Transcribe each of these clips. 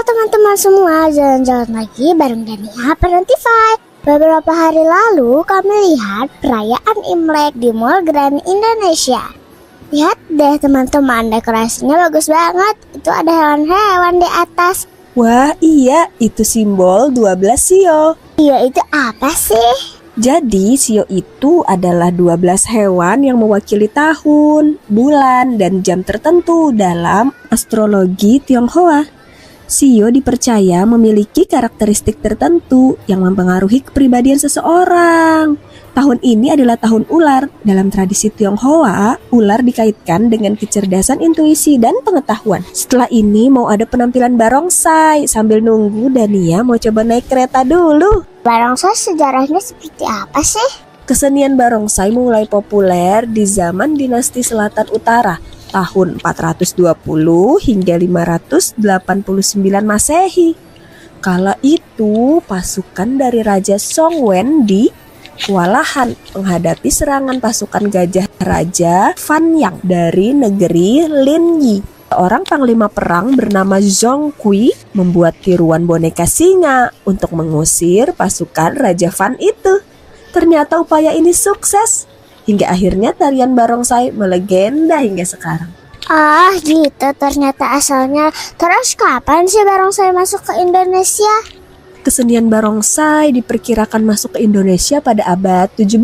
teman-teman semua, jalan-jalan lagi bareng Dania Parentify. Beberapa hari lalu kami lihat perayaan Imlek di Mall Grand Indonesia. Lihat deh teman-teman, dekorasinya bagus banget. Itu ada hewan-hewan di atas. Wah iya, itu simbol 12 sio. Iya, itu apa sih? Jadi sio itu adalah 12 hewan yang mewakili tahun, bulan, dan jam tertentu dalam astrologi Tionghoa. Sio dipercaya memiliki karakteristik tertentu yang mempengaruhi kepribadian seseorang. Tahun ini adalah tahun ular. Dalam tradisi Tionghoa, ular dikaitkan dengan kecerdasan intuisi dan pengetahuan. Setelah ini mau ada penampilan barongsai. Sambil nunggu, Dania mau coba naik kereta dulu. Barongsai sejarahnya seperti apa sih? Kesenian barongsai mulai populer di zaman dinasti Selatan Utara, tahun 420 hingga 589 Masehi. Kala itu pasukan dari Raja Songwen kewalahan menghadapi serangan pasukan gajah Raja Fan Yang dari negeri Linyi. Seorang panglima perang bernama Zhong Kui membuat tiruan boneka singa untuk mengusir pasukan Raja Fan itu. Ternyata upaya ini sukses. Hingga akhirnya tarian barongsai melegenda hingga sekarang. Ah gitu ternyata asalnya. Terus kapan sih barongsai masuk ke Indonesia? Kesenian barongsai diperkirakan masuk ke Indonesia pada abad 17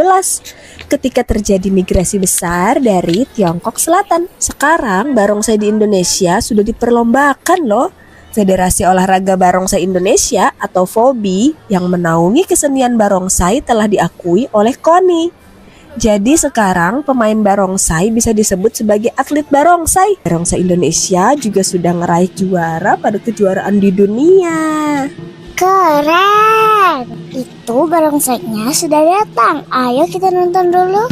ketika terjadi migrasi besar dari Tiongkok Selatan. Sekarang barongsai di Indonesia sudah diperlombakan loh. Federasi Olahraga Barongsai Indonesia atau FOBI yang menaungi kesenian barongsai telah diakui oleh KONI. Jadi sekarang pemain barongsai bisa disebut sebagai atlet barongsai. Barongsai Indonesia juga sudah ngeraih juara pada kejuaraan di dunia. Keren! Itu barongsainya sudah datang. Ayo kita nonton dulu.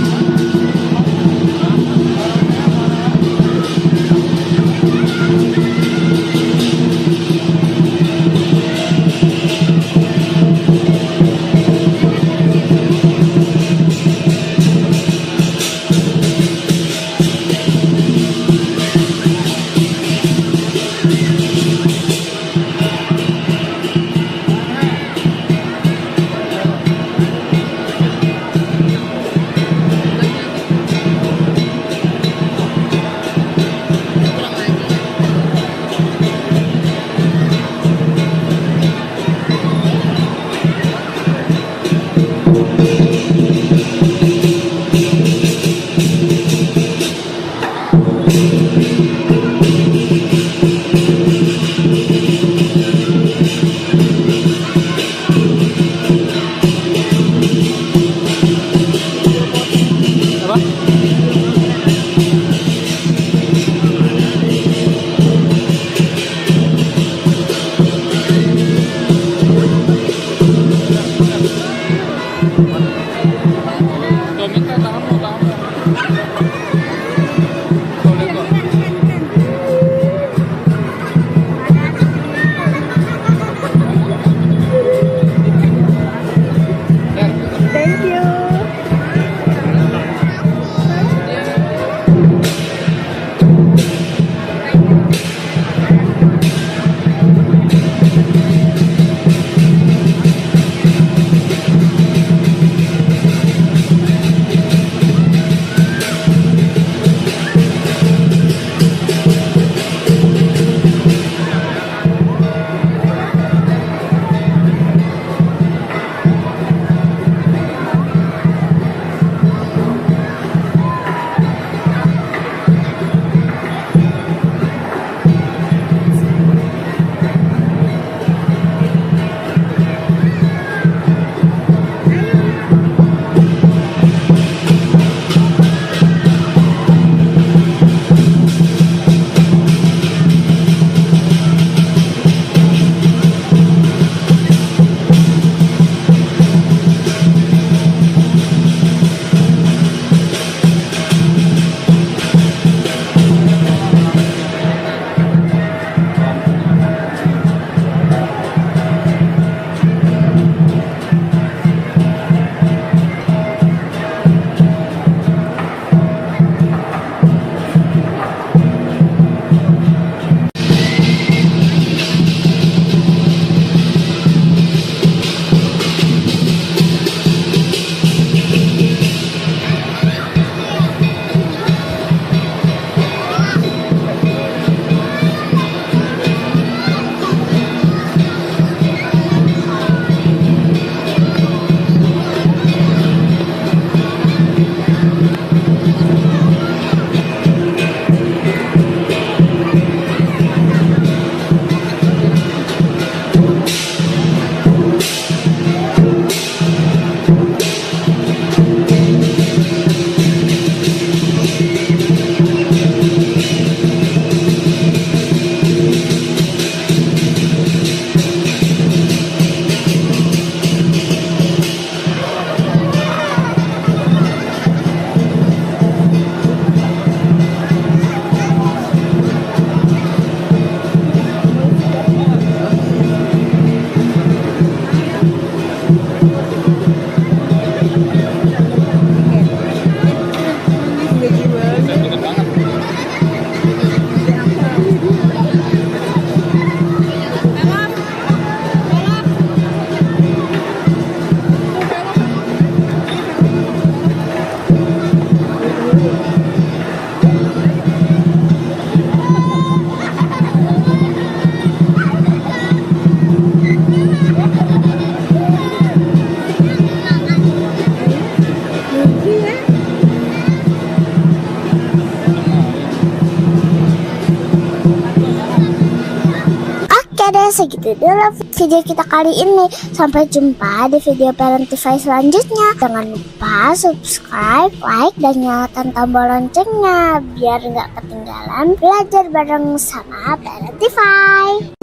segitu dulu video kita kali ini. Sampai jumpa di video Parentify selanjutnya. Jangan lupa subscribe, like, dan nyalakan tombol loncengnya biar nggak ketinggalan belajar bareng sama Parentify.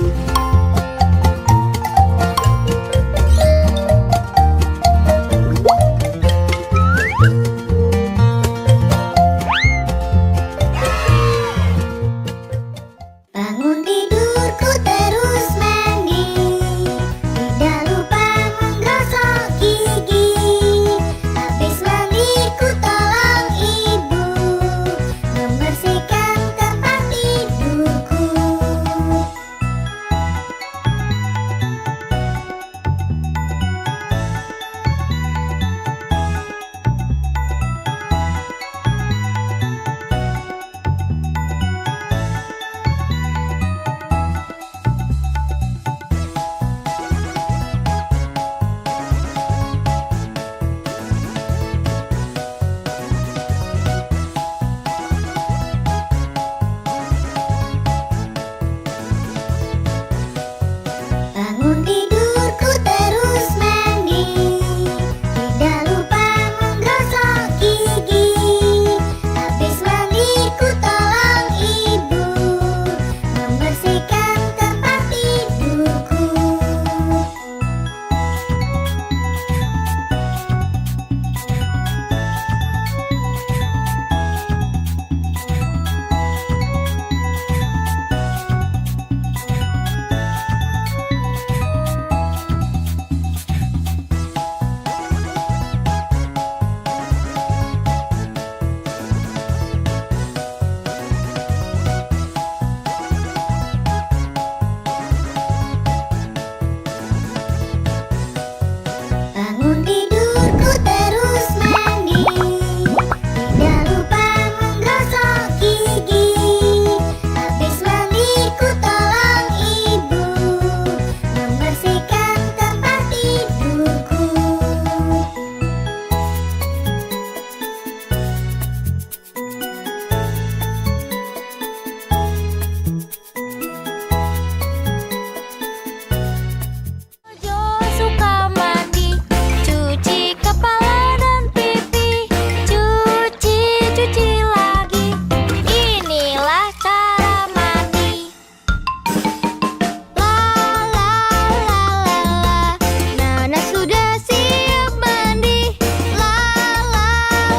Bangun tidurku terus mandi, tidak lupa menggosok gigi. Habis mandi ku tolong ibu membersihkan tempat tidurku. Bangun tidurku terus mandi, tidak lupa menggosok gigi. Habis mandi ku tolong ibu membersihkan tempat tidurku. Bangun tidurku terus mandi, tidak lupa menggosok gigi. Habis mandi ku tolong ibu membersihkan tempat tidurku. Jo suka mandi, cuci kepala dan pipi, cuci lagi. Inilah cara mandi. La la la la la, Nana sudah siap mandi. La la la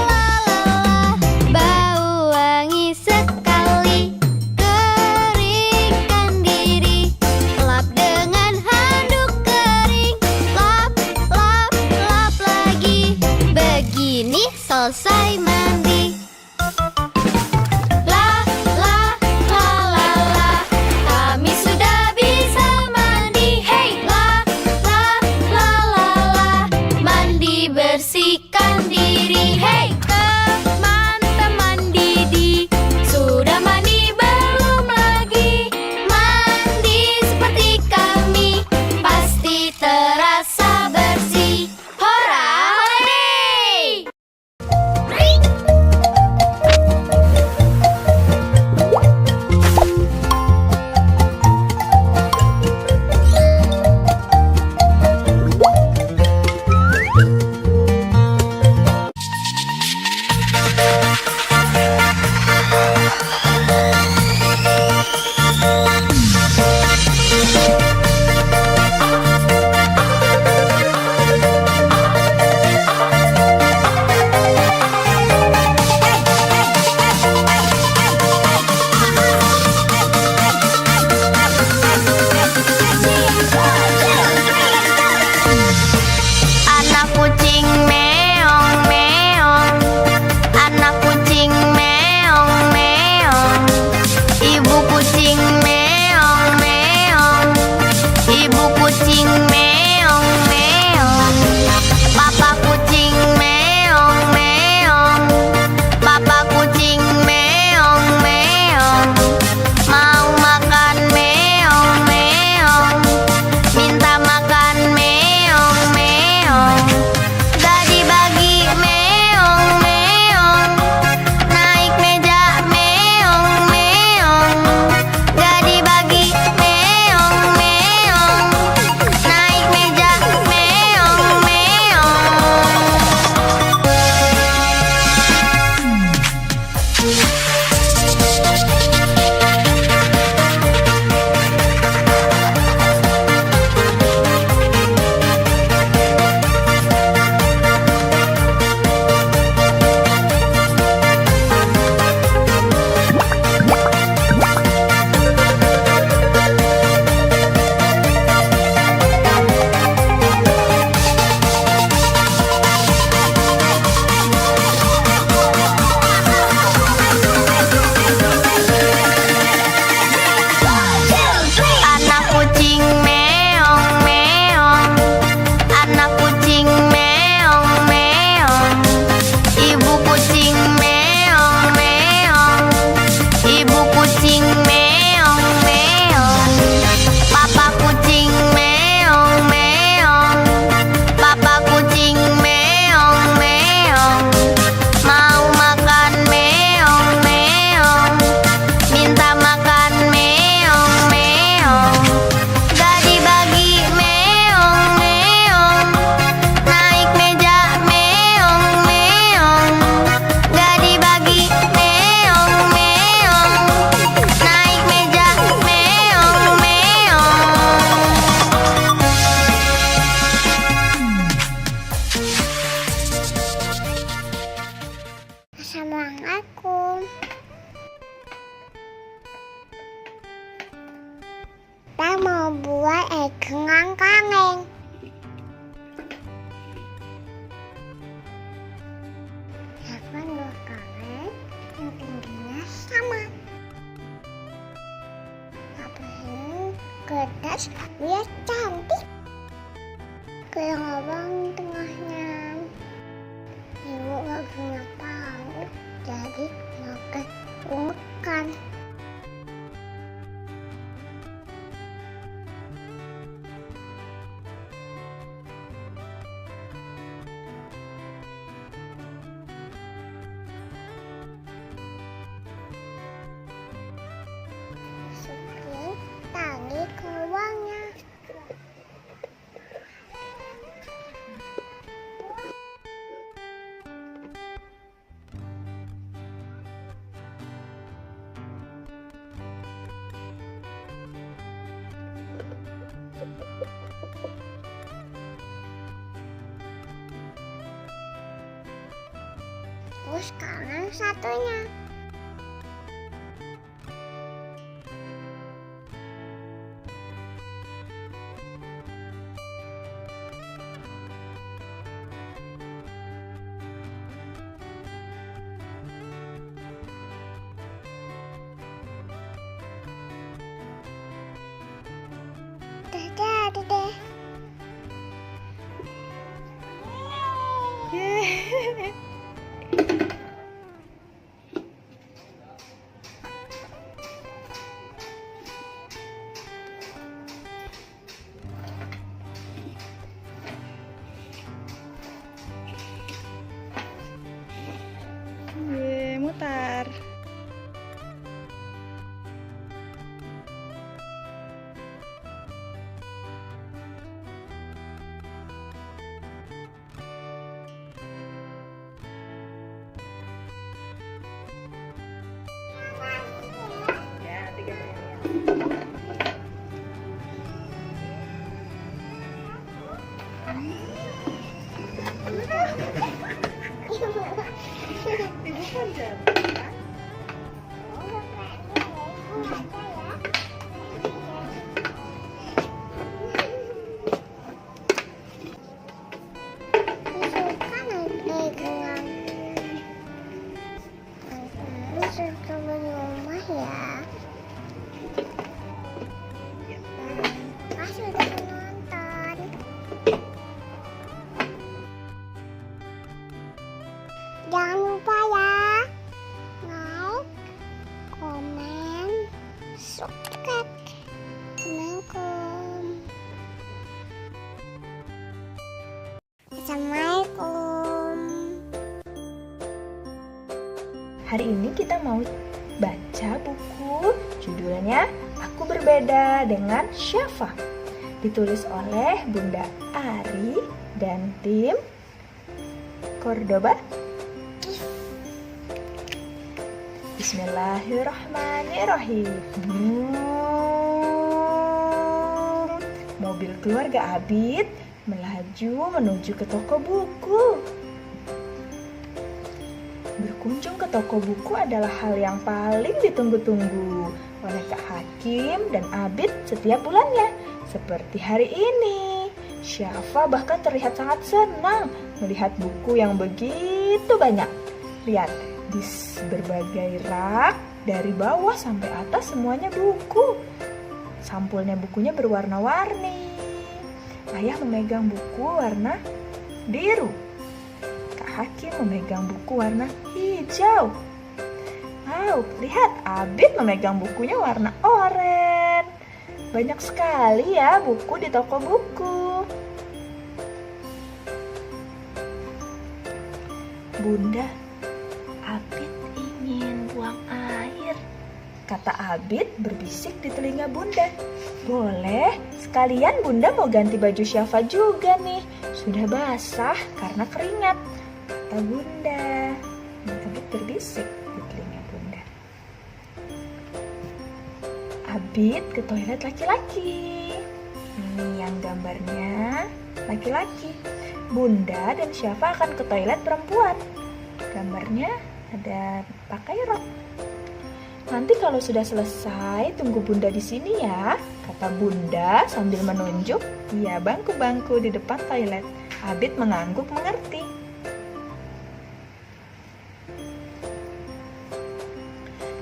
la la, bau wangi sekali. Keringkan diri, lap dengan handuk kering. Lap, lap, lap lagi. Begini selesai mandi. La la la la la, kami sudah bisa mandi. Hey, la la la la la, mandi bersihkan diri. Hey, teman-teman Didi, sudah mandi belum lagi? Mandi seperti kami, pasti terasa bersih. Hora, hore! gengang kangeng. Hewan dua kangeng yang tingginya sama. Ngapain kertas biar cantik. Kayak abang tengahnya. Ibu gak punya palu, jadi makan ungukan. Masukin tali ke lubangnya. Terus sekarang satunya. Udah jadi deh. Mutar. Jangan lupa ya, like, komen, subscribe. Assalamualaikum. Hari ini kita mau baca buku judulnya Aku Berbeda dengan Syafa. Ditulis oleh Bunda Ari dan tim Cordoba. Bismillahirrahmanirrahim. Mobil keluarga Abid melaju menuju ke toko buku. Berkunjung ke toko buku adalah hal yang paling ditunggu-tunggu oleh Kak Hakim dan Abid setiap bulannya. Seperti hari ini, Syafa bahkan terlihat sangat senang melihat buku yang begitu banyak. Lihat, di berbagai rak dari bawah sampai atas semuanya buku. Sampulnya bukunya berwarna-warni. Ayah memegang buku warna biru. Kak Hakim memegang buku warna hijau. Wow, lihat, Abid memegang bukunya warna oranye. Banyak sekali ya buku di toko buku. Bunda, Abid ingin buang air, kata Abid berbisik di telinga Bunda. Boleh, sekalian Bunda mau ganti baju Syafa juga nih. Sudah basah karena keringat, kata Bunda. Abid berbisik di telinga Bunda. Abid ke toilet laki-laki. Ini yang gambarnya laki-laki. Bunda dan Syafa akan ke toilet perempuan. Gambarnya ada pakai rok. Nanti kalau sudah selesai, tunggu Bunda di sini ya. kata Bunda sambil menunjuk. Iya, bangku-bangku di depan toilet. Abid mengangguk mengerti.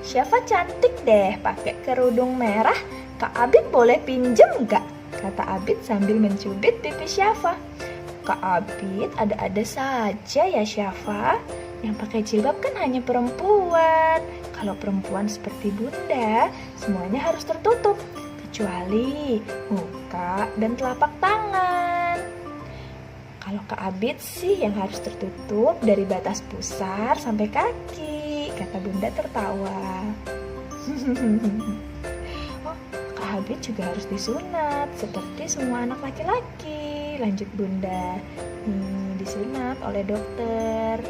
Syafa cantik deh pakai kerudung merah. Kak Abid boleh pinjem nggak? Kata Abid sambil mencubit pipi Syafa. Kak Abid ada-ada saja ya Syafa. Yang pakai jilbab kan hanya perempuan. Kalau perempuan seperti Bunda, semuanya harus tertutup. Kecuali muka dan telapak tangan. Kalau Kak Abid sih yang harus tertutup dari batas pusar sampai kaki, kata Bunda tertawa. Oh, Kak Abid juga harus disunat seperti semua anak laki-laki, lanjut Bunda. Disunat oleh dokter.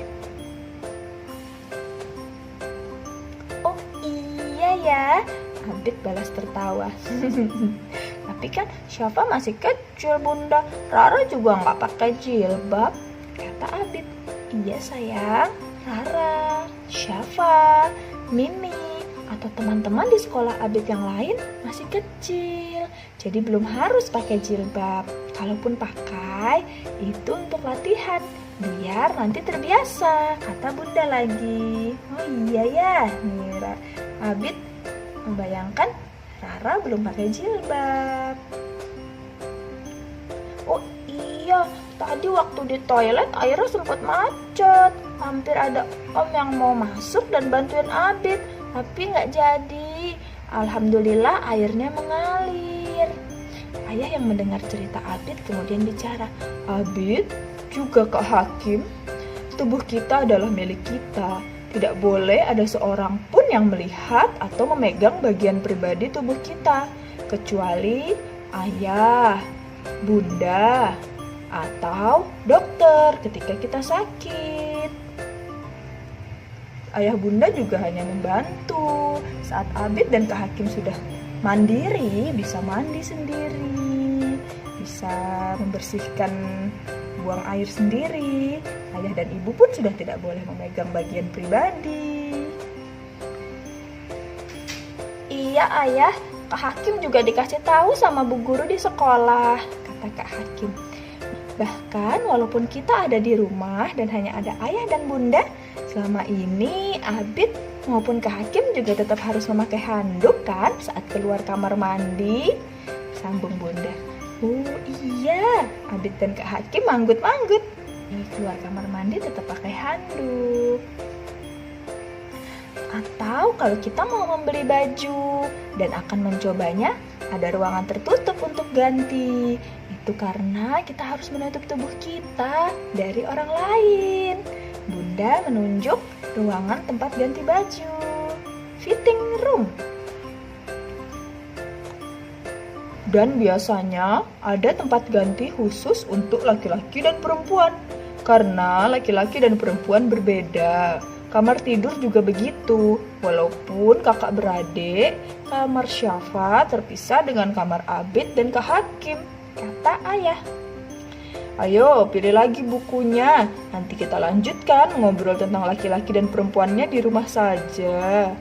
Oh iya ya, Abid balas tertawa. Tapi kan Syafa masih kecil Bunda, Rara juga nggak pakai jilbab, kata Abid. Iya sayang, Rara, Syafa, Mimi, atau teman-teman di sekolah Abid yang lain masih kecil, jadi belum harus pakai jilbab. Kalaupun pakai, itu untuk latihan, biar nanti terbiasa, kata Bunda lagi. Oh iya ya, Mira. Abid membayangkan Rara belum pakai jilbab. Oh iya, tadi waktu di toilet airnya sempat macet. Hampir ada om yang mau masuk dan bantuin Abid, tapi nggak jadi. Alhamdulillah airnya mengalir. Ayah yang mendengar cerita Abid kemudian bicara, Abid, juga Kak Hakim, tubuh kita adalah milik kita. Tidak boleh ada seorang pun yang melihat atau memegang bagian pribadi tubuh kita, kecuali ayah, Bunda, atau dokter ketika kita sakit. Ayah Bunda juga hanya membantu. Saat Abid dan Kak Hakim sudah mandiri, bisa mandi sendiri, bisa membersihkan buang air sendiri, ayah dan ibu pun sudah tidak boleh memegang bagian pribadi. Iya ayah, Kak Hakim juga dikasih tahu sama bu guru di sekolah, kata Kak Hakim. Bahkan walaupun kita ada di rumah dan hanya ada ayah dan Bunda, selama ini Abid maupun Kak Hakim juga tetap harus memakai handuk kan saat keluar kamar mandi, sambung Bunda. Oh iya, Abid dan Kak Hakim manggut-manggut. Keluar kamar mandi tetap pakai handuk. Atau kalau kita mau membeli baju dan akan mencobanya, ada ruangan tertutup untuk ganti. Itu karena kita harus menutup tubuh kita dari orang lain. Bunda menunjuk ruangan tempat ganti baju, fitting room. Dan biasanya ada tempat ganti khusus untuk laki-laki dan perempuan. Karena laki-laki dan perempuan berbeda. Kamar tidur juga begitu. Walaupun kakak beradik, kamar Syafa terpisah dengan kamar Abid dan Kak Hakim, kata ayah. Ayo pilih lagi bukunya. Nanti kita lanjutkan ngobrol tentang laki-laki dan perempuannya di rumah saja,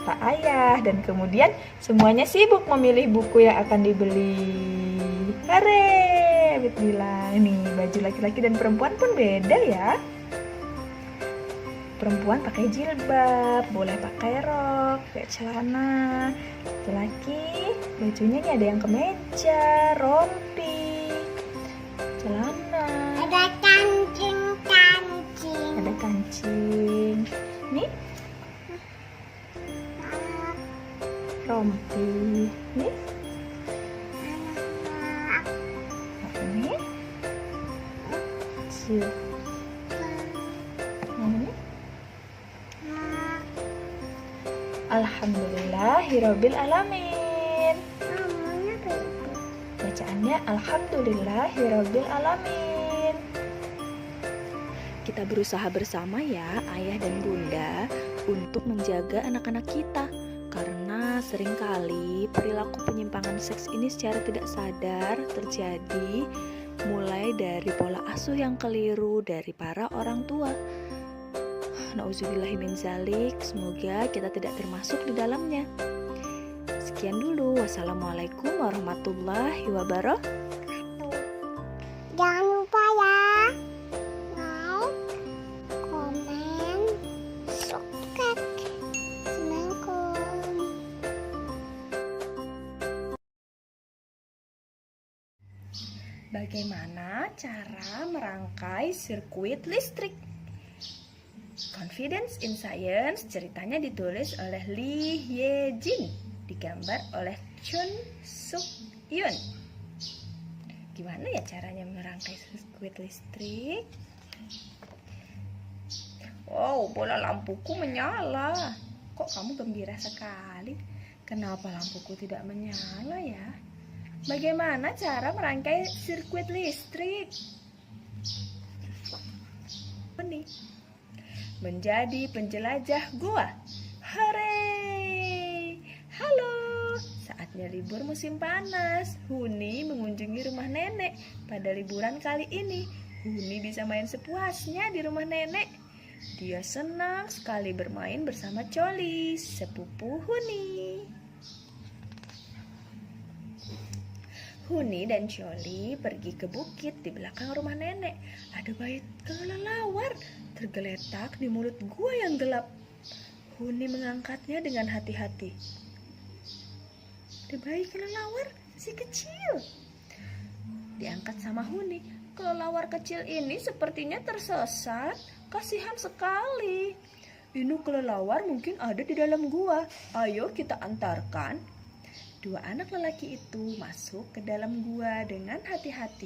kata ayah. Dan kemudian semuanya sibuk memilih buku yang akan dibeli. Hore, Abid bilang, nih baju laki-laki dan perempuan pun beda ya. Perempuan pakai jilbab, boleh pakai rok, pakai celana. Laki-laki bajunya nih ada yang kemeja, rompi, celana. Ada kancing-kancing. Ada kancing. Nih rompi. Nih. Ini. Jilbab. Ini. Alhamdulillahirabbil alamin. Bacaannya Alhamdulillahirabbil alamin. Kita berusaha bersama ya, ayah dan Bunda, untuk menjaga anak-anak kita. Karena seringkali perilaku penyimpangan seks ini secara tidak sadar terjadi mulai dari pola asuh yang keliru dari para orang tua. Nauzubillahi min zalik, semoga kita tidak termasuk di dalamnya. sekian dulu. Wassalamualaikum warahmatullahi wabarakatuh. Jangan lupa ya, like, komen, subscribe. Assalamualaikum. Bagaimana cara merangkai sirkuit listrik? Confidence in Science ceritanya ditulis oleh Lee Ye-jin, digambar oleh Chun Suk Yun. Gimana ya caranya merangkai sirkuit listrik? Wow, bola lampuku menyala. Kok kamu gembira sekali? Kenapa lampuku tidak menyala ya? Bagaimana cara merangkai sirkuit listrik? Ini menjadi penjelajah gua. Hore! Halo! Saatnya libur musim panas. Huni mengunjungi rumah nenek. Pada liburan kali ini, Huni bisa main sepuasnya di rumah nenek. Dia senang sekali bermain bersama Choli, sepupu Huni. Huni dan Choli pergi ke bukit di belakang rumah nenek. Ada bayi kelelawar tergeletak di mulut gua yang gelap. Huni mengangkatnya dengan hati-hati. Ada bayi kelelawar si kecil. Diangkat sama Huni. Kelelawar kecil ini sepertinya tersesat. Kasihan sekali. Ini kelelawar mungkin ada di dalam gua. Ayo kita antarkan. Dua anak lelaki itu masuk ke dalam gua dengan hati-hati.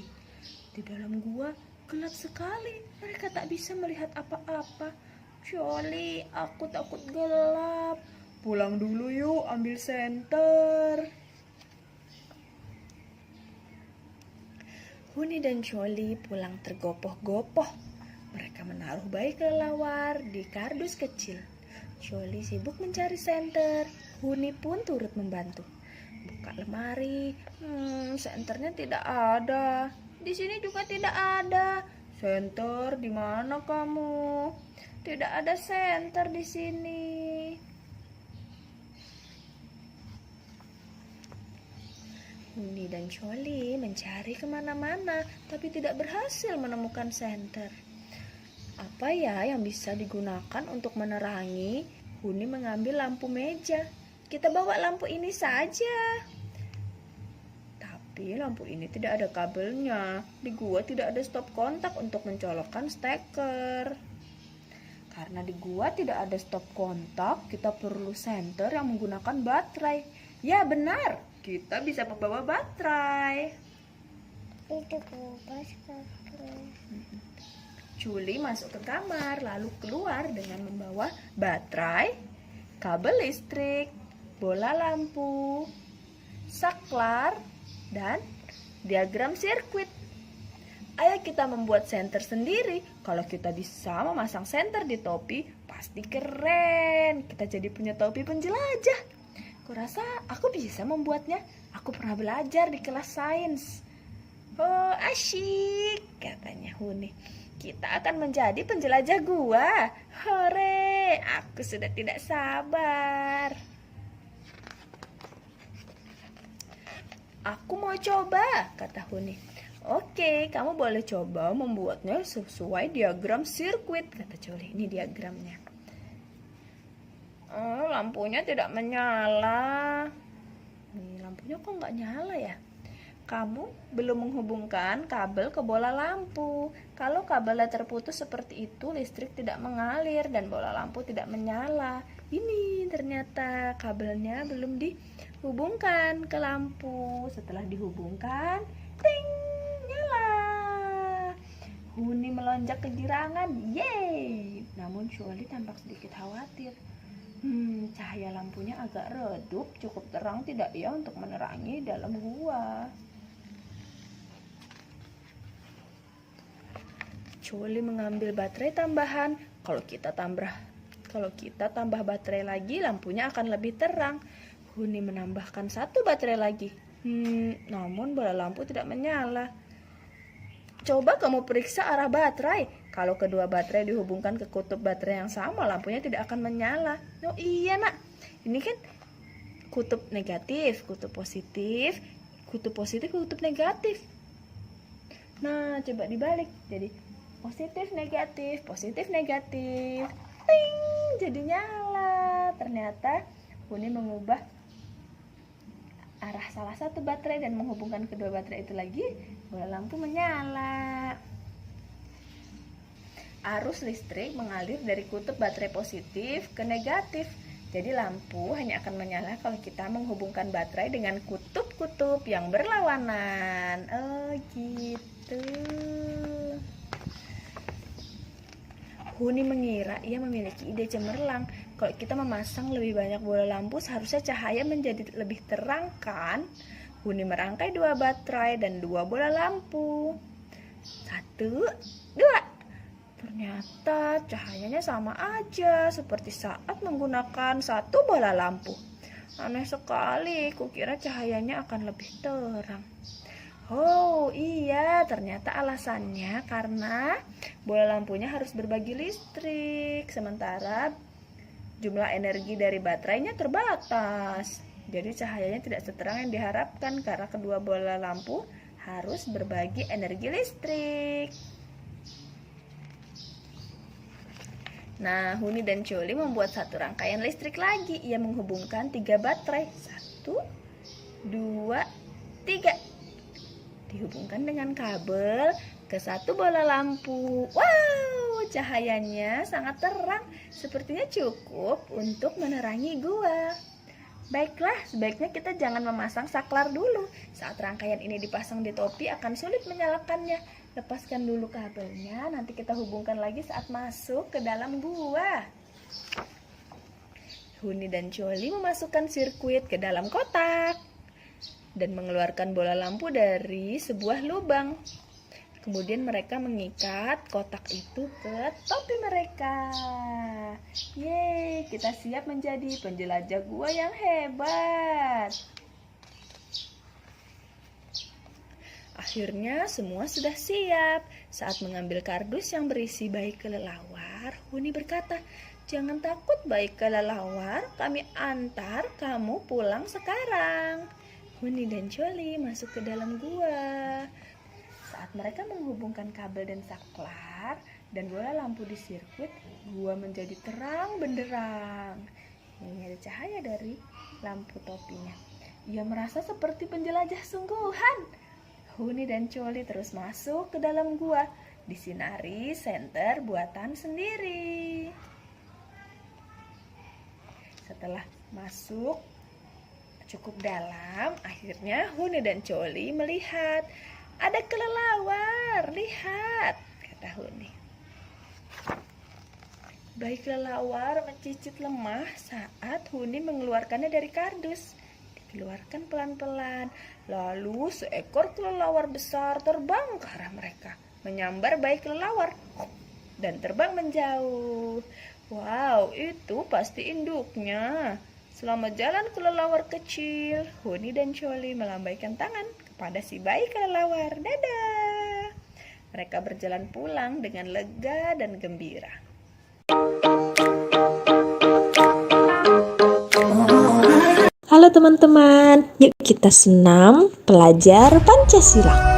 Di dalam gua gelap sekali. Mereka tak bisa melihat apa-apa. Choli, aku takut gelap. Pulang dulu yuk, ambil senter. Huni dan Choli pulang tergopoh-gopoh. Mereka menaruh bayi kelelawar di kardus kecil. Choli sibuk mencari senter. Huni pun turut membantu. Buka lemari. Senternya tidak ada. Di sini juga tidak ada. Senter, di mana kamu? Tidak ada senter di sini. Huni dan Choli mencari kemana-mana, tapi tidak berhasil menemukan senter. Apa ya yang bisa digunakan untuk menerangi? Huni mengambil lampu meja. Kita bawa lampu ini saja. Tapi lampu ini tidak ada kabelnya. Di gua tidak ada stop kontak untuk mencolokkan steker. Karena di gua tidak ada stop kontak, kita perlu senter yang menggunakan baterai. Ya benar, kita bisa membawa baterai. Itu kulkas kakak. Choli masuk ke kamar, lalu keluar dengan membawa baterai, kabel listrik, bola lampu, saklar, dan diagram sirkuit. Ayo kita membuat senter sendiri. Kalau kita bisa memasang senter di topi, pasti keren. Kita jadi punya topi penjelajah. Kurasa aku bisa membuatnya. Aku pernah belajar di kelas sains. Oh, asyik, katanya Huni. Kita akan menjadi penjelajah gua. Hore, aku sudah tidak sabar. Aku mau coba, kata Huni. Oke, kamu boleh coba membuatnya sesuai diagram sirkuit, kata Choli. Ini diagramnya. Oh, lampunya tidak menyala. Nih, lampunya kok nggak nyala ya? Kamu belum menghubungkan kabel ke bola lampu. Kalau kabelnya terputus seperti itu, listrik tidak mengalir dan bola lampu tidak menyala. Ini ternyata kabelnya belum dihubungkan ke lampu. Setelah dihubungkan, ting, nyala. Huni melonjak kegirangan, yeay. Namun Choli tampak sedikit khawatir. Cahaya lampunya agak redup, cukup terang tidak ya untuk menerangi dalam gua. Choli mengambil baterai tambahan. Kalau kita tambah baterai lagi, lampunya akan lebih terang. Huni menambahkan satu baterai lagi. Namun bola lampu tidak menyala. Coba kamu periksa arah baterai. Kalau kedua baterai dihubungkan ke kutub baterai yang sama, lampunya tidak akan menyala. Oh iya nak, ini kan kutub negatif, kutub positif, kutub negatif. Nah, coba dibalik. Jadi positif, negatif. Ting, jadi nyala. Ternyata Huni mengubah arah salah satu baterai dan menghubungkan kedua baterai itu lagi, bola lampu menyala. Arus listrik mengalir dari kutub baterai positif ke negatif. Jadi lampu hanya akan menyala kalau kita menghubungkan baterai dengan kutub-kutub yang berlawanan. Oh gitu. Huni mengira ia memiliki ide cemerlang. Kalau kita memasang lebih banyak bola lampu, seharusnya cahaya menjadi lebih terang kan? Huni merangkai 2 baterai dan 2 bola lampu. 1, 2. Ternyata cahayanya sama aja seperti saat menggunakan 1 bola lampu. Aneh sekali, kukira cahayanya akan lebih terang. Oh iya, ternyata alasannya karena bola lampunya harus berbagi listrik, sementara jumlah energi dari baterainya terbatas. Jadi cahayanya tidak seterang yang diharapkan karena kedua bola lampu harus berbagi energi listrik. Nah, Huni dan Choli membuat satu rangkaian listrik lagi. Ia menghubungkan 3 baterai. 1, 2, 3. Dihubungkan dengan kabel ke 1 bola lampu. Wow, cahayanya sangat terang. Sepertinya cukup untuk menerangi gua. Baiklah, sebaiknya kita jangan memasang saklar dulu. Saat rangkaian ini dipasang di topi akan sulit menyalakannya. Lepaskan dulu kabelnya, nanti kita hubungkan lagi saat masuk ke dalam gua. Huni dan Choli memasukkan sirkuit ke dalam kotak dan mengeluarkan bola lampu dari sebuah lubang. Kemudian mereka mengikat kotak itu ke topi mereka. Yeay, kita siap menjadi penjelajah gua yang hebat. Akhirnya semua sudah siap. Saat mengambil kardus yang berisi bayi kelelawar, Huni berkata, "Jangan takut bayi kelelawar, kami antar kamu pulang sekarang." Huni dan Choli masuk ke dalam gua. Saat mereka menghubungkan kabel dan saklar dan bola lampu di sirkuit, gua menjadi terang benderang. Ini ada cahaya dari lampu topinya. Ia merasa seperti penjelajah sungguhan. Huni dan Choli terus masuk ke dalam gua, disinari senter buatan sendiri. Setelah masuk cukup dalam, akhirnya Huni dan Choli melihat ada kelelawar. Lihat, kata Huni. Bayi kelelawar mencicit lemah saat Huni mengeluarkannya dari kardus. Dikeluarkan pelan-pelan. Lalu seekor kelelawar besar terbang ke arah mereka, menyambar bayi kelelawar dan terbang menjauh. Wow, itu pasti induknya. Selamat jalan kelelawar kecil. Huni dan Choli melambaikan tangan kepada si bayi kelelawar. Dadah. Mereka berjalan pulang dengan lega dan gembira. Halo teman-teman, yuk kita senam pelajar Pancasila.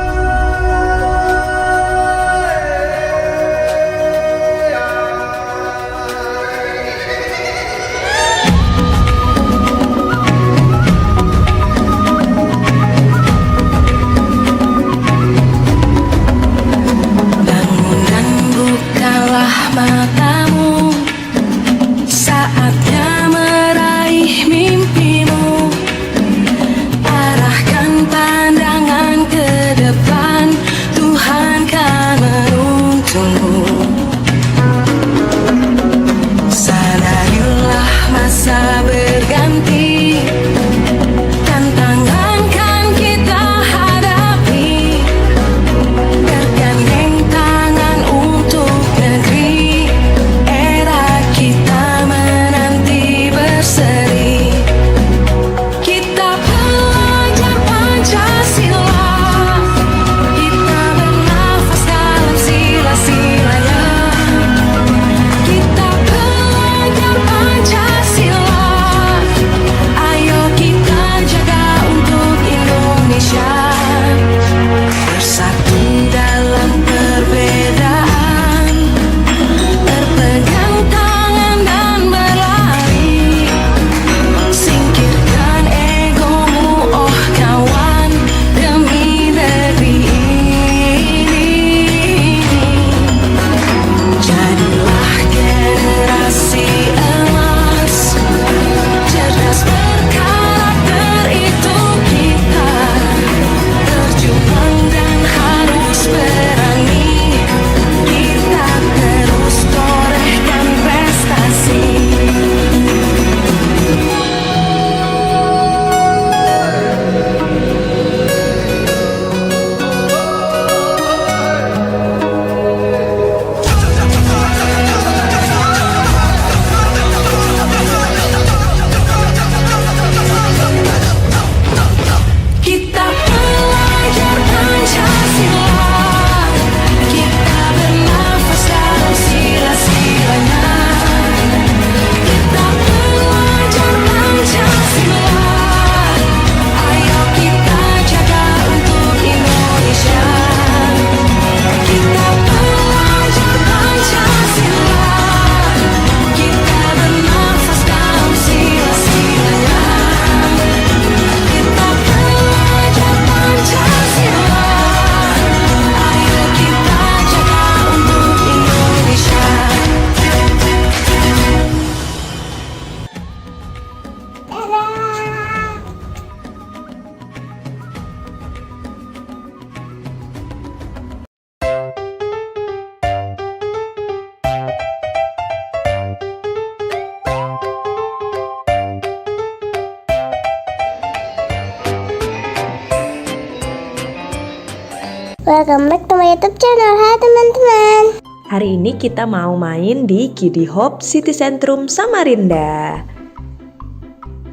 welcome back to my YouTube channel. Hai teman-teman. Hari ini kita mau main di Kiddy Hope City Centrum Samarinda.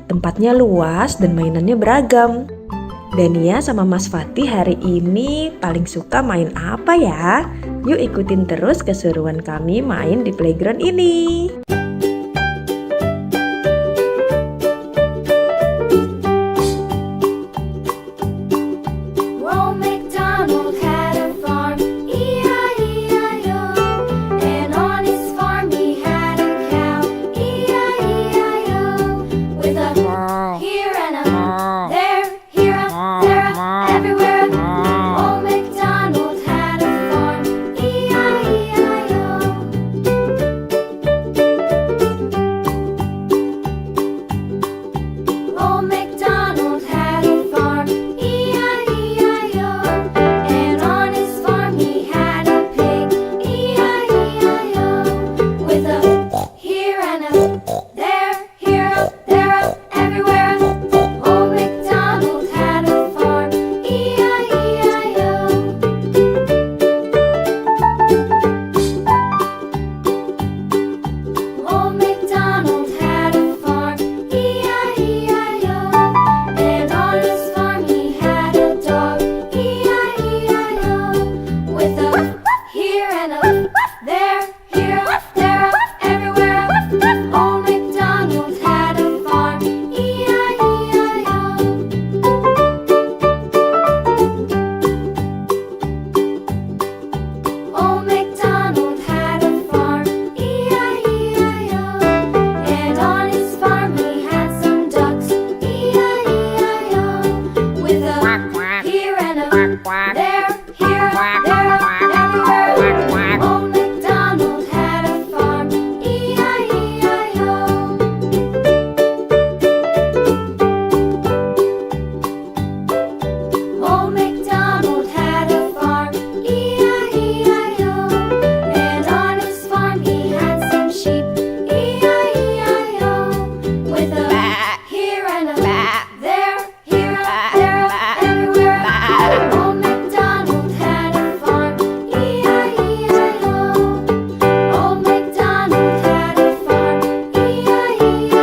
Tempatnya luas dan mainannya beragam. Dania sama Mas Fatih hari ini paling suka main apa ya? Yuk ikutin terus keseruan kami main di playground ini. Old MacDonald had a farm, E-I-E-I-O. And on his farm he had a cow, E-I-E-I-O. With a here and a there, here a there, a everywhere. Old MacDonald had a farm, E-I-E-I-O. Old MacDonald had a farm, E-I-E-I-O. And on his farm he had a pig, E-I-E-I-O. With a here and a there, here a there, a everywhere. Old MacDonald had a farm, E-I-E-I-O. Old MacDonald had a farm, E-I-E-I-O. And on his farm he had a dog, E-I-E-I-O. With a here and a there, here a there, a everywhere. Old MacDonald had a farm, E-I-E-I-O. Old MacDonald had a farm, E-I-E-I-O. And on his farm he had some ducks, E-I-E-I-O. With a here and a there, here, there, everywhere. Old MacDonald had a farm, E-I-E-I-O. Old MacDonald had a farm, E-I-E-I-O. And on his farm he had some sheep, E-I-E-I-O. With a here and a there, here, there, everywhere. Old MacDonald had a farm, E-I-E-I-O. Old MacDonald had a farm, E-I-E-I-O.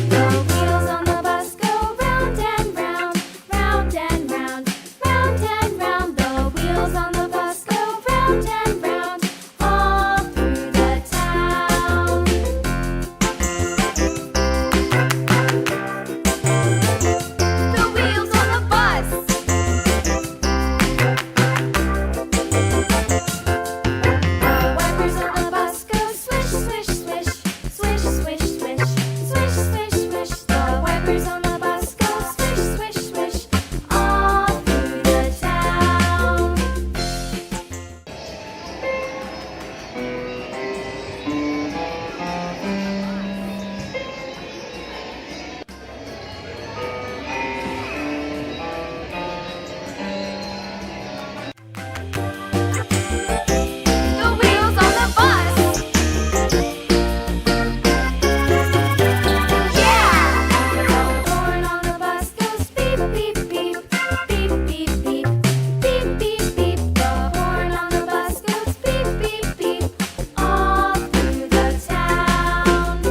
The wheels on the bus go round and round, round and round, round and round. The wheels on the bus go round and round, all through the town. The wheels on the bus. The wipers on the bus go swish, swish, swish, swish, swish, swish, swish, swish, swish. The wipers on the bus go swish, swish, swish, all through the town. The wheels on the bus. Yeah! The horn on the bus goes beep, beep, beep, beep, beep, beep, beep, beep, beep. The horn on the bus goes beep, beep, beep, all through the town.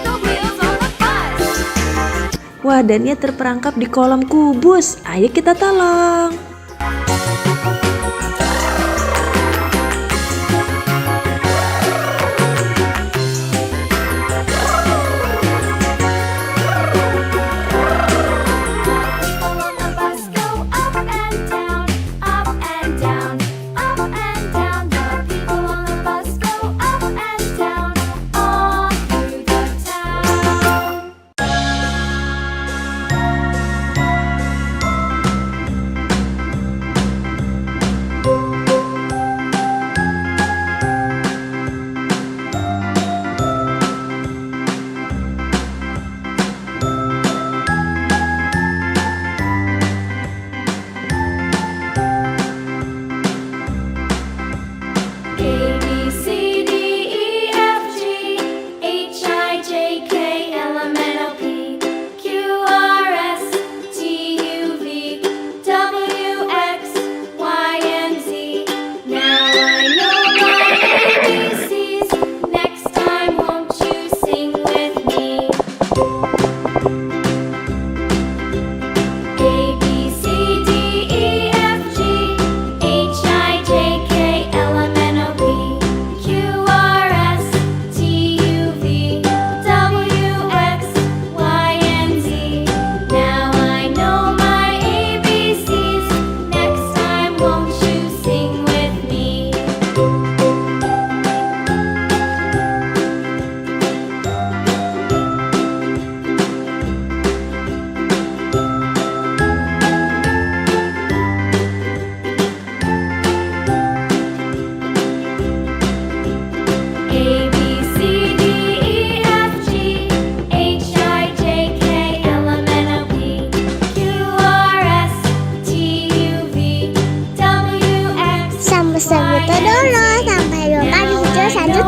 The wheels on the bus. Wah, Dania terperangkap di kolam kubus. Ayo kita tolong. People on the bus go up and down, up and down, up and down. The people on the bus go up and down, all through the town.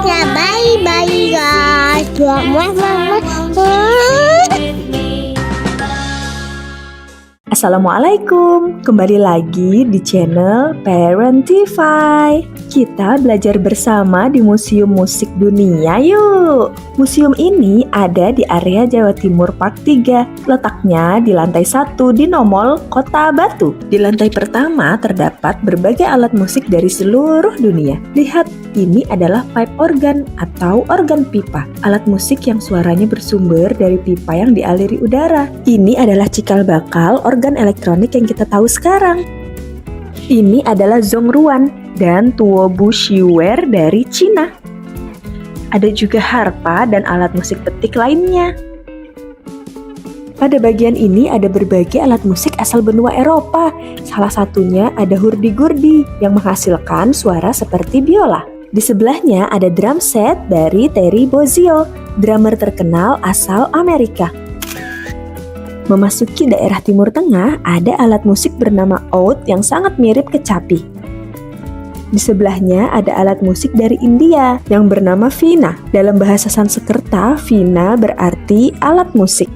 selanjutnya. Bye-bye guys. with me. Assalamualaikum, kembali lagi di channel Parentify. Kita belajar bersama di Museum Musik Dunia yuk. Museum ini ada di area Jawa Timur Park 3. Letaknya di lantai 1 di Nomol, Kota Batu. Di lantai pertama terdapat berbagai alat musik dari seluruh dunia. Lihat, ini adalah pipe organ atau organ pipa. Alat musik yang suaranya bersumber dari pipa yang dialiri udara. Ini adalah cikal bakal organ elektronik yang kita tahu sekarang. Ini adalah zongruan dan tuo bushiware dari Cina. Ada juga harpa dan alat musik petik lainnya. Pada bagian ini ada berbagai alat musik asal benua Eropa. Salah satunya ada hurdy-gurdy yang menghasilkan suara seperti biola. Di sebelahnya ada drum set dari Terry Bozzio, drummer terkenal asal Amerika. Memasuki daerah Timur Tengah, ada alat musik bernama oud yang sangat mirip kecapi. Di sebelahnya ada alat musik dari India yang bernama veena. Dalam bahasa Sanskerta, veena berarti alat musik.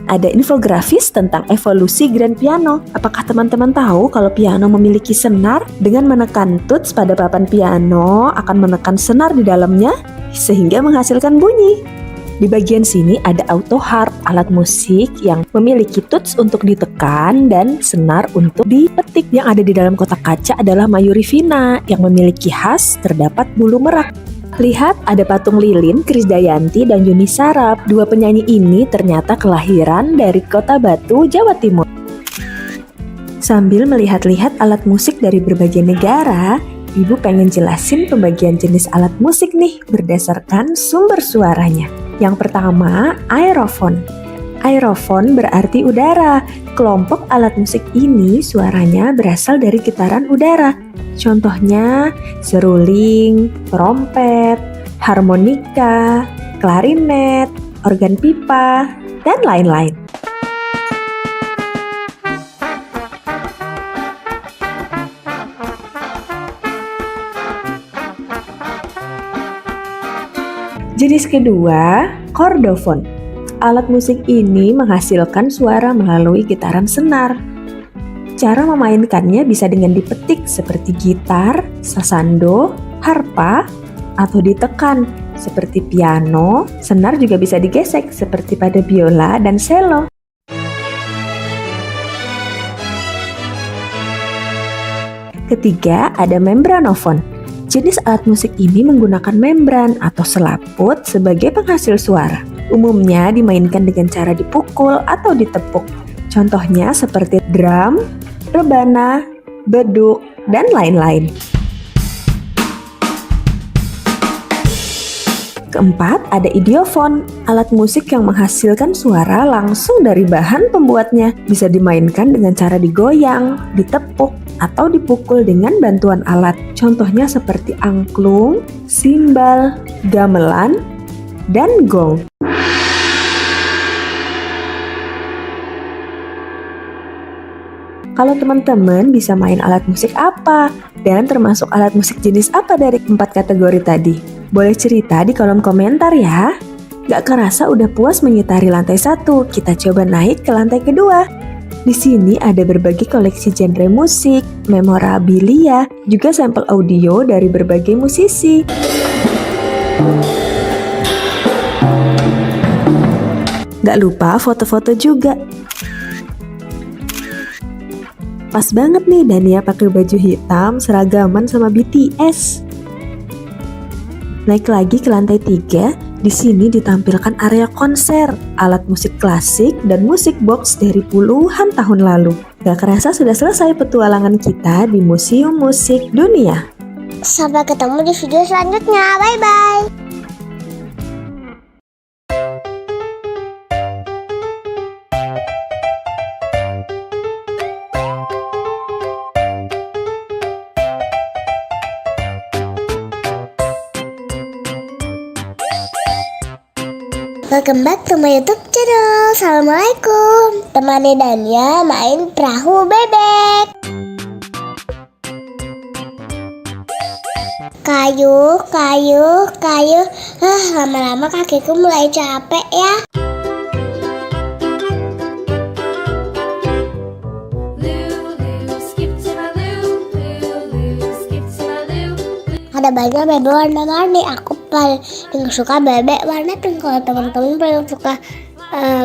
Ada infografis tentang evolusi grand piano. Apakah teman-teman tahu kalau piano memiliki senar? Dengan menekan tuts pada papan piano akan menekan senar di dalamnya sehingga menghasilkan bunyi. Di bagian sini ada auto harp, alat musik yang memiliki tuts untuk ditekan dan senar untuk dipetik. Yang ada di dalam kotak kaca adalah mayuri veena yang memiliki khas terdapat bulu merak. Lihat, ada patung lilin, Krisdayanti dan Yuni Sarap. Dua penyanyi ini ternyata kelahiran dari Kota Batu, Jawa Timur. Sambil melihat-lihat alat musik dari berbagai negara, Ibu pengen jelasin pembagian jenis alat musik nih berdasarkan sumber suaranya. Yang pertama, aerofon. Aerofon berarti udara. Kelompok alat musik ini suaranya berasal dari getaran udara. Contohnya seruling, trompet, harmonika, klarinet, organ pipa, dan lain-lain. Jenis kedua, kordofon. Alat musik ini menghasilkan suara melalui getaran senar. Cara memainkannya bisa dengan dipetik seperti gitar, sasando, harpa, atau ditekan seperti piano. Senar juga bisa digesek seperti pada biola dan cello. Ketiga, ada membranofon. Jenis alat musik ini menggunakan membran atau selaput sebagai penghasil suara. Umumnya dimainkan dengan cara dipukul atau ditepuk. Contohnya seperti drum, rebana, beduk, dan lain-lain. Keempat, ada idiofon, alat musik yang menghasilkan suara langsung dari bahan pembuatnya. Bisa dimainkan dengan cara digoyang, ditepuk, atau dipukul dengan bantuan alat. Contohnya seperti angklung, simbal, gamelan, dan gong. Kalau teman-teman bisa main alat musik apa? Dan termasuk alat musik jenis apa dari 4 kategori tadi? Boleh cerita di kolom komentar ya. Gak kerasa udah puas mengitari lantai 1, kita coba naik ke lantai kedua. Di sini ada berbagai koleksi genre musik, memorabilia, juga sampel audio dari berbagai musisi. Gak lupa foto-foto juga. Pas banget nih Dania pakai baju hitam seragaman sama BTS. Naik lagi ke lantai 3, di sini ditampilkan area konser, alat musik klasik dan musik box dari puluhan tahun lalu. Gak kerasa sudah selesai petualangan kita di Museum Musik Dunia. Sampai ketemu di video selanjutnya. Bye-bye. Welcome back to my YouTube channel. Assalamualaikum. Temani Dania main perahu bebek. Kayu, kayu, kayu. Lama-lama kakiku mulai capek ya. Lulu, skip to my Lou. Lulu, skip to my Lou. Ada banyak bebek warna-warni. Aku paling suka bebek warna pink. Kalau teman-teman paling suka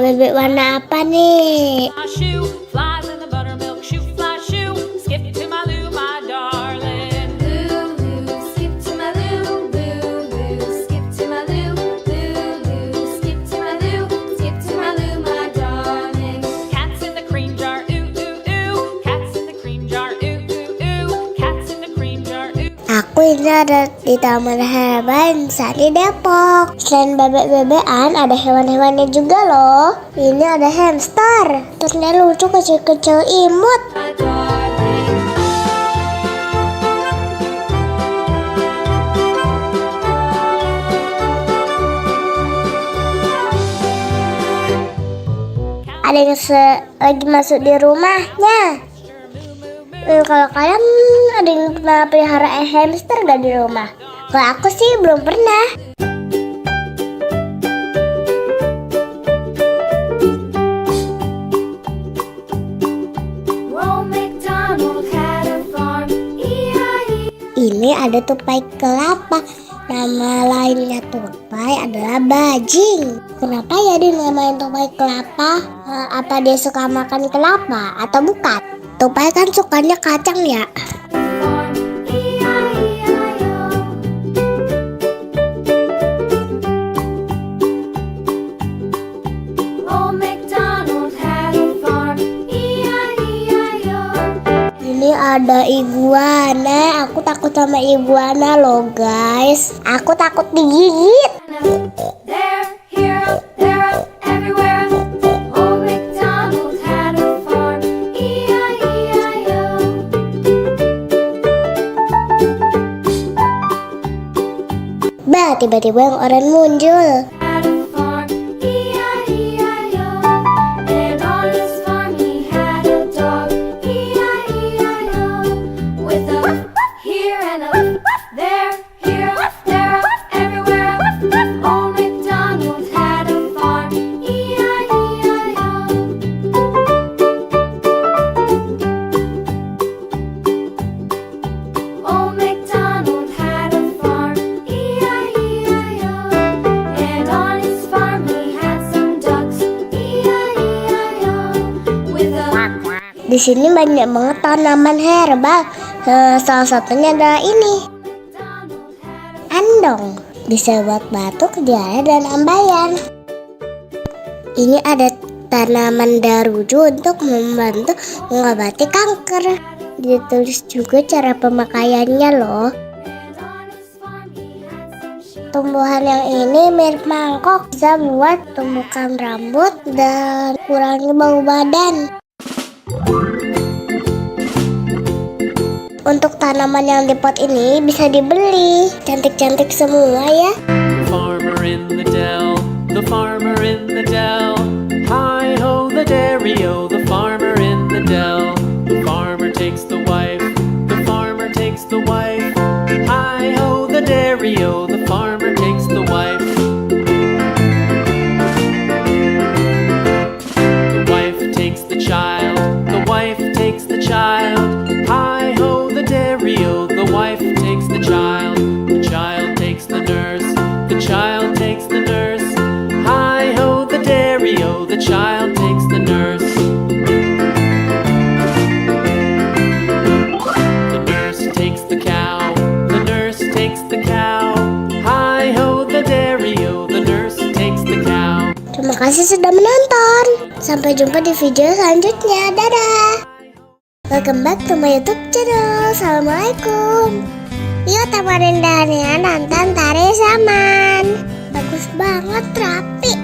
bebek warna apa nih? My shoe flies in the buttermilk shoe fly shoe. Skip to my Lou, my darling. Lulu, skip to my Lou. Lulu, skip to my Lou. Lulu, skip to my Lou. Skip to my Lou, my darling. Cats in the cream jar, ooh ooh ooh. Cats in the cream jar, ooh ooh ooh. Cats in the cream jar, ooh. Aku ini ada di Taman Hewan saat di Depok. Selain bebek-bebekan, ada hewan-hewannya juga loh. Ini ada hamster. Ternyata lucu, kecil-kecil imut. My darling. Ada yang lagi masuk di rumahnya. Kalau kalian ada yang pernah pelihara hamster gak di rumah? Kalau aku sih belum pernah. Old MacDonald had a farm. E-I-E. Ini ada tupai kelapa. Nama lainnya tupai adalah bajing. Kenapa ya dinamain tupai kelapa? Apa dia suka makan kelapa atau bukan? Tupai kan sukanya kacang ya. Farm. E-I-E-I-O. Old MacDonald had a farm. E-I-E-I-O. Ini ada iguana. Aku takut sama iguana loh guys. Aku takut digigit. There, here, there, everywhere. Old MacDonald had a farm. E-I-E-I-O. Bah, tiba-tiba yang oranye muncul. Had a farm. E-I-E-I-O. And on his farm he had a dog. E-I-E-I-O. With a here and a there, here, there, everywhere. Old MacDonald had a farm. E-I-E-I-O. Old MacDonald had a farm. E-I-E-I-O. And on his farm he had some ducks. E-I-E-I-O. With a Di sini banyak banget tanaman herbal. Salah satunya adalah ini, MacDonald had andong. Bisa buat batuk, diare, dan ambayan. Ini ada tanaman daruju untuk membantu mengobati kanker. Ditulis juga cara pemakaiannya loh. and on his farm he had some sheep. Tumbuhan yang ini mirip mangkok, bisa buat tumbukan rambut dan kurangi bau badan. Untuk tanaman yang di pot ini bisa dibeli. Cantik-cantik semua ya. Farmer in the dell, the farmer in the dell. Hi ho the dairy-o, the farmer in the dell. The farmer takes the wife, the farmer takes the wife. Hi ho the dairy-o, the farmer takes the wife. The wife takes the child, the wife takes the child. Hi ho the dairy-o, the wife takes the child. The child takes the nurse, the child takes the nurse. Hi ho the dairy-o, the child takes the nurse. The nurse takes the cow, the nurse takes the cow. Hi ho the dairy-o, the nurse takes the cow. Terima kasih sudah menonton. Sampai jumpa di video selanjutnya. Dadah. Welcome back to my YouTube channel. Assalamualaikum. Yuk temenin Dania nonton Tari Zaman. Bagus banget, rapi.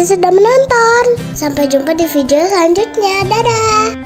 kasih sudah menonton. Sampai jumpa di video selanjutnya. Dadah.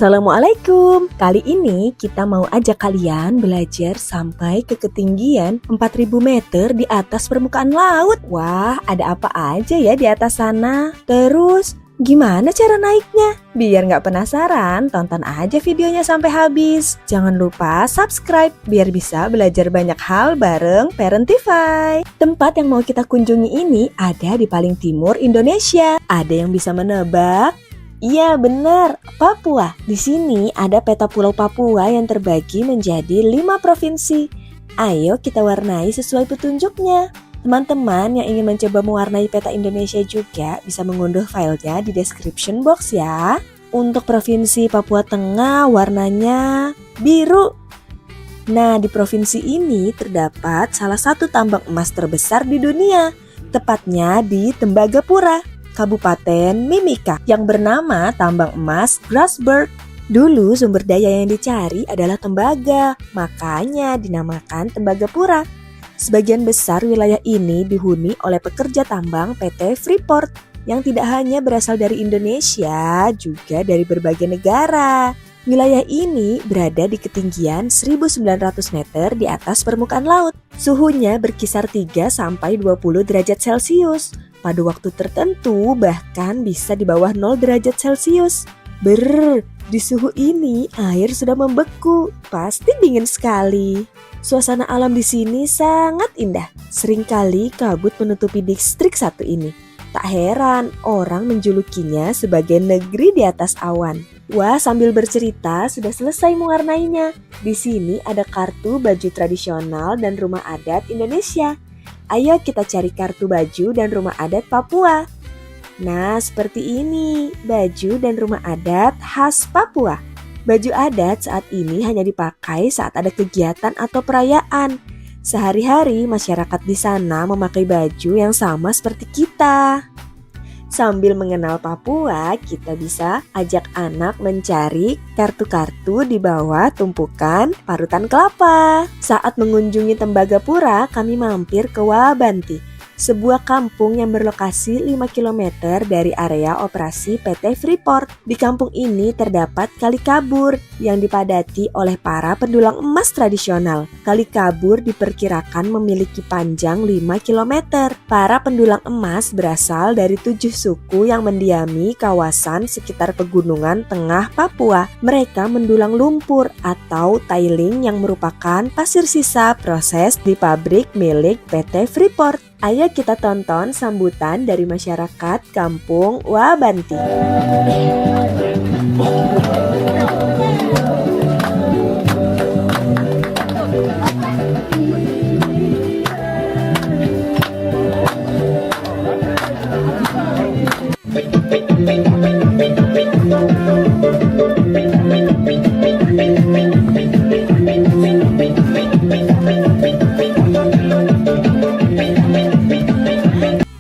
Assalamualaikum. Kali ini kita mau ajak kalian belajar sampai ke ketinggian 4000 meter di atas permukaan laut. Wah, ada apa aja ya di atas sana? Terus, gimana cara naiknya? Biar nggak penasaran, tonton aja videonya sampai habis. Jangan lupa subscribe biar bisa belajar banyak hal bareng Parentify. Tempat yang mau kita kunjungi ini ada di paling timur Indonesia. Ada yang bisa menebak? Iya benar, Papua. Di sini ada peta pulau Papua yang terbagi menjadi 5 provinsi. Ayo kita warnai sesuai petunjuknya. Teman-teman yang ingin mencoba mewarnai peta Indonesia juga bisa mengunduh filenya di description box ya. Untuk provinsi Papua Tengah warnanya biru. Nah, di provinsi ini terdapat salah satu tambang emas terbesar di dunia, tepatnya di Tembagapura. Kabupaten Mimika yang bernama tambang emas Grasberg. Dulu sumber daya yang dicari adalah tembaga, makanya dinamakan Tembagapura. Sebagian besar wilayah ini dihuni oleh pekerja tambang PT Freeport yang tidak hanya berasal dari Indonesia, juga dari berbagai negara. Wilayah ini berada di ketinggian 1.900 meter di atas permukaan laut. Suhunya berkisar 3-20 derajat Celcius. Pada waktu tertentu bahkan bisa di bawah 0 derajat Celcius. Di suhu ini air sudah membeku, pasti dingin sekali. Suasana alam di sini sangat indah. Seringkali kabut menutupi distrik satu ini. Tak heran orang menjulukinya sebagai negeri di atas awan. Wah, sambil bercerita sudah selesai mewarnainya. Di sini ada kartu baju tradisional dan rumah adat Indonesia. Ayo kita cari kartu baju dan rumah adat Papua. Nah, seperti ini baju dan rumah adat khas Papua. Baju adat saat ini hanya dipakai saat ada kegiatan atau perayaan. Sehari-hari masyarakat di sana memakai baju yang sama seperti kita. Sambil mengenal Papua, kita bisa ajak anak mencari kartu-kartu di bawah tumpukan parutan kelapa. Saat mengunjungi Tembagapura, kami mampir ke Wabanti, sebuah kampung yang berlokasi 5 km dari area operasi PT Freeport. Di kampung ini terdapat Kali Kabur yang dipadati oleh para pendulang emas tradisional. Kali Kabur diperkirakan memiliki panjang 5 km. Para pendulang emas berasal dari 7 suku yang mendiami kawasan sekitar pegunungan tengah Papua. Mereka mendulang lumpur atau tiling yang merupakan pasir sisa proses di pabrik milik PT Freeport. Ayo kita tonton sambutan dari masyarakat kampung Wabanti.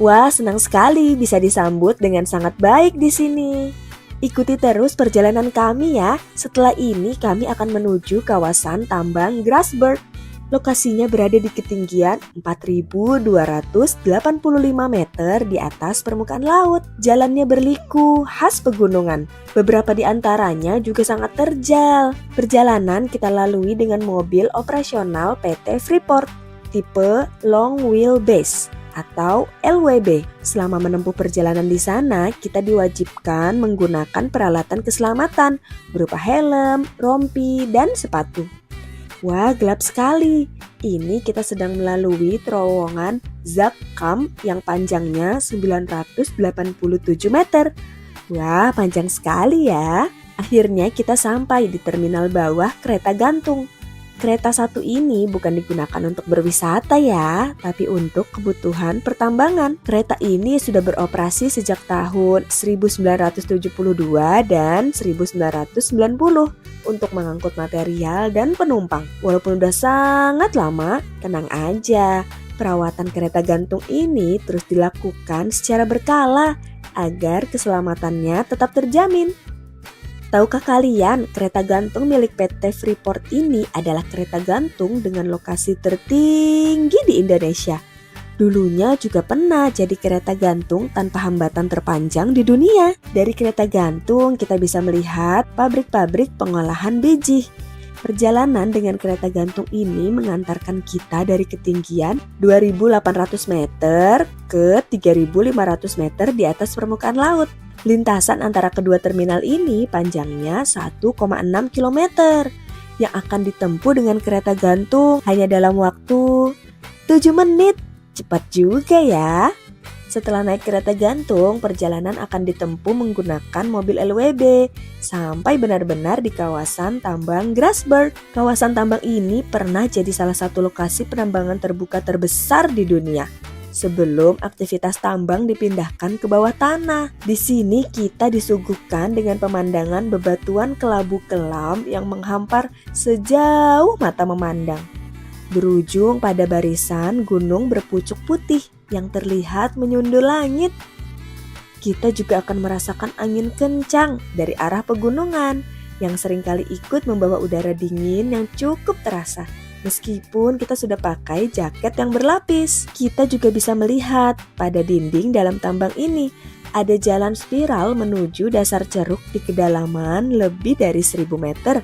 Wah, senang sekali bisa disambut dengan sangat baik di sini. Ikuti terus perjalanan kami ya. Setelah ini kami akan menuju kawasan tambang Grasberg. Lokasinya berada di ketinggian 4.285 meter di atas permukaan laut. Jalannya berliku, khas pegunungan. Beberapa di antaranya juga sangat terjal. Perjalanan kita lalui dengan mobil operasional PT Freeport, tipe Long Wheelbase atau LWB. Selama menempuh perjalanan di sana, kita diwajibkan menggunakan peralatan keselamatan berupa helm, rompi, dan sepatu. Wah, gelap sekali. Ini kita sedang melalui terowongan Zakkam yang panjangnya 987 meter. Wah, panjang sekali ya. Akhirnya kita sampai di terminal bawah kereta gantung. Kereta satu ini bukan digunakan untuk berwisata ya, tapi untuk kebutuhan pertambangan. Kereta ini sudah beroperasi sejak tahun 1972 dan 1990 untuk mengangkut material dan penumpang. Walaupun udah sangat lama, tenang aja. Perawatan kereta gantung ini terus dilakukan secara berkala agar keselamatannya tetap terjamin. Tahukah kalian, kereta gantung milik PT Freeport ini adalah kereta gantung dengan lokasi tertinggi di Indonesia. Dulunya juga pernah jadi kereta gantung tanpa hambatan terpanjang di dunia. Dari kereta gantung kita bisa melihat pabrik-pabrik pengolahan biji. Perjalanan dengan kereta gantung ini mengantarkan kita dari ketinggian 2.800 meter ke 3.500 meter di atas permukaan laut. Lintasan antara kedua terminal ini panjangnya 1,6 km yang akan ditempuh dengan kereta gantung hanya dalam waktu 7 menit. Cepat juga ya. Setelah naik kereta gantung, perjalanan akan ditempuh menggunakan mobil LWB sampai benar-benar di kawasan tambang Grasberg. Kawasan tambang ini pernah jadi salah satu lokasi penambangan terbuka terbesar di dunia sebelum aktivitas tambang dipindahkan ke bawah tanah. Di sini kita disuguhkan dengan pemandangan bebatuan kelabu kelam yang menghampar sejauh mata memandang, berujung pada barisan gunung berpucuk putih yang terlihat menyundul langit. kita juga akan merasakan angin kencang dari arah pegunungan yang seringkali ikut membawa udara dingin yang cukup terasa. Meskipun kita sudah pakai jaket yang berlapis, kita juga bisa melihat pada dinding dalam tambang ini ada jalan spiral menuju dasar ceruk di kedalaman lebih dari 1000 meter.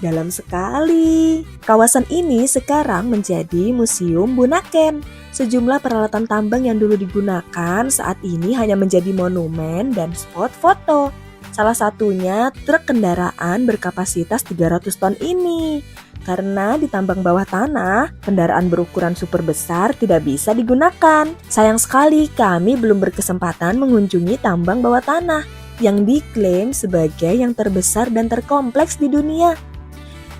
Dalam sekali. Kawasan ini sekarang menjadi Museum Bunaken. Sejumlah peralatan tambang yang dulu digunakan saat ini hanya menjadi monumen dan spot foto. Salah satunya truk kendaraan berkapasitas 300 ton ini. Karena di tambang bawah tanah, kendaraan berukuran super besar tidak bisa digunakan. Sayang sekali kami belum berkesempatan mengunjungi tambang bawah tanah yang diklaim sebagai yang terbesar dan terkompleks di dunia.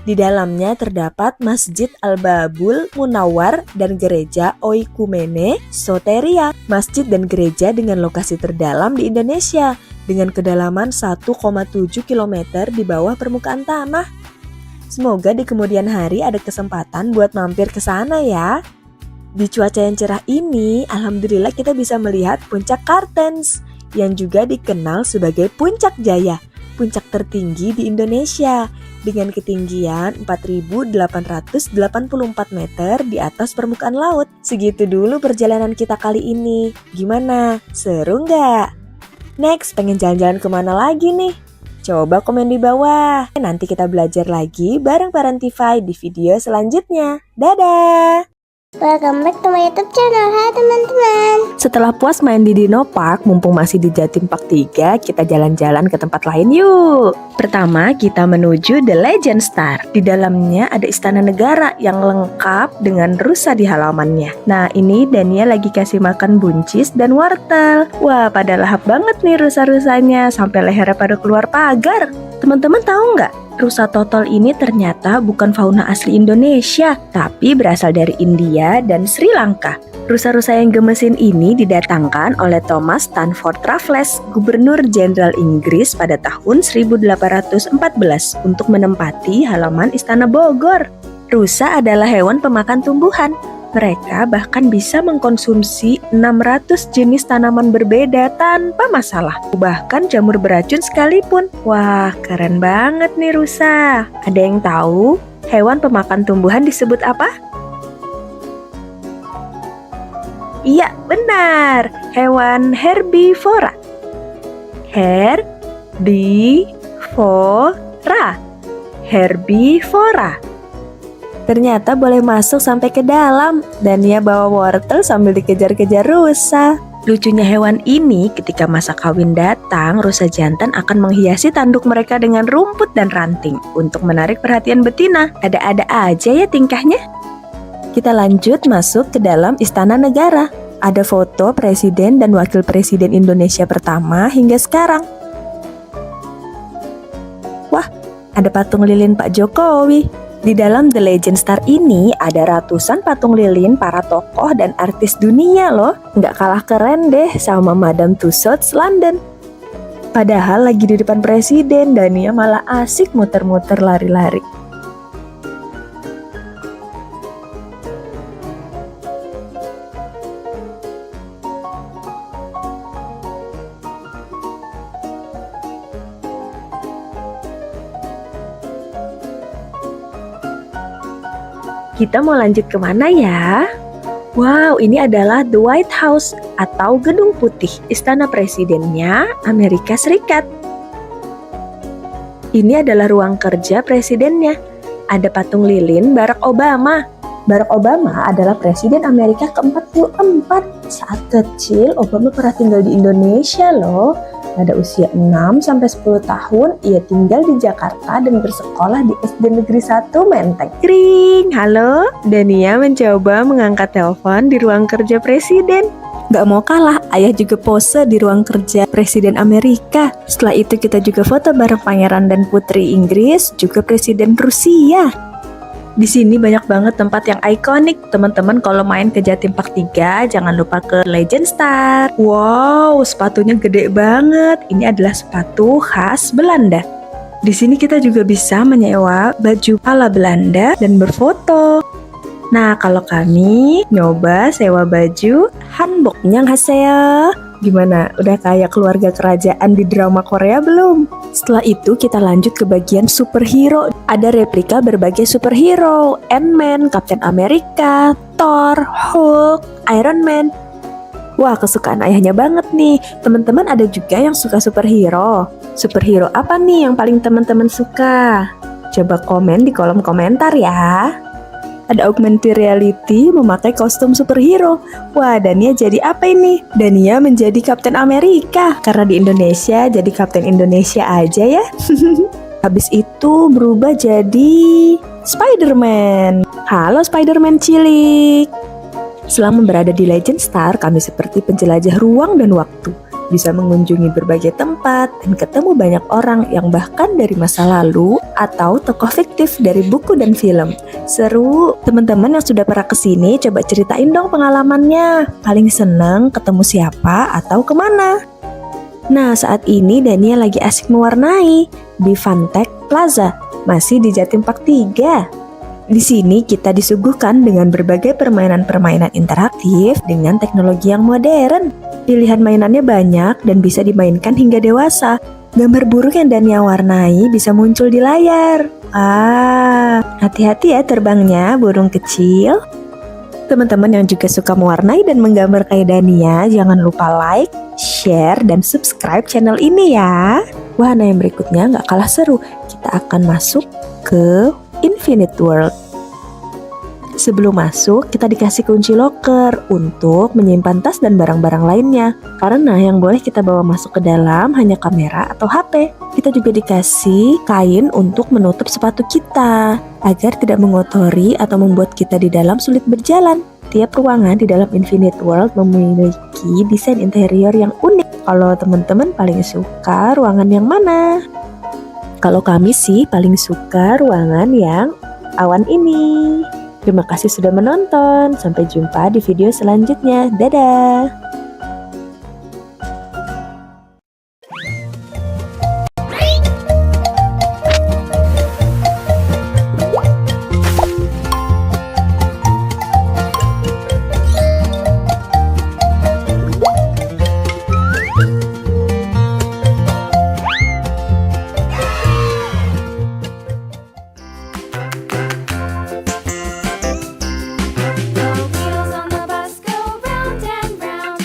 Di dalamnya terdapat Masjid Al-Babul Munawwar dan Gereja Oikumene Soteria, masjid dan gereja dengan lokasi terdalam di Indonesia dengan kedalaman 1,7 km di bawah permukaan tanah. Semoga di kemudian hari ada kesempatan buat mampir ke sana ya. Di cuaca yang cerah ini, alhamdulillah kita bisa melihat Puncak Kartens yang juga dikenal sebagai Puncak Jaya, puncak tertinggi di Indonesia dengan ketinggian 4.884 meter di atas permukaan laut. Segitu dulu perjalanan kita kali ini. Gimana? Seru nggak? Next, pengen jalan-jalan kemana lagi nih? Coba komen di bawah. Nanti kita belajar lagi bareng Parentify di video selanjutnya. Dadah! Welcome back to my YouTube channel. Hai teman-teman. Setelah puas main di Dino Park, mumpung masih di Jatim Park 3, kita jalan-jalan ke tempat lain yuk. Pertama, kita menuju The Legend Star. Di dalamnya ada istana negara yang lengkap dengan rusa di halamannya. Nah, ini Dania lagi kasih makan buncis dan wortel. Wah, pada lahap banget nih rusa-rusanya, sampai lehernya pada keluar pagar. Teman-teman tahu nggak? Rusa total ini ternyata bukan fauna asli Indonesia, tapi berasal dari India dan Sri Lanka. Rusa-rusa yang gemesin ini didatangkan oleh Thomas Stanford Raffles, Gubernur Jenderal Inggris pada tahun 1814 untuk menempati halaman Istana Bogor. Rusa adalah hewan pemakan tumbuhan. Mereka bahkan bisa mengkonsumsi 600 jenis tanaman berbeda tanpa masalah. Bahkan jamur beracun sekalipun. Wah, keren banget nih rusa. Ada yang tahu hewan pemakan tumbuhan disebut apa? Iya, benar. Hewan herbivora. Herbivora. Herbivora. Ternyata boleh masuk sampai ke dalam. Dania bawa wortel sambil dikejar-kejar rusa. Lucunya hewan ini, ketika masa kawin datang, rusa jantan akan menghiasi tanduk mereka dengan rumput dan ranting untuk menarik perhatian betina. Ada-ada aja ya tingkahnya. Kita lanjut masuk ke dalam Istana Negara. Ada foto Presiden dan Wakil Presiden Indonesia pertama hingga sekarang. Wah, ada patung lilin Pak Jokowi. Di dalam The Legend Star ini ada ratusan patung lilin para tokoh dan artis dunia loh. Nggak kalah keren deh sama Madame Tussauds London. Padahal lagi di depan presiden, Dania malah asik muter-muter lari-lari. Kita mau lanjut kemana ya? Wow, ini adalah The White House atau Gedung Putih, istana presidennya Amerika Serikat. Ini adalah ruang kerja presidennya. Ada patung lilin Barack Obama. Barack Obama adalah presiden Amerika ke-44. Saat kecil, Obama pernah tinggal di Indonesia loh. Pada usia 6-10 tahun, ia tinggal di Jakarta dan bersekolah di SD Negeri 1 Menteng. Kring, halo. Dania mencoba mengangkat telepon di ruang kerja presiden. Gak mau kalah, ayah juga pose di ruang kerja presiden Amerika. Setelah itu kita juga foto bareng pangeran dan putri Inggris, juga presiden Rusia. Di sini banyak banget tempat yang ikonik. Teman-teman kalau main ke Jatim Park 3, jangan lupa ke Legend Star. Wow, sepatunya gede banget. Ini adalah sepatu khas Belanda. Di sini kita juga bisa menyewa baju ala Belanda dan berfoto. Nah, kalau kami nyoba sewa baju hanbok. Annyeonghaseyo. Gimana? Udah kayak keluarga kerajaan di drama Korea belum? Setelah itu kita lanjut ke bagian superhero. Ada replika berbagai superhero, Ant-Man, Captain America, Thor, Hulk, Iron Man. Wah, kesukaan ayahnya banget nih. Teman-teman ada juga yang suka superhero. Superhero apa nih yang paling teman-teman suka? Coba komen di kolom komentar ya. Ada augmented reality memakai kostum superhero. Wah, Dania jadi apa ini? Dania menjadi Kapten Amerika. Karena di Indonesia, jadi Kapten Indonesia aja ya. Habis itu berubah jadi Spider-Man. Halo Spider-Man cilik. Selama berada di Legend Star, kami seperti penjelajah ruang dan waktu. Bisa mengunjungi berbagai tempat dan ketemu banyak orang yang bahkan dari masa lalu atau tokoh fiktif dari buku dan film. Seru, teman-teman yang sudah pernah kesini coba ceritain dong pengalamannya. Paling seneng ketemu siapa atau kemana? Nah, saat ini Dania lagi asik mewarnai di Fantech Plaza, masih di Jatim Park 3. Di sini kita disuguhkan dengan berbagai permainan-permainan interaktif dengan teknologi yang modern. Pilihan mainannya banyak dan bisa dimainkan hingga dewasa. Gambar burung yang Dania warnai bisa muncul di layar. Hati-hati ya terbangnya burung kecil. Teman-teman yang juga suka mewarnai dan menggambar kayak Dania, jangan lupa like, share, dan subscribe channel ini ya. Wahana yang berikutnya gak kalah seru. Kita akan masuk ke Infinite World. Sebelum masuk, kita dikasih kunci loker untuk menyimpan tas dan barang-barang lainnya. Karena yang boleh kita bawa masuk ke dalam hanya kamera atau HP. Kita juga dikasih kain untuk menutup sepatu kita, agar tidak mengotori atau membuat kita di dalam sulit berjalan. Tiap ruangan di dalam Infinite World memiliki desain interior yang unik. Kalau teman-teman paling suka ruangan yang mana? Kalau kami sih paling suka ruangan yang awan ini. Terima kasih sudah menonton. Sampai jumpa di video selanjutnya. Dadah! The wheels on the bus go round and round.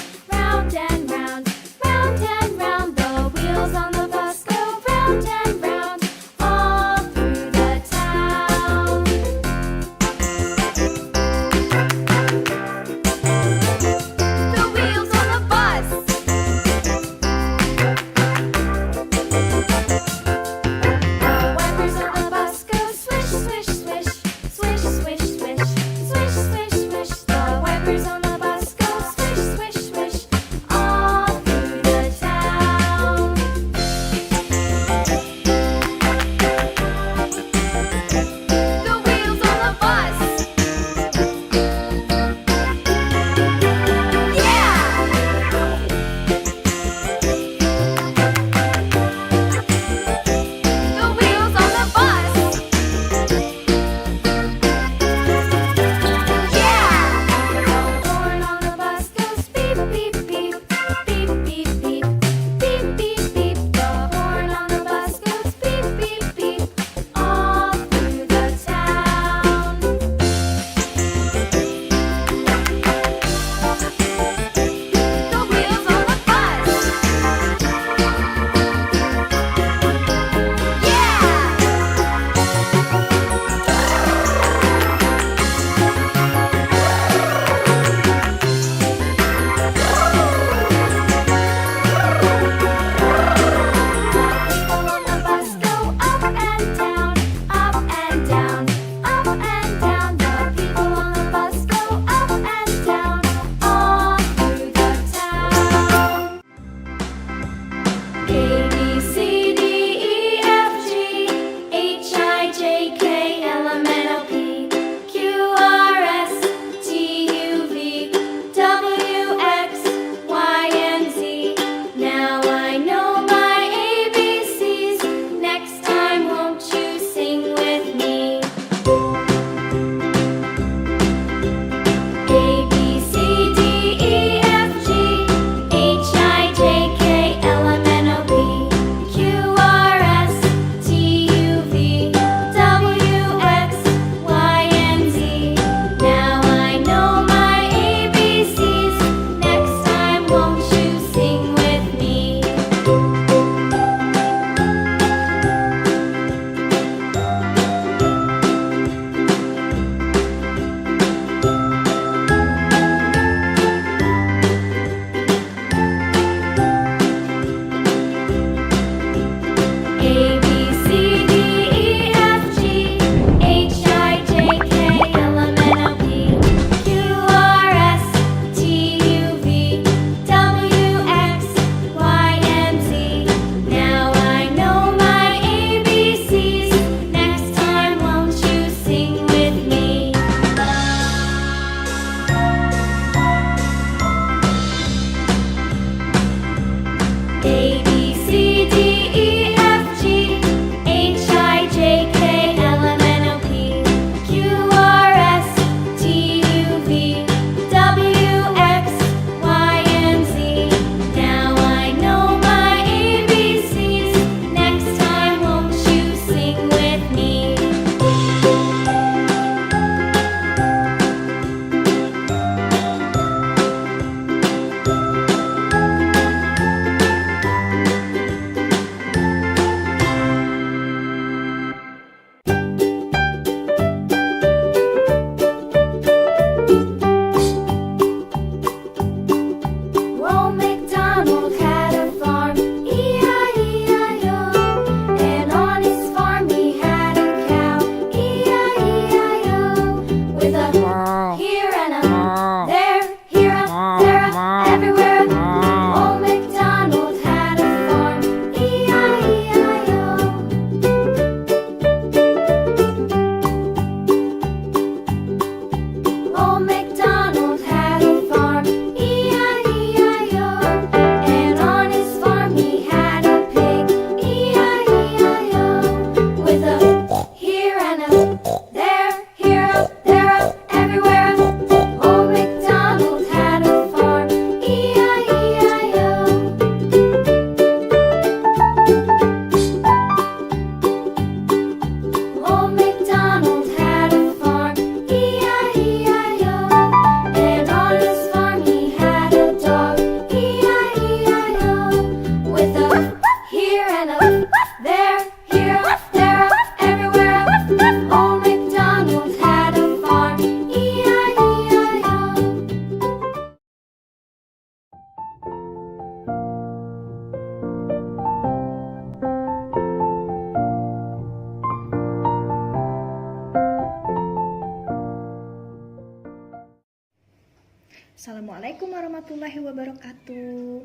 Assalamualaikum warahmatullahi wabarakatuh.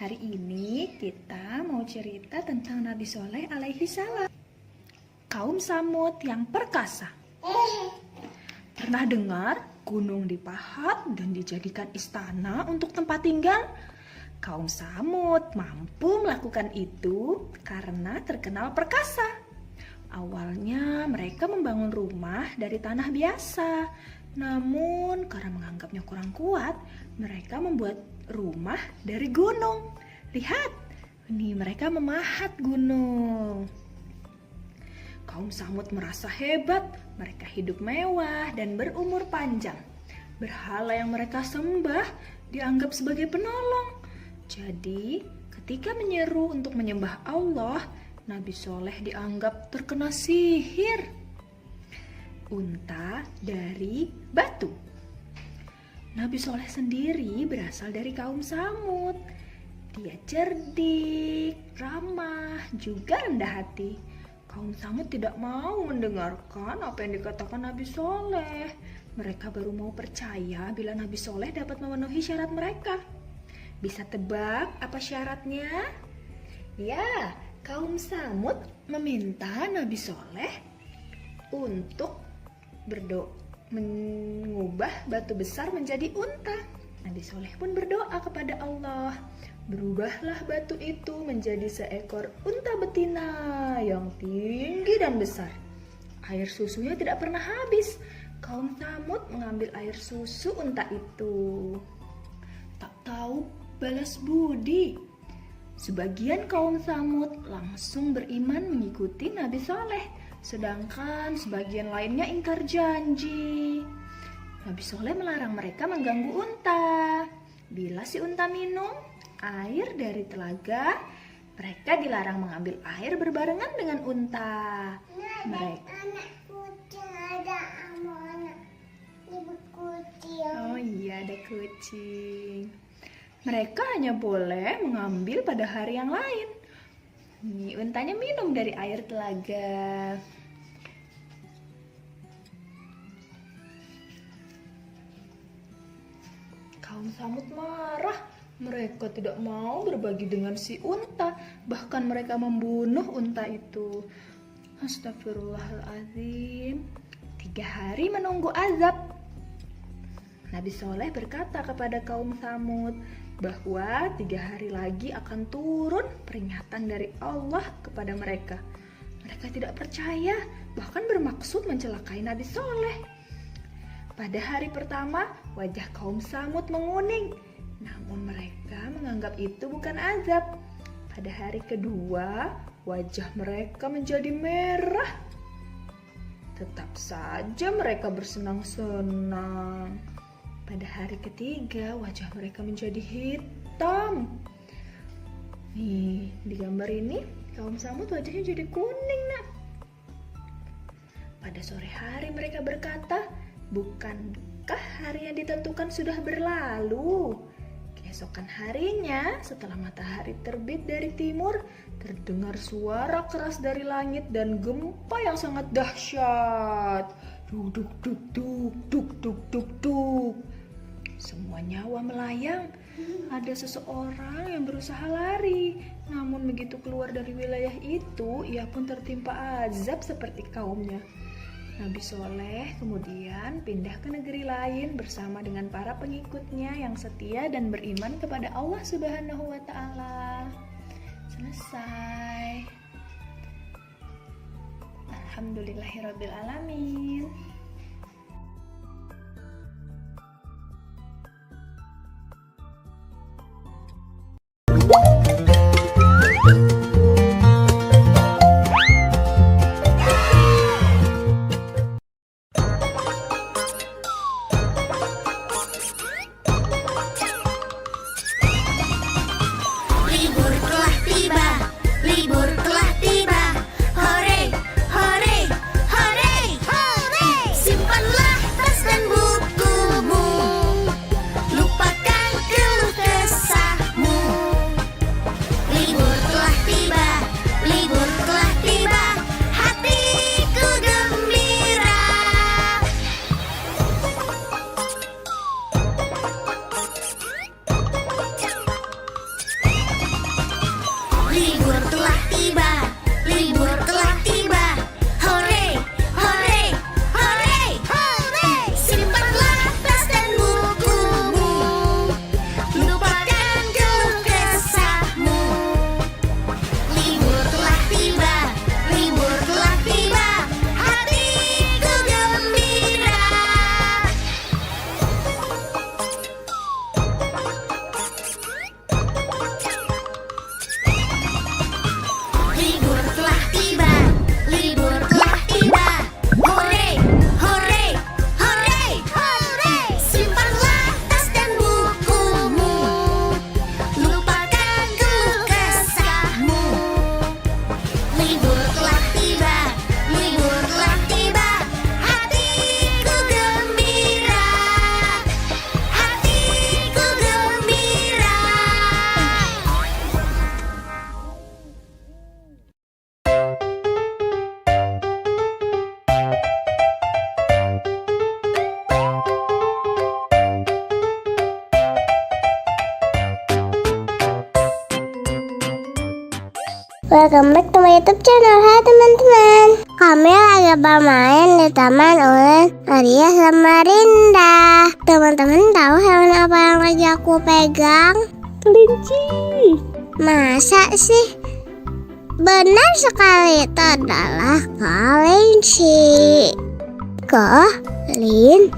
Hari ini kita mau cerita tentang Nabi Soleh alaihi salam, kaum Samud yang perkasa. Pernah dengar gunung dipahat dan dijadikan istana untuk tempat tinggal? Kaum Samud mampu melakukan itu karena terkenal perkasa. Awalnya mereka membangun rumah dari tanah biasa. Namun karena menganggapnya kurang kuat, mereka membuat rumah dari gunung. Lihat, ini mereka memahat gunung. Kaum Samud merasa hebat, mereka hidup mewah dan berumur panjang. Berhala yang mereka sembah dianggap sebagai penolong. Jadi, ketika menyeru untuk menyembah Allah, Nabi Soleh dianggap terkena sihir. Unta dari batu. Nabi Soleh sendiri berasal dari kaum Samud. Dia cerdik, ramah, juga rendah hati. Kaum Samud tidak mau mendengarkan apa yang dikatakan Nabi Soleh. Mereka baru mau percaya bila Nabi Soleh dapat memenuhi syarat mereka. Bisa tebak apa syaratnya? Ya, kaum Samud meminta Nabi Soleh untuk mengubah batu besar menjadi unta. Nabi Soleh pun berdoa kepada Allah, berubahlah batu itu menjadi seekor unta betina yang tinggi dan besar. Air susunya tidak pernah habis. Kaum Samud mengambil air susu unta itu. Tak tahu balas budi. Sebagian kaum Samud langsung beriman mengikuti Nabi Soleh, sedangkan sebagian lainnya ingkar janji. Nabi Soleh melarang mereka mengganggu unta. Bila si unta minum air dari telaga, mereka dilarang mengambil air berbarengan dengan unta. Mereka Oh iya, ada kucing. Mereka hanya boleh mengambil pada hari yang lain. Nih, untanya minum dari air telaga. Kaum Samud marah. Mereka tidak mau berbagi dengan si unta. Bahkan mereka membunuh unta itu. Astagfirullahaladzim. 3 hari menunggu azab. Nabi Soleh berkata kepada kaum Samud bahwa 3 hari lagi akan turun peringatan dari Allah kepada mereka. Mereka tidak percaya, bahkan bermaksud mencelakai Nabi Soleh. Pada hari pertama, wajah kaum Samud menguning, namun mereka menganggap itu bukan azab. Pada hari kedua, wajah mereka menjadi merah. Tetap saja mereka bersenang-senang. Pada hari ketiga, wajah mereka menjadi hitam. Nih, di gambar ini, kaum Samud wajahnya jadi kuning, nak. Pada sore hari mereka berkata, bukankah hari yang ditentukan sudah berlalu? Keesokan harinya, setelah matahari terbit dari timur, terdengar suara keras dari langit dan gempa yang sangat dahsyat. Duk duk duk duk duk duk duk duk. Semua nyawa melayang. Ada seseorang yang berusaha lari, namun begitu keluar dari wilayah itu, ia pun tertimpa azab seperti kaumnya. Nabi Soleh kemudian pindah ke negeri lain bersama dengan para pengikutnya yang setia dan beriman kepada Allah Subhanahu wa Ta'ala. Selesai. Alhamdulillahirabbil alamin. Libur telah tiba, libur telah tiba. Hore, hore, hore, hore. welcome back to my YouTube channel. Hai teman-teman, kami lagi bermain di Taman Ulen Arya Samarinda. Teman-teman tahu hewan apa yang lagi aku pegang? Kelinci. Masa sih? Benar sekali, itu adalah kelinci. Kelinci.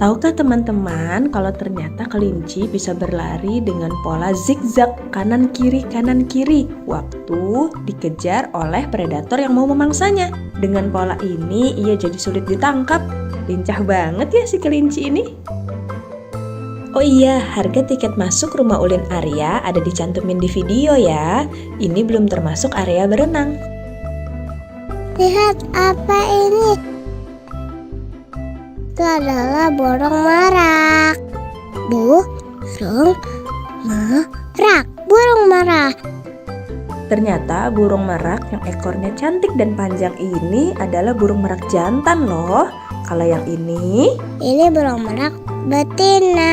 Tahukah teman-teman kalau ternyata kelinci bisa berlari dengan pola zigzag kanan kiri waktu dikejar oleh predator yang mau memangsanya. Dengan pola ini ia jadi sulit ditangkap. Lincah banget ya si kelinci ini. Oh iya, harga tiket masuk Rumah Ulin Arya ada dicantumin di video ya. Ini belum termasuk area berenang. Lihat apa ini? Itu adalah burung merak. Burung merak. Ternyata burung merak yang ekornya cantik dan panjang ini adalah burung merak jantan loh. Kalau yang ini burung merak betina.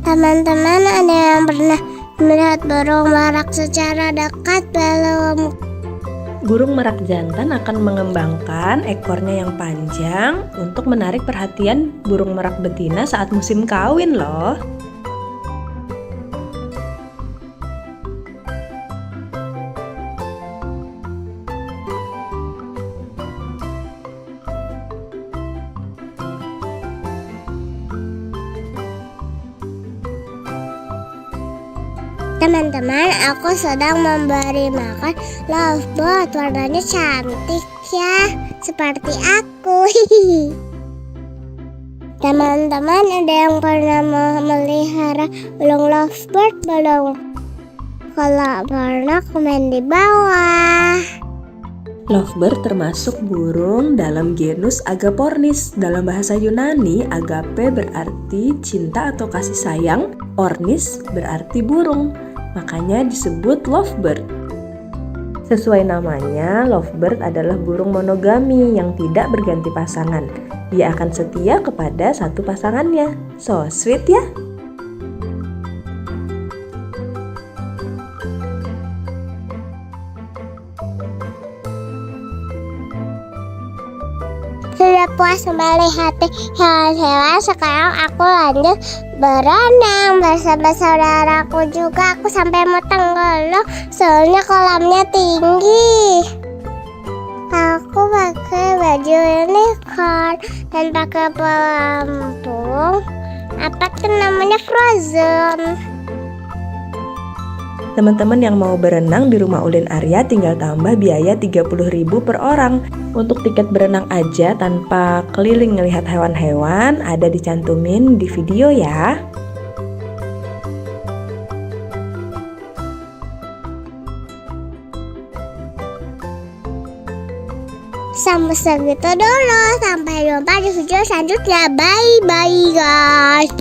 Teman-teman, ada yang pernah melihat burung merak secara dekat belum? burung merak jantan akan mengembangkan ekornya yang panjang untuk menarik perhatian burung merak betina saat musim kawin loh. Teman-teman, aku sedang memberi makan lovebird. Warnanya cantik ya, seperti aku. Teman-teman, ada yang pernah memelihara burung lovebird belum? Kalau pernah, komen di bawah. Lovebird termasuk burung dalam genus Agapornis. Dalam bahasa Yunani, agape berarti cinta atau kasih sayang, ornis berarti burung. Makanya disebut lovebird. Sesuai namanya, lovebird adalah burung monogami yang tidak berganti pasangan. Dia akan setia kepada satu pasangannya. So sweet ya. Sudah puas melihat hewan-hewan, sekarang aku lanjut berenang bersama saudaraku juga. Aku sampai mau tenggelam soalnya kolamnya tinggi. Aku pakai baju unicorn dan pakai pelampung. Apa tuh namanya, Frozen. Teman-teman yang mau berenang di Rumah Ulin Arya tinggal tambah biaya 30.000 per orang. Untuk tiket berenang aja tanpa keliling ngelihat hewan-hewan ada dicantumin di video ya. Sampai segitu dulu. Sampai jumpa di video selanjutnya. Bye-bye guys.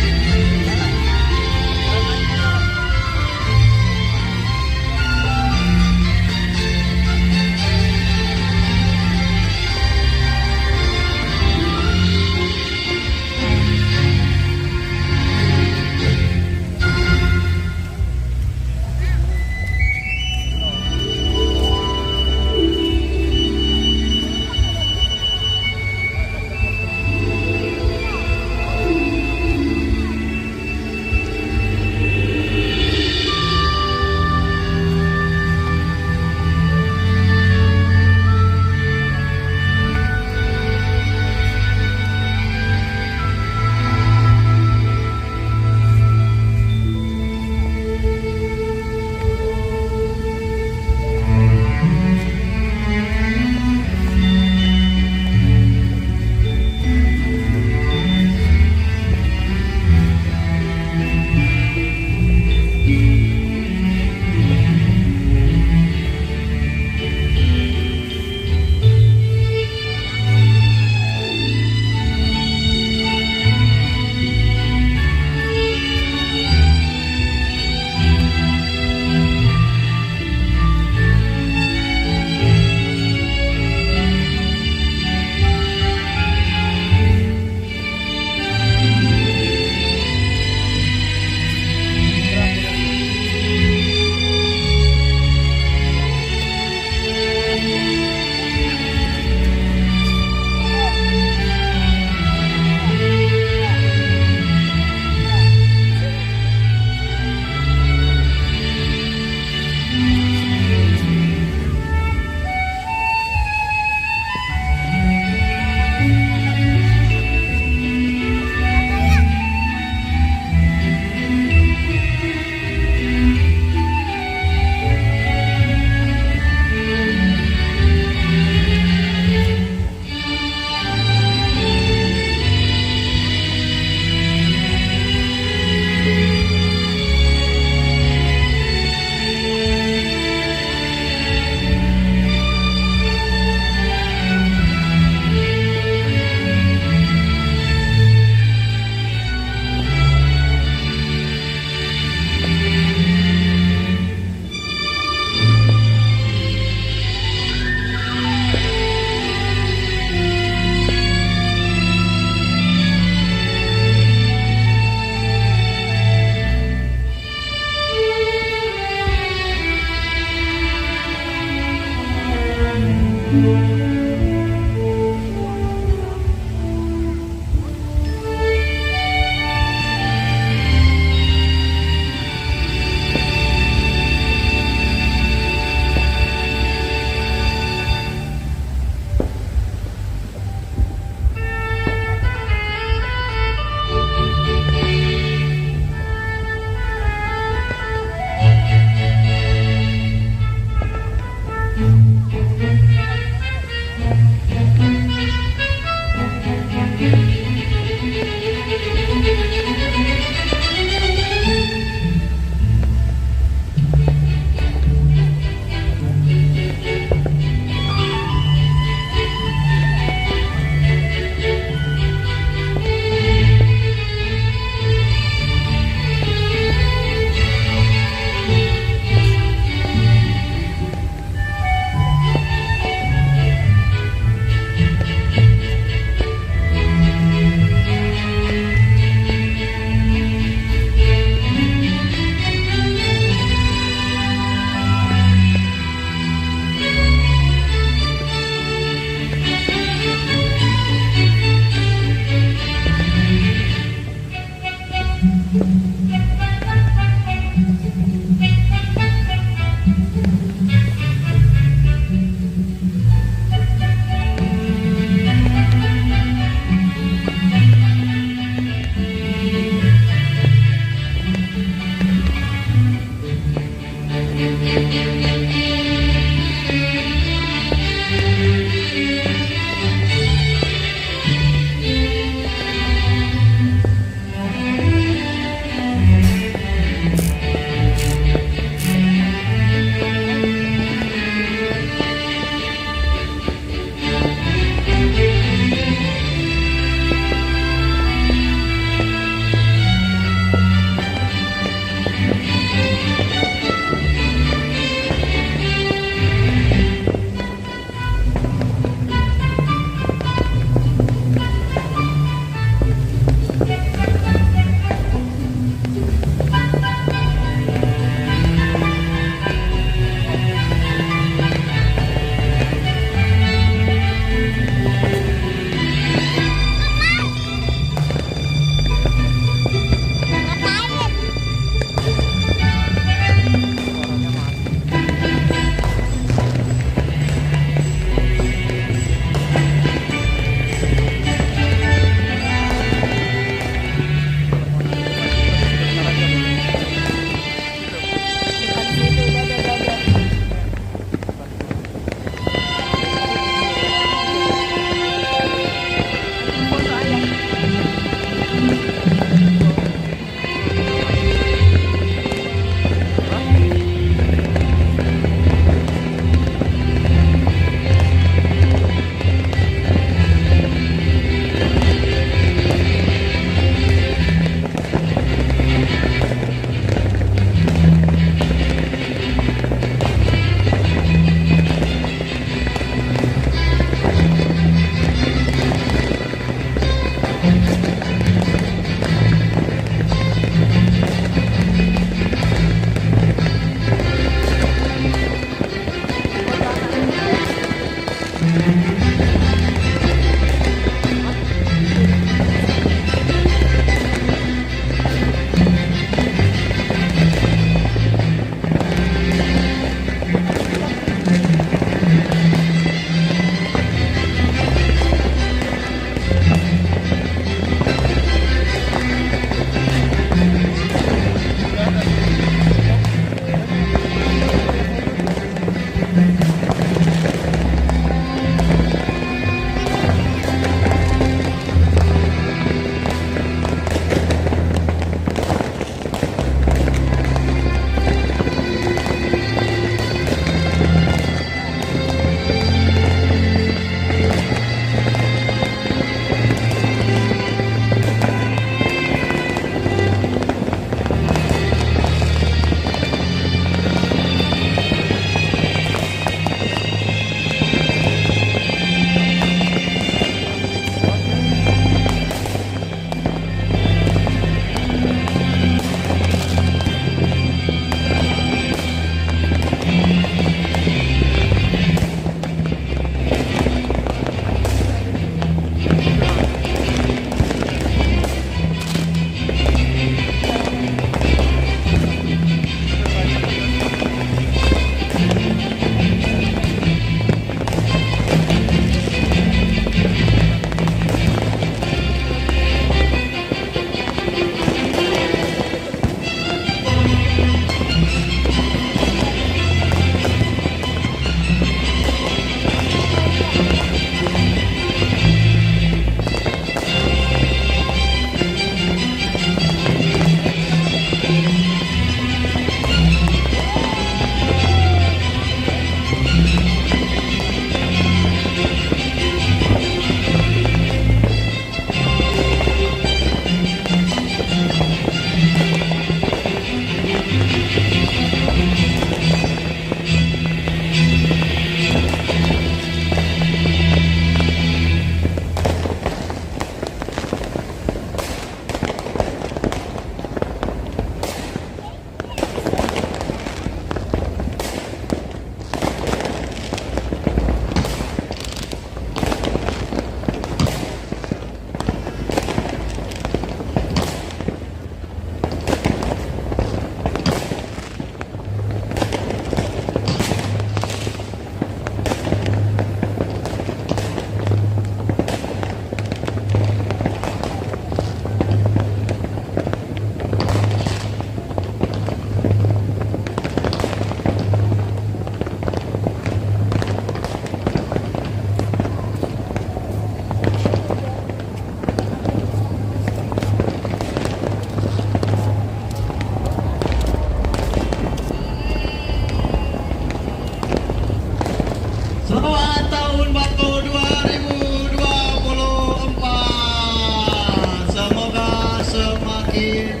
Selamat tahun baru 2024. Semoga semakin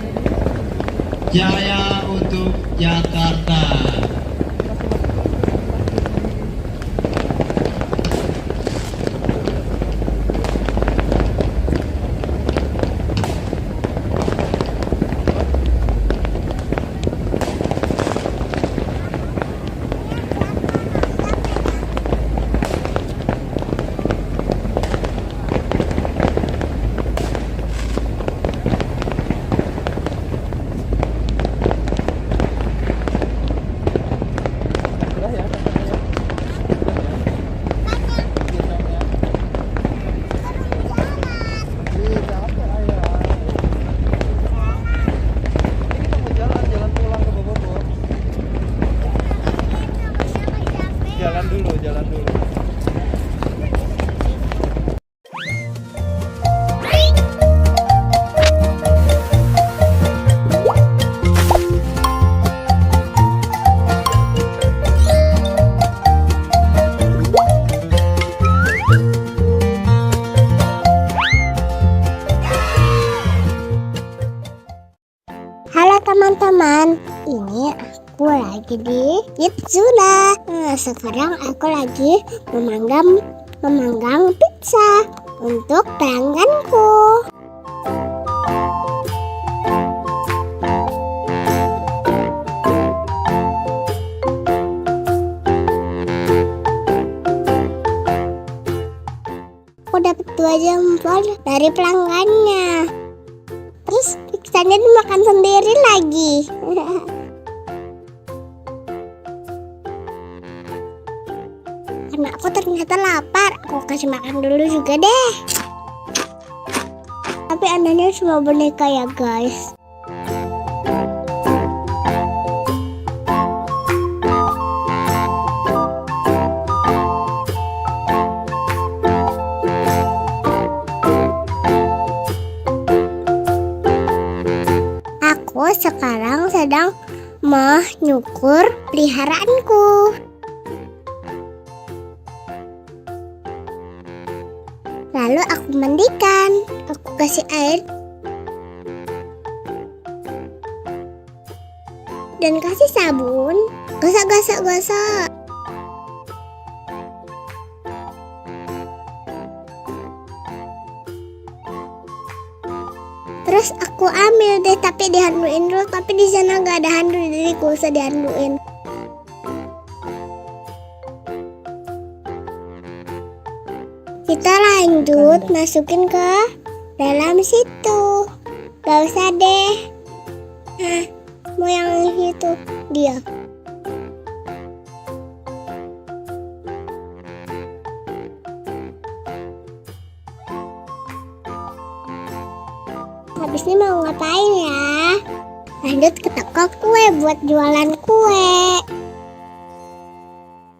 jaya untuk Jakarta. Jalan dulu. Halo teman-teman, ini aku lagi di Kitsuna. Nah, sekarang aku lagi memanggang pizza untuk pelangganku. Aku dapat 2 jempol dari pelanggannya. Terus pizzanya dimakan sendiri lagi. Karena aku ternyata lapar, aku kasih makan dulu juga deh. Tapi anehnya cuma boneka ya guys. Aku sekarang sedang menyukur peliharaanku. Lalu aku mandikan, aku kasih air dan kasih sabun. Gosok. Terus aku ambil deh, tapi dihanduin dulu. Tapi di sana nggak ada handu, jadi gak usah dihanduin. Kita lanjut masukin ke dalam situ. Gak usah deh. Nah, mau yang itu dia. Habis ini mau ngapain ya? Lanjut ke toko kue buat jualan kue.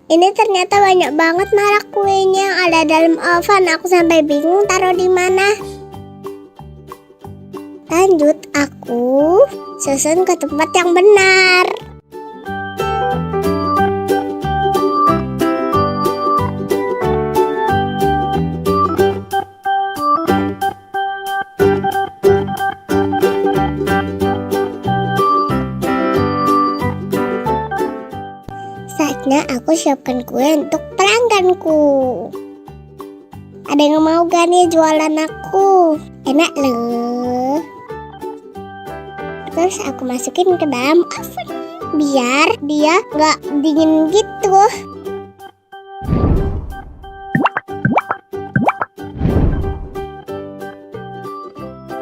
Ini ternyata banyak banget merek kuenya yang ada dalam oven. Aku sampai bingung taruh di mana. Lanjut aku susun ke tempat yang benar. Saatnya aku siapkan kue untuk pelangganku. Ada yang mau gak nih jualan aku? Enak loh. Terus aku masukin ke dalam oven biar dia gak dingin gitu.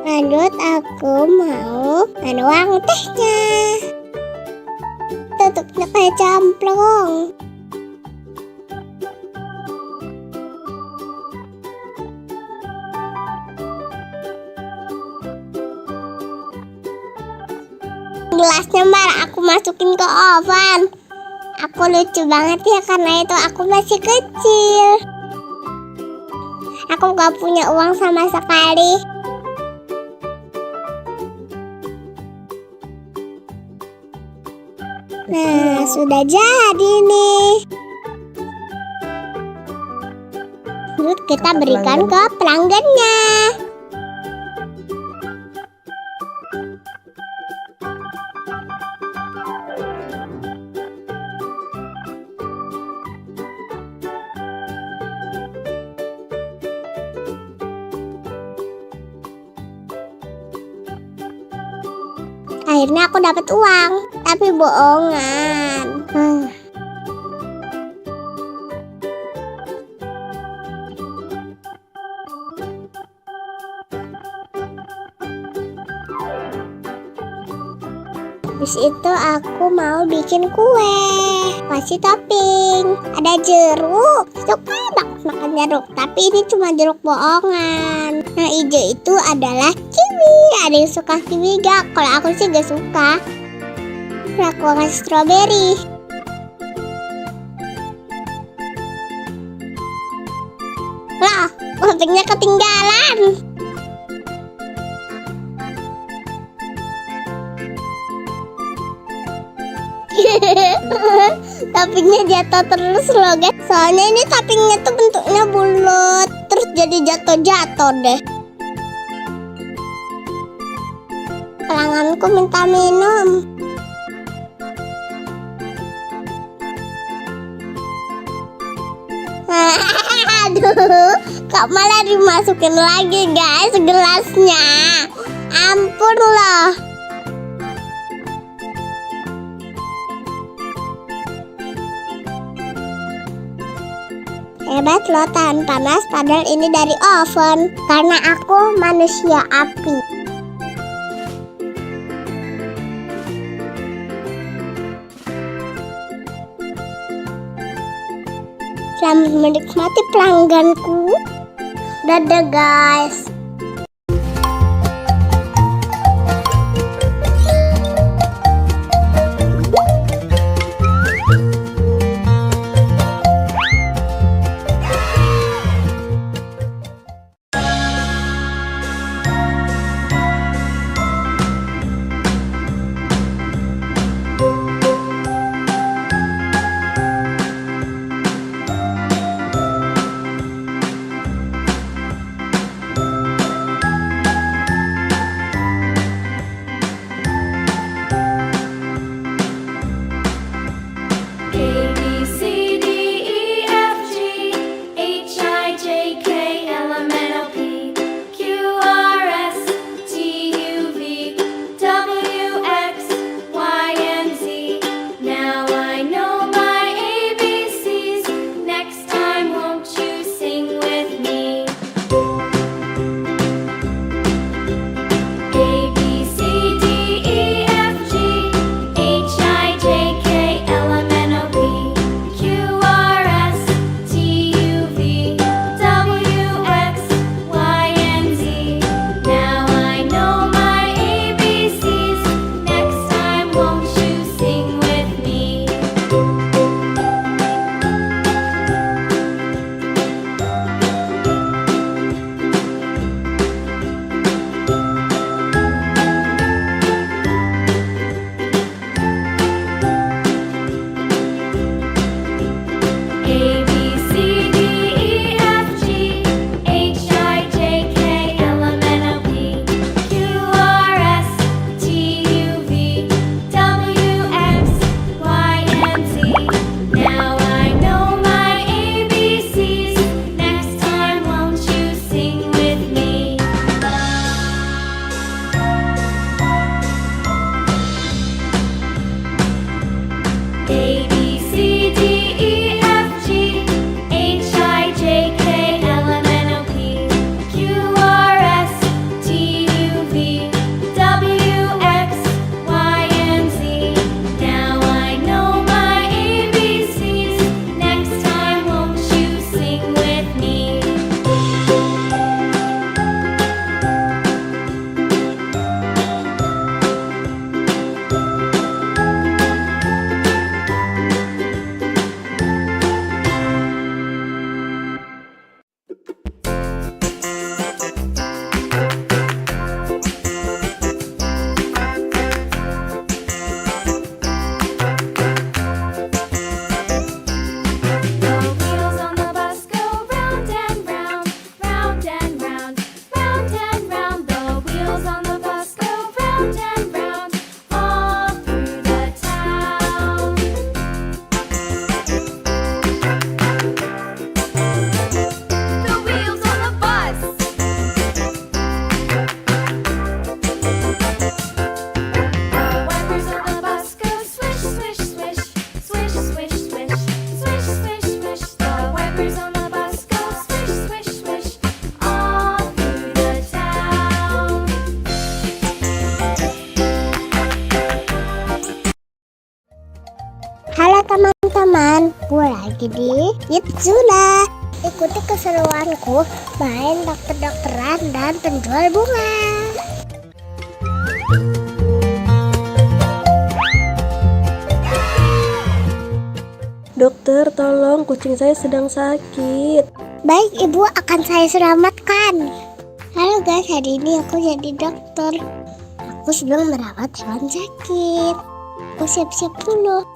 Lanjut aku mau menuang tehnya. Tutupnya kayak camplong. Gelasnya malah aku masukin ke oven. Aku lucu banget ya, karena itu aku masih kecil. Aku gak punya uang sama sekali. Nah, sudah jadi nih. Terus kita Kata berikan pelanggan. ke pelanggannya. Akhirnya aku dapat uang, tapi bohongan. Habis itu aku mau bikin kue, kasih topping. Ada jeruk, suka banget makan jeruk. Tapi ini cuma jeruk bohongan. Nah hijau itu adalah kiwi. Ada yang suka kiwi gak? Kalau aku sih gak suka. Nah, aku kasih strawberry. Lah, toppingnya ketinggalan. Toppingnya jatuh terus loh guys. Soalnya ini toppingnya tuh bentuknya bulat, terus jadi jatuh-jatuh deh. Pelangganku minta minum. Aduh, kok malah dimasukin lagi guys gelasnya. Ampun loh. Hebat loh tahan panas, padahal ini dari oven. Karena aku manusia api. Selamat menikmati pelangganku. Dadah guys. teman-teman, gue lagi di Kitsuna. Ikuti keseruanku main dokter-dokteran dan penjual bunga. Dokter, tolong kucing saya sedang sakit. Baik, ibu akan saya selamatkan. Halo guys, hari ini aku jadi dokter. Aku sedang merawat hewan sakit. Aku siap-siap dulu.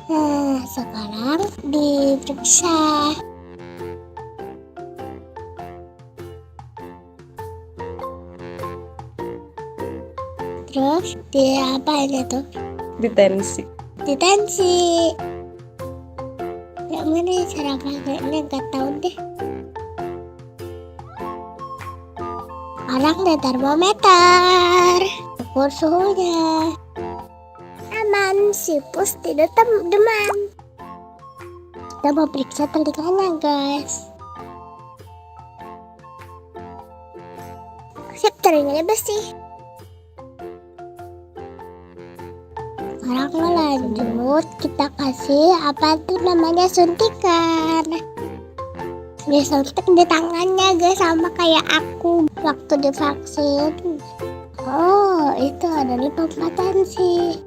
Nah, sekarang diperiksa. Terus di apa ini tuh? Ditensi. Ditensi. Yang mana ya cara pakainya, gak tahu deh. Sekarang di termometer, ukur suhunya. Aman, sipus tidak demam. Kita mau periksa telinganya guys. Sip, telinganya bersih. Sekarang lanjut, kita kasih apa tuh namanya, suntikan. Disuntik di tangannya guys, sama kayak aku waktu divaksin. Oh, itu adalah pempatan sih.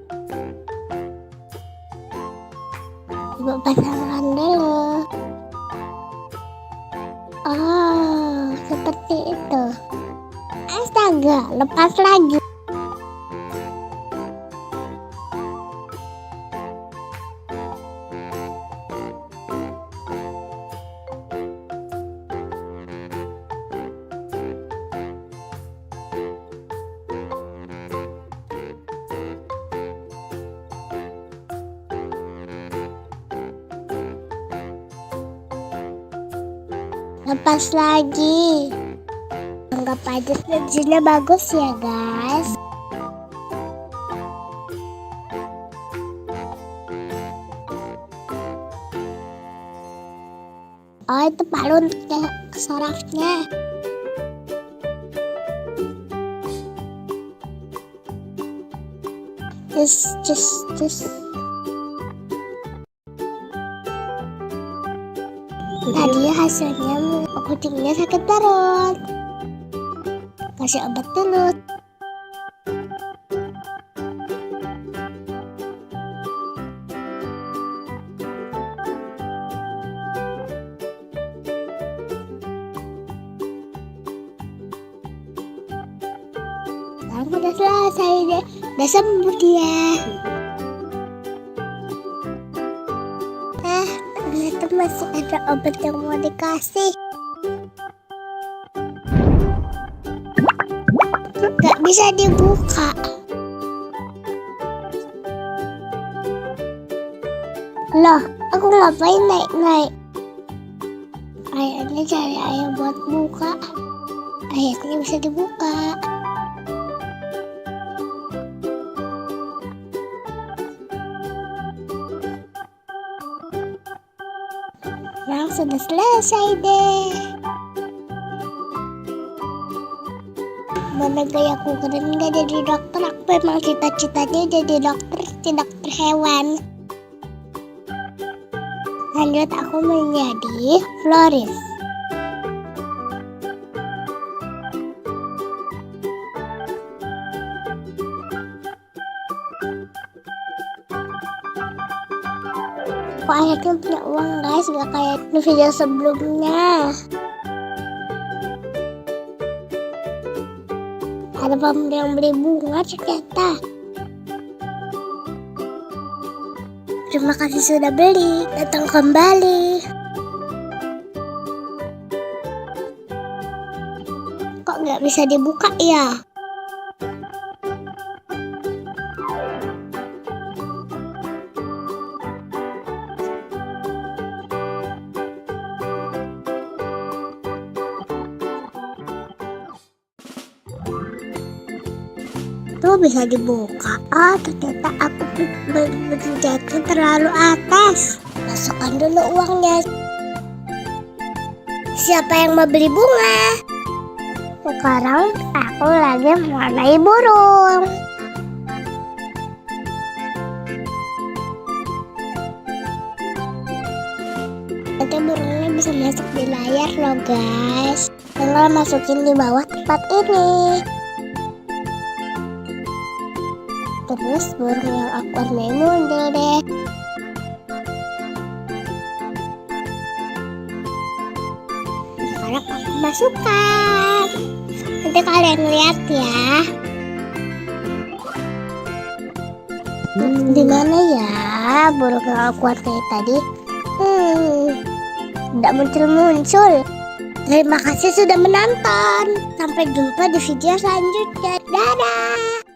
Coba pasangkan dulu. Oh, seperti itu. Astaga, lepas lagi. Lepas lagi. Anggap aja hasilnya bagus ya guys. Oh, itu palu untuk sarafnya. Just. Tadi hasilnya kucingnya sakit perut. Kasih obat dulu. Sekarang udah selesai deh. Udah sembuh dia. Ternyata masih ada obat yang mau dikasih. Gak bisa dibuka. Loh, aku ngapain naik-naik? Kayaknya cari ayah buat buka. Akhirnya bisa dibuka. Sekarang sudah selesai deh. Mana gaya aku keren gak jadi dokter. Aku memang cita-citanya jadi dokter hewan. Lanjut aku menjadi florist. Kok akhirnya punya uang guys, gak kayak di video sebelumnya. Ada pembeli yang beli bunga ternyata. Terima kasih sudah beli, datang kembali. Kok nggak bisa dibuka ya? Tuh bisa dibuka. Oh, ternyata aku berjatuh terlalu atas. Masukkan dulu uangnya. Siapa yang mau beli bunga? Sekarang aku lagi mewarnai burung. nanti burungnya bisa masuk di layar loh guys. Tinggal masukin di bawah tempat ini. Terus burung yang aku warnai muncul deh. Sekarang aku masukkan. Nanti kalian lihat ya. Di mana ya burung yang aku warnai tadi? Tidak muncul-muncul. Terima kasih sudah menonton. Sampai jumpa di video selanjutnya. Dadah.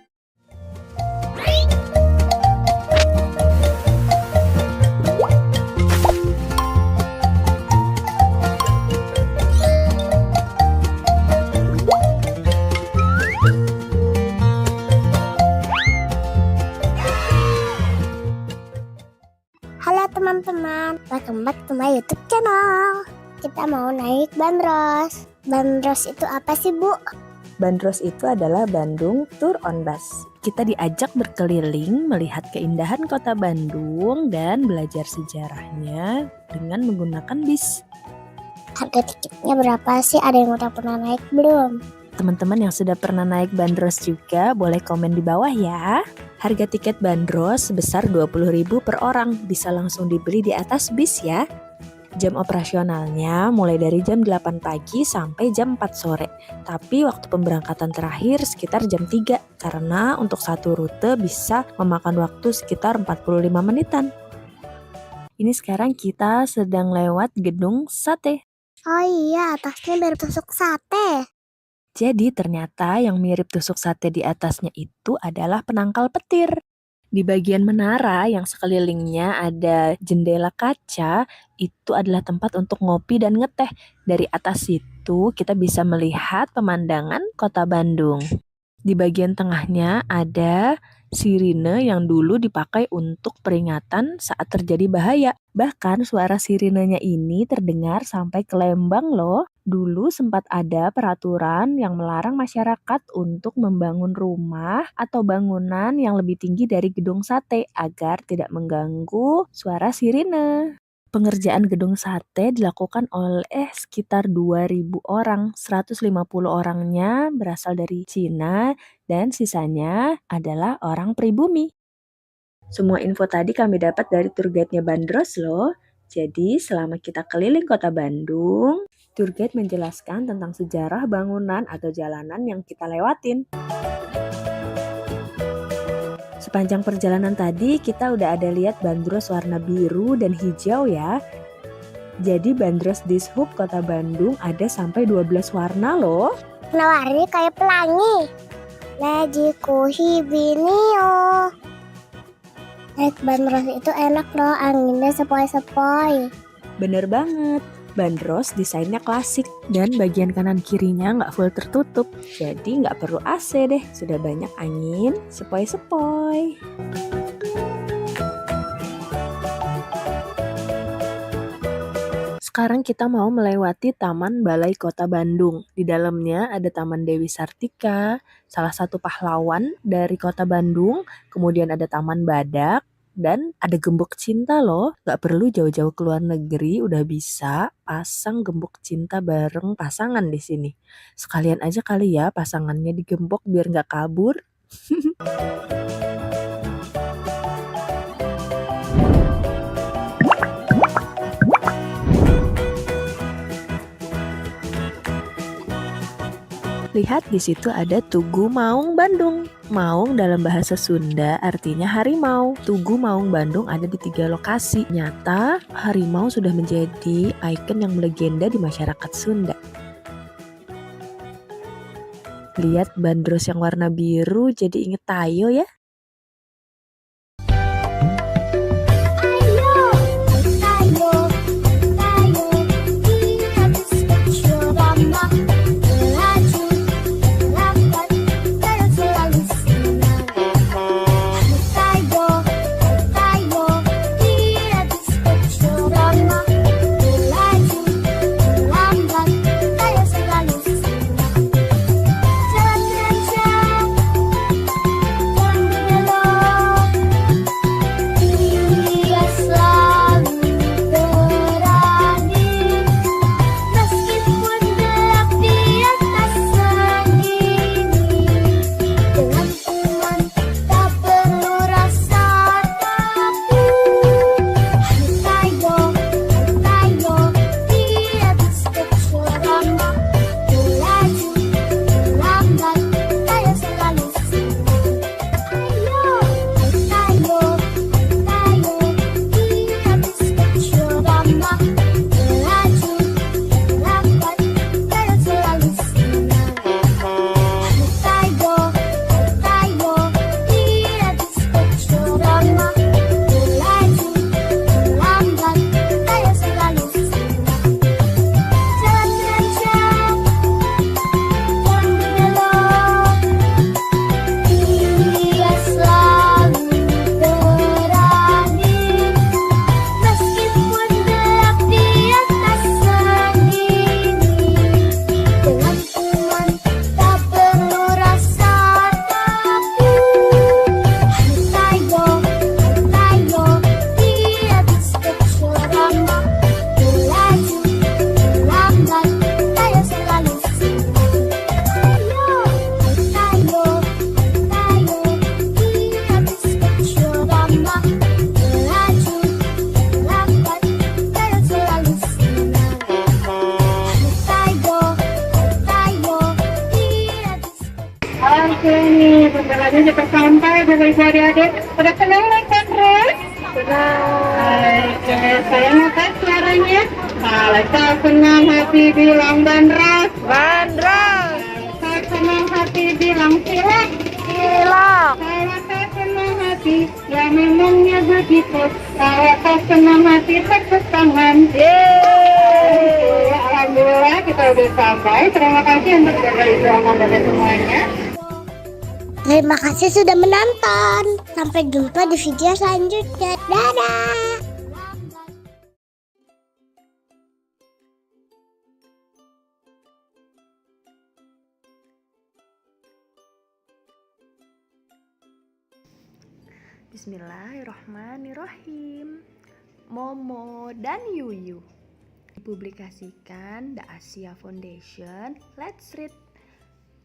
Halo teman-teman, welcome back to my YouTube channel. Kita mau naik bandros. Bandros itu apa sih, Bu? Bandros itu adalah Bandung Tour on Bus. Kita diajak berkeliling melihat keindahan kota Bandung dan belajar sejarahnya dengan menggunakan bis. Harga tiketnya berapa sih? Ada yang udah pernah naik belum? Teman-teman yang sudah pernah naik bandros juga boleh komen di bawah ya. Harga tiket bandros sebesar 20.000 per orang, bisa langsung dibeli di atas bis ya. Jam operasionalnya mulai dari jam 8 pagi sampai jam 4 sore. Tapi waktu pemberangkatan terakhir sekitar jam 3 karena untuk satu rute bisa memakan waktu sekitar 45 menitan. Ini sekarang kita sedang lewat gedung sate. Oh iya, atasnya bertusuk sate. Jadi ternyata yang mirip tusuk sate di atasnya itu adalah penangkal petir. Di bagian menara yang sekelilingnya ada jendela kaca, itu adalah tempat untuk ngopi dan ngeteh. Dari atas itu kita bisa melihat pemandangan kota Bandung. Di bagian tengahnya ada sirine yang dulu dipakai untuk peringatan saat terjadi bahaya. Bahkan suara sirinenya ini terdengar sampai ke Lembang loh. Dulu sempat ada peraturan yang melarang masyarakat untuk membangun rumah atau bangunan yang lebih tinggi dari gedung sate agar tidak mengganggu suara sirine. Pengerjaan gedung sate dilakukan oleh sekitar 2.000 orang, 150 orangnya berasal dari Cina dan sisanya adalah orang pribumi. Semua info tadi kami dapat dari tour guide-nya Bandros loh. Jadi selama kita keliling kota Bandung, tour guide menjelaskan tentang sejarah bangunan atau jalanan yang kita lewatin. Sepanjang perjalanan tadi kita udah ada lihat bandros warna biru dan hijau ya. Jadi bandros Dishub kota Bandung ada sampai 12 warna loh. Warna kayak pelangi. Najiku hibinio. Naik bandros itu enak loh, anginnya sepoi-sepoi. Bener banget. Bandros desainnya klasik dan bagian kanan kirinya nggak full tertutup. Jadi nggak perlu AC deh, sudah banyak angin sepoi-sepoi. Sekarang kita mau melewati Taman Balai Kota Bandung. Di dalamnya ada Taman Dewi Sartika, salah satu pahlawan dari Kota Bandung. Kemudian ada Taman Badak, dan ada gembok cinta loh. Gak perlu jauh-jauh ke luar negeri, udah bisa pasang gembok cinta bareng pasangan di sini. Sekalian aja kali ya pasangannya digembok biar gak kabur. Lihat di situ ada Tugu Maung Bandung. Maung dalam bahasa Sunda artinya harimau. Tugu Maung Bandung ada di 3 lokasi. Nyata harimau sudah menjadi ikon yang melegenda di masyarakat Sunda. Lihat bandros yang warna biru jadi inget Tayo ya. kita sampai dari adik-adik. Udah senang naik bandros? Sudah. Saya mau tes suaranya. Kalau saya senang hati bilang bandros. Bandros. Saya senang hati bilang silak. Silak. Kalau saya senang hati, ya memangnya begitu. Kalau saya senang hati, tepuk tangan. Yeay. Alhamdulillah kita udah sampai. Terima kasih untuk berbagi drama dari semuanya. Terima kasih sudah menonton. Sampai jumpa di video selanjutnya. Dadah. Bismillahirrahmanirrahim. Momo dan Yuyu dipublikasikan The Asia Foundation. Let's read.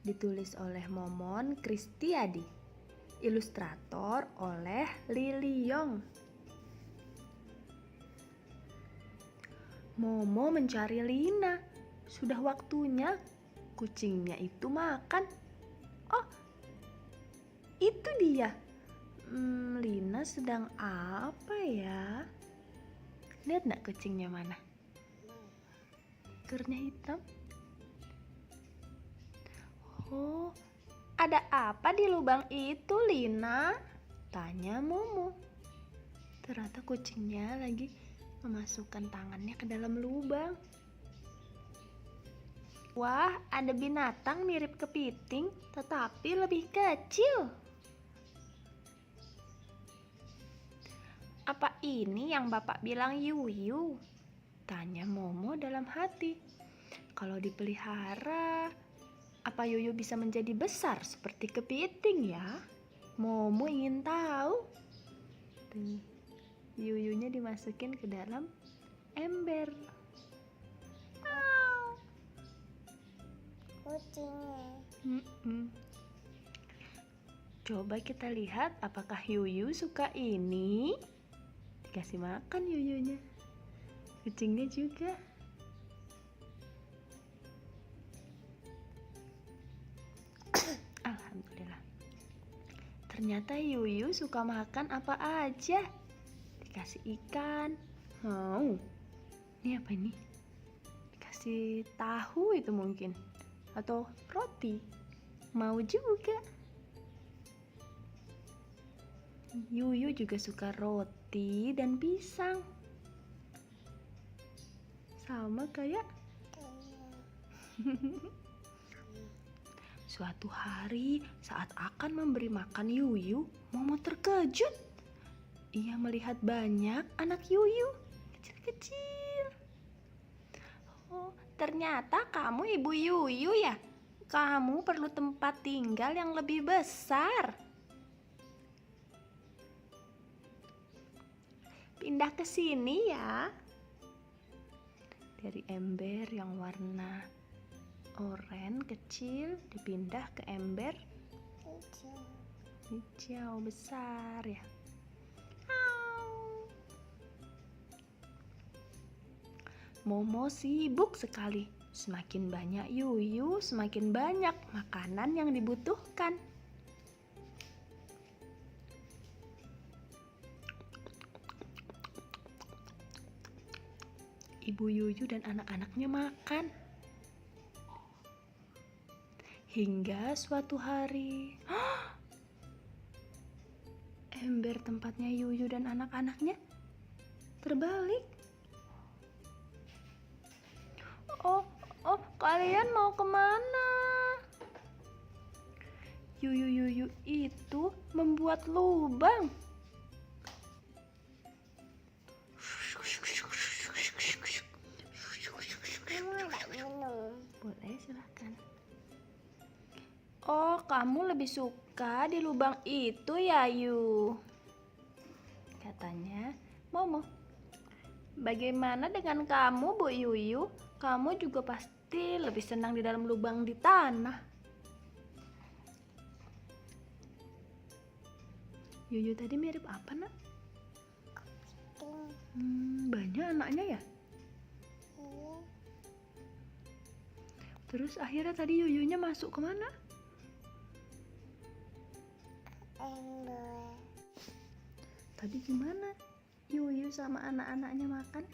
Ditulis oleh Momon Kristiadi. Ilustrator oleh Lily Yong. Momo mencari Lina. Sudah waktunya kucingnya itu makan. Oh, itu dia. Lina sedang apa ya? Lihat nggak kucingnya mana? Ekornya hitam. Oh, ada apa di lubang itu, Lina? Tanya Momo. Ternyata kucingnya lagi memasukkan tangannya ke dalam lubang. Wah, ada binatang mirip kepiting, tetapi lebih kecil. Apa ini yang Bapak bilang Yuyu? Tanya Momo dalam hati. Kalau dipelihara, apa Yuyu bisa menjadi besar seperti kepiting ya? Momo ingin tahu. Tuh, Yuyunya dimasukin ke dalam ember. Kucingnya. Coba kita lihat apakah Yuyu suka ini. Dikasih makan Yuyunya. Kucingnya juga. Alhamdulillah. Ternyata Yuyu suka makan apa aja. Dikasih ikan. Mau. Ini apa ini? Dikasih tahu itu mungkin. Atau roti. Mau juga. Yuyu juga suka roti dan pisang. Sama kayak suatu hari saat akan memberi makan Yuyu, Momo terkejut. Ia melihat banyak anak Yuyu kecil-kecil. Oh, ternyata kamu ibu Yuyu ya? Kamu perlu tempat tinggal yang lebih besar. Pindah ke sini ya. Dari ember yang warna oranye kecil dipindah ke ember hijau besar ya. Momo sibuk sekali. Semakin banyak Yuyu, semakin banyak makanan yang dibutuhkan. Ibu Yuyu dan anak-anaknya makan. Hingga suatu hari, ember tempatnya Yuyu dan anak-anaknya terbalik. Oh, kalian mau kemana? Yuyu itu membuat lubang. Boleh, silahkan. Oh, kamu lebih suka di lubang itu ya, Yu? Katanya Momo. Bagaimana dengan kamu, Bu Yuyu? Kamu juga pasti lebih senang di dalam lubang di tanah. Yuyu tadi mirip apa, Nak? Banyak anaknya ya? Terus akhirnya tadi Yuyunya masuk kemana? Tadi gimana? Yuyu sama anak-anaknya makan?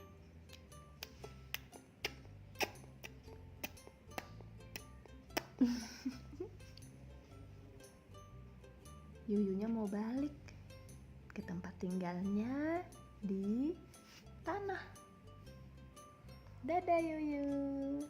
Yuyunya mau balik ke tempat tinggalnya di tanah. Dadah Yuyu.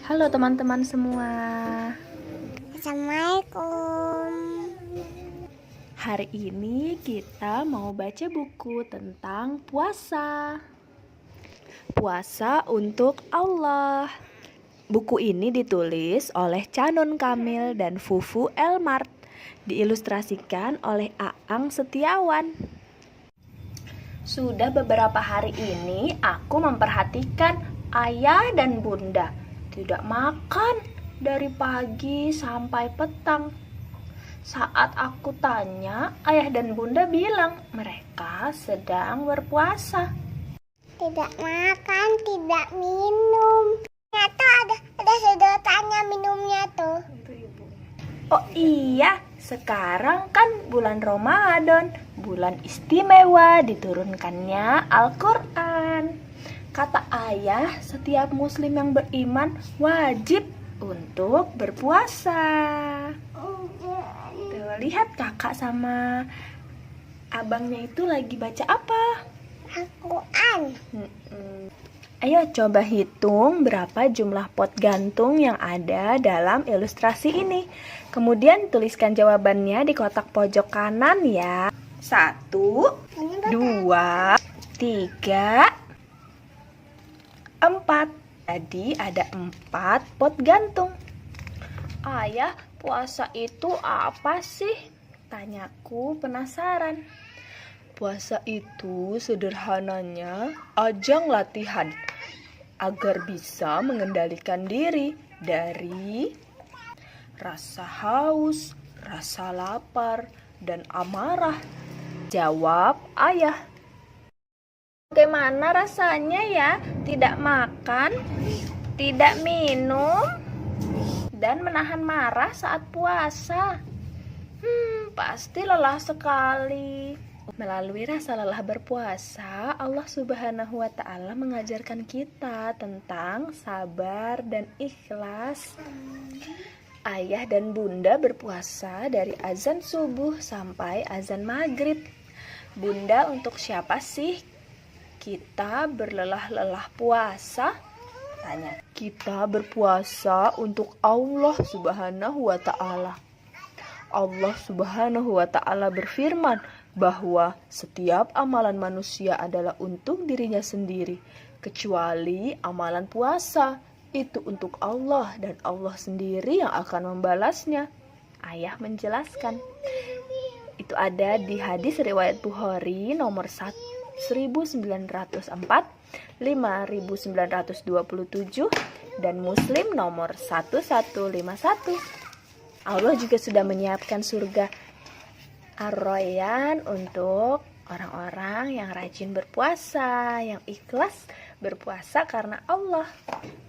Halo teman-teman semua. Assalamualaikum. Hari ini kita mau baca buku tentang puasa. Puasa untuk Allah. Buku ini ditulis oleh Canon Kamil dan Fufu Elmart. Diilustrasikan oleh Aang Setiawan. Sudah beberapa hari ini aku memperhatikan ayah dan bunda tidak makan dari pagi sampai petang. Saat aku tanya, ayah dan bunda bilang mereka sedang berpuasa. Tidak makan, tidak minum. Ternyata ada sedotannya minumnya tuh. Oh iya, sekarang kan bulan Ramadan, bulan istimewa diturunkannya Al-Quran. Kata ayah, setiap muslim yang beriman wajib untuk berpuasa. Tuh, lihat kakak sama abangnya itu lagi baca apa? Al-Quran. Ayo coba hitung berapa jumlah pot gantung yang ada dalam ilustrasi ini. Kemudian tuliskan jawabannya di kotak pojok kanan ya. 1, 2, 3, 4. Jadi ada 4 pot gantung. Ayah, puasa itu apa sih? Tanyaku penasaran. Puasa itu sederhananya ajang latihan agar bisa mengendalikan diri dari rasa haus, rasa lapar, dan amarah. Jawab ayah. Bagaimana rasanya ya tidak makan, tidak minum, dan menahan marah saat puasa? Pasti lelah sekali. Melalui rasa lelah berpuasa, Allah Subhanahu wa Ta'ala mengajarkan kita tentang sabar dan ikhlas. Ayah dan bunda berpuasa dari azan subuh sampai azan maghrib. Bunda, untuk siapa sih kita berlelah-lelah puasa? Tanya. Kita berpuasa untuk Allah Subhanahu wa Ta'ala. Allah Subhanahu wa Ta'ala berfirman bahwa setiap amalan manusia adalah untuk dirinya sendiri, kecuali amalan puasa. Itu untuk Allah dan Allah sendiri yang akan membalasnya. Ayah menjelaskan. Itu ada di hadis riwayat Bukhari nomor 1904, 5927, dan Muslim nomor 1151. Allah juga sudah menyiapkan surga Ar-Rayyan untuk orang-orang yang rajin berpuasa, yang ikhlas berpuasa karena Allah.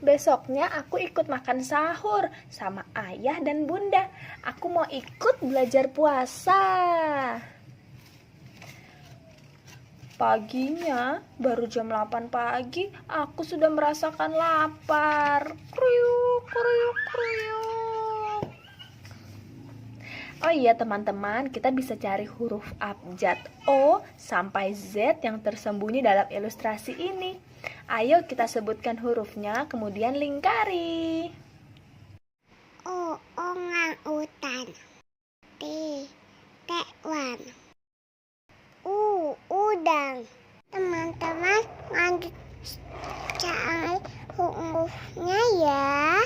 Besoknya aku ikut makan sahur sama ayah dan bunda. Aku mau ikut belajar puasa. Paginya, baru jam 8 pagi, aku sudah merasakan lapar. Kriuk, kriuk, kriuk. Oh iya teman-teman, kita bisa cari huruf abjad O sampai Z yang tersembunyi dalam ilustrasi ini. Ayo kita sebutkan hurufnya, kemudian lingkari. O, orang utan. T, tekwan. U, udang. Teman-teman, lanjut cari hurufnya ya.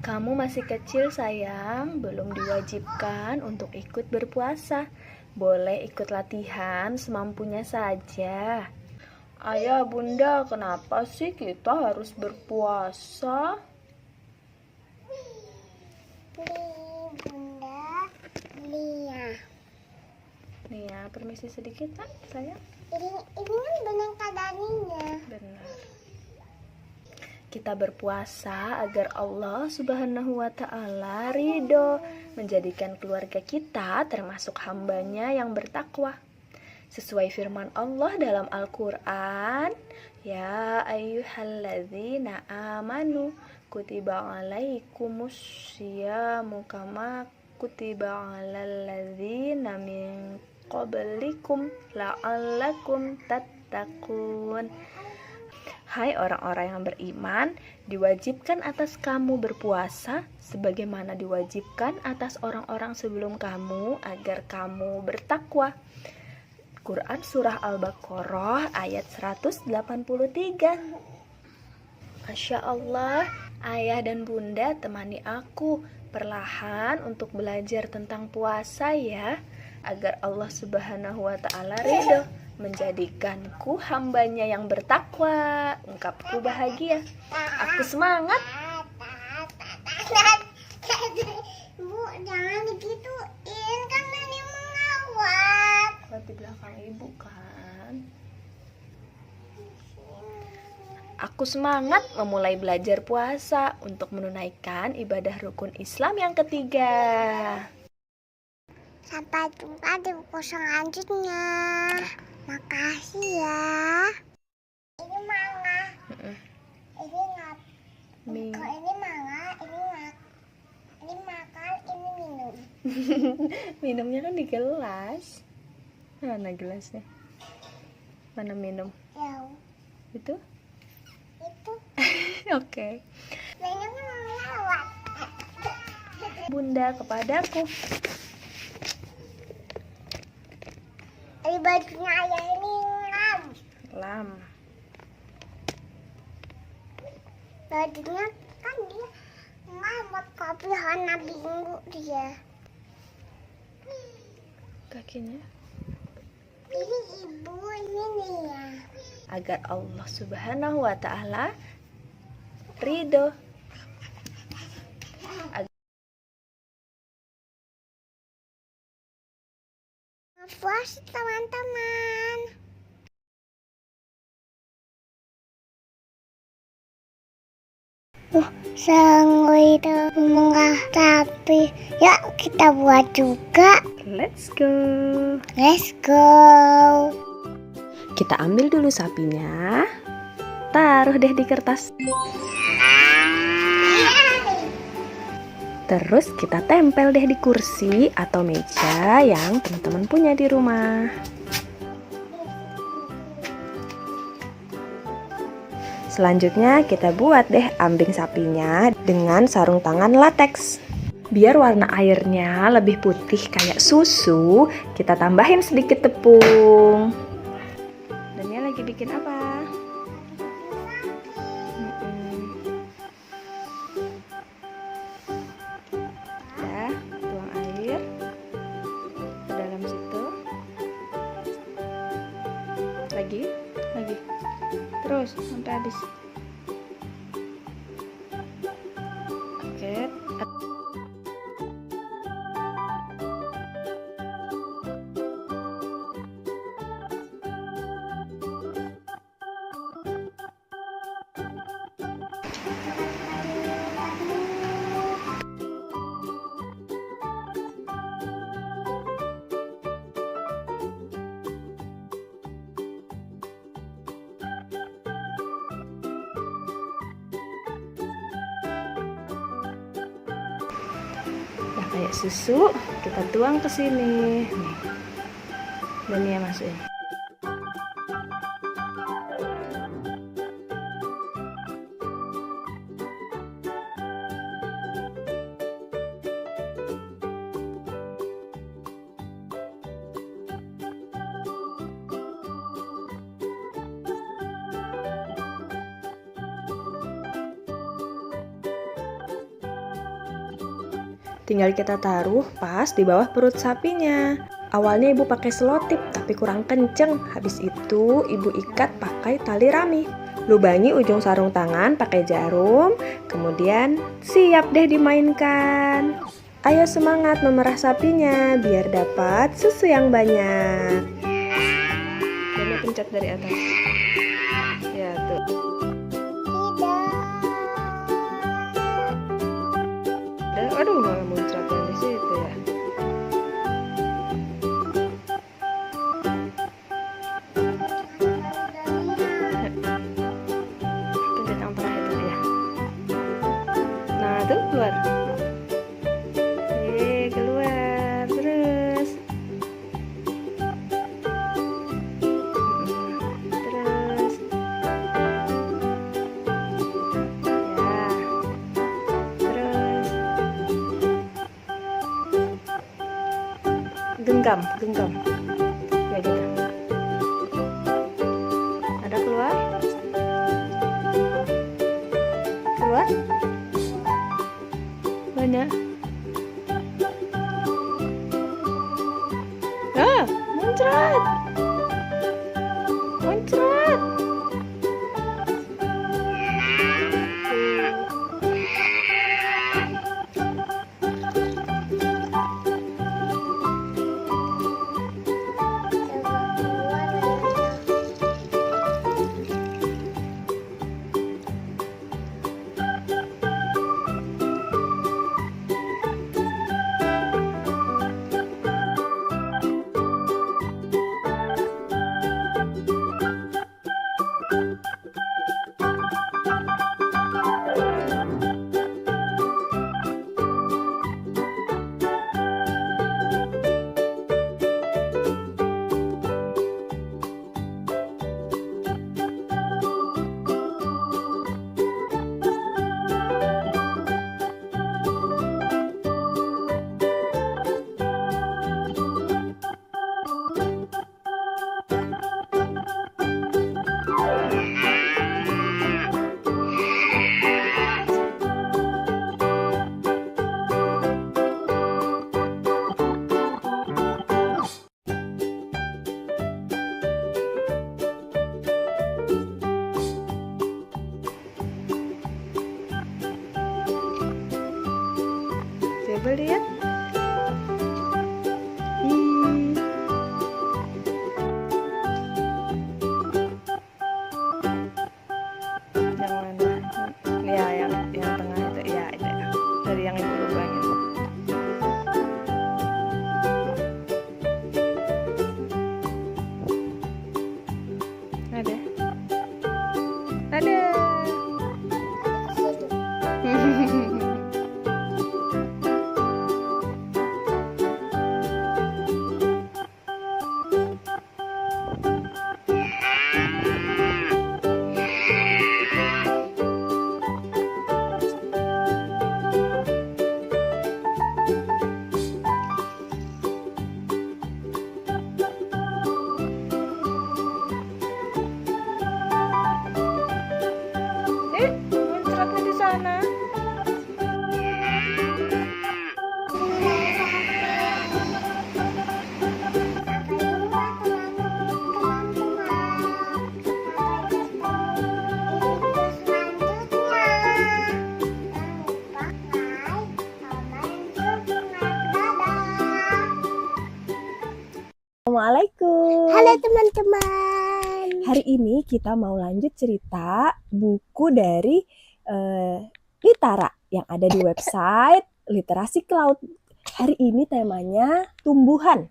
Kamu masih kecil sayang, belum diwajibkan untuk ikut berpuasa. Boleh ikut latihan semampunya saja. Ayah, bunda, kenapa sih kita harus berpuasa? Bunda, Lia. Nia, permisi sedikit Pak, sayang. Ini kan boneka Daninya. Benar. Kita berpuasa agar Allah Subhanahu wa Ta'ala ridho, menjadikan keluarga kita termasuk hambanya yang bertakwa. Sesuai firman Allah dalam Al-Quran, ya ayyuhalladzina amanu kutiba alaikumus syiamu kama kutiba alal ladzina min qablikum la'allakum tattaqun. Hai orang-orang yang beriman, diwajibkan atas kamu berpuasa sebagaimana diwajibkan atas orang-orang sebelum kamu agar kamu bertakwa. Quran Surah Al-Baqarah ayat 183. Masya Allah, ayah dan bunda temani aku perlahan untuk belajar tentang puasa ya, agar Allah Subhanahu wa Ta'ala ridho, menjadikanku hambanya yang bertakwa. Ungkapku bahagia. Aku semangat. Bu, jangan digituin, kan Nani mengawat. Di belakang ibu kan. Aku semangat memulai belajar puasa untuk menunaikan ibadah rukun Islam yang ketiga. Sampai jumpa di buku selanjutnya. Makasih ya. Ini manga. Ini ngap. Kalau ini manga, ini ngap. Ini makan, ini minum. Minumnya kan di gelas. Mana gelasnya? Mana minum? Jauh. Itu? Itu. Oke. Banyak yang lewat. Bunda kepadaku. Di bajunya ayah ini ngam. Lam. Bajunya kan dia ngamuk, tapi warna biru dia. Kakinya. Ini ibu ini ya. Agar Allah Subhanahu wa Ta'ala ridho. Puas teman-teman. Sanggup itu menggah tapi yuk kita buat juga. Let's go. Let's go. Kita ambil dulu sapinya. Taruh deh di kertas. Terus kita tempel deh di kursi atau meja yang teman-teman punya di rumah. Selanjutnya kita buat deh ambing sapinya dengan sarung tangan lateks. Biar warna airnya lebih putih kayak susu, kita tambahin sedikit tepung. Dan dia lagi bikin apa? Udah, tuang air ke dalam situ. Lagi. Terus sampai habis. Oke. Nah, kayak susu, kita tuang ke sini. Nih. Dan dia masukin. Tinggal kita taruh pas di bawah perut sapinya. Awalnya ibu pakai selotip tapi kurang kenceng. Habis itu ibu ikat pakai tali rami. Lubangi ujung sarung tangan pakai jarum, kemudian siap deh dimainkan. Ayo semangat memerah sapinya biar dapat susu yang banyak. Dan pencet dari atas. Ya tuh. Aduh, malah muncrat di situ ya. Pencet yang tengah itu ya. Nah, tuh keluar. Keluar terus. Terus. Ya. Terus. Genggam. Ya gitu. Ada keluar? Keluar? Mana? Muncrat. Coba lihat. Yang mana? Ya, yang tengah itu. Ya, itu. Dari yang ibu lubangin. Ada. Muncratnya di sana. Assalamualaikum. Halo teman-teman. Hari ini kita mau lanjut cerita buku dari Litara yang ada di website Literasi Cloud. Hari ini temanya tumbuhan.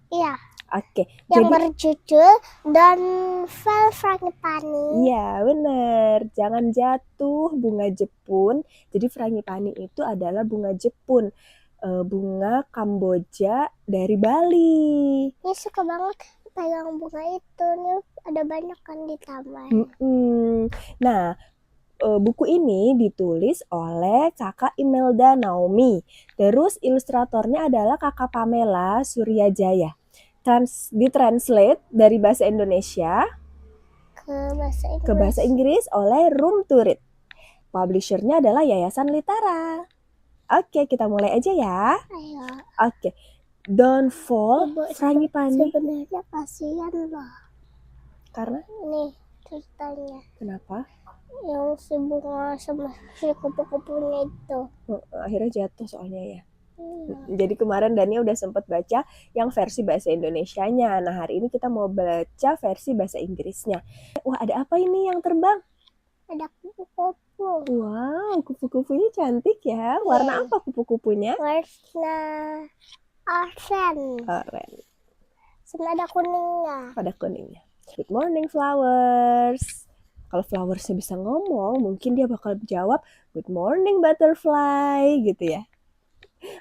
Iya, Oke, yang jadi berjudul Donfel Frangipani. iya bener, jangan jatuh bunga Jepun. Jadi frangipani itu adalah bunga Jepun, bunga Kamboja dari Bali. Ini suka banget pegang bunga itu. Nih ada banyak kan di taman. Nah, buku ini ditulis oleh kakak Imelda Naomi. Terus ilustratornya adalah kakak Pamela Suryajaya. Ditranslate dari bahasa Indonesia ke bahasa Inggris oleh Room to Read. Publishernya adalah Yayasan Litara. Oke, kita mulai aja ya. Ayo. Oke, Don't Fall Frangipani. Sebenarnya kasihan loh. Karena Nih, ceritanya. Kenapa? Yang si bunga sama si kupu-kupunya itu. Akhirnya jatuh soalnya ya. Jadi kemarin Dania udah sempat baca yang versi bahasa Indonesianya. Nah, hari ini kita mau baca versi bahasa Inggrisnya. Wah, ada apa ini yang terbang? Ada kupu-kupu. Wow, kupu-kupunya cantik ya. Warna apa kupu-kupunya? Warna oranye. Oranye. Sama ada kuningnya. Pada kuningnya. Good morning flowers. Kalau flowersnya bisa ngomong, mungkin dia bakal jawab good morning butterfly gitu ya.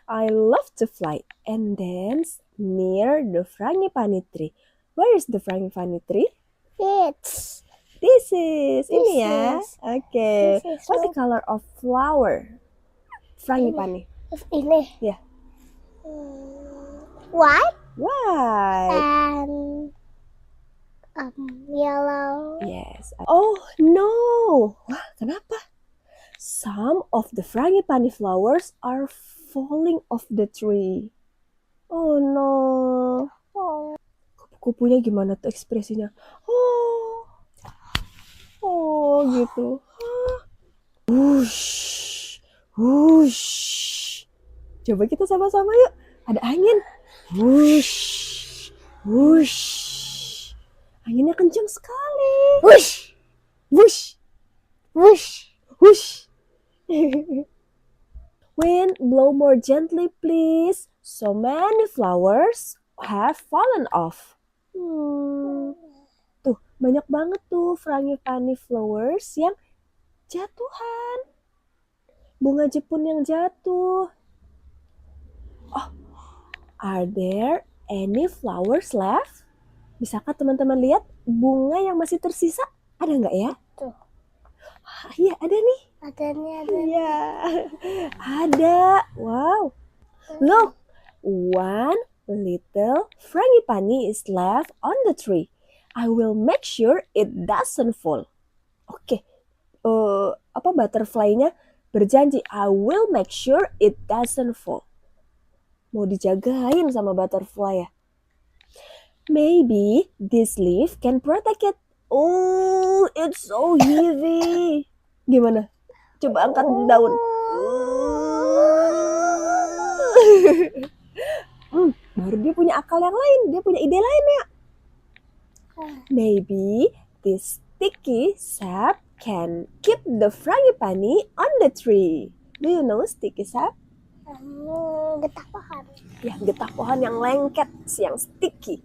I love to fly and dance near the frangipani tree. Where is the frangipani tree? It's This is ini ya. is. Okay. This is What's the color of flower? Frangipani. ini. Ya. White White. and yellow. Yes. Oh no. Wah, kenapa? Some of the frangipani flowers are falling off the tree. Oh no. Oh, Kupu-kupunya gimana tuh ekspresinya? Oh gitu. Wush. Wush. Coba kita sama-sama yuk. Ada angin. Wush. Wush. Anginnya kencang sekali. whoosh, Wush. whoosh. Whoosh. Wind, blow more gently, please. So many flowers have fallen off. Tuh, banyak banget tuh frangipani flowers yang jatuhan. Bunga Jepun yang jatuh. Oh, are there any flowers left? Bisakah teman-teman lihat bunga yang masih tersisa? Ada nggak ya? Tuh. Iya, ada nih. Ada. Iya, ada. Wow. Look, one little frangipani is left on the tree. I will make sure it doesn't fall. Oke, butterfly-nya berjanji, I will make sure it doesn't fall. Mau dijagain sama butterfly ya. Maybe this leaf can protect it. Oh, it's so heavy. Gimana? Coba angkat daun. Baru dia punya akal yang lain. Dia punya ide lain ya. Maybe this sticky sap can keep the frangipani on the tree. Do you know sticky sap? Getah pohon. Ya, getah pohon yang lengket, yang sticky.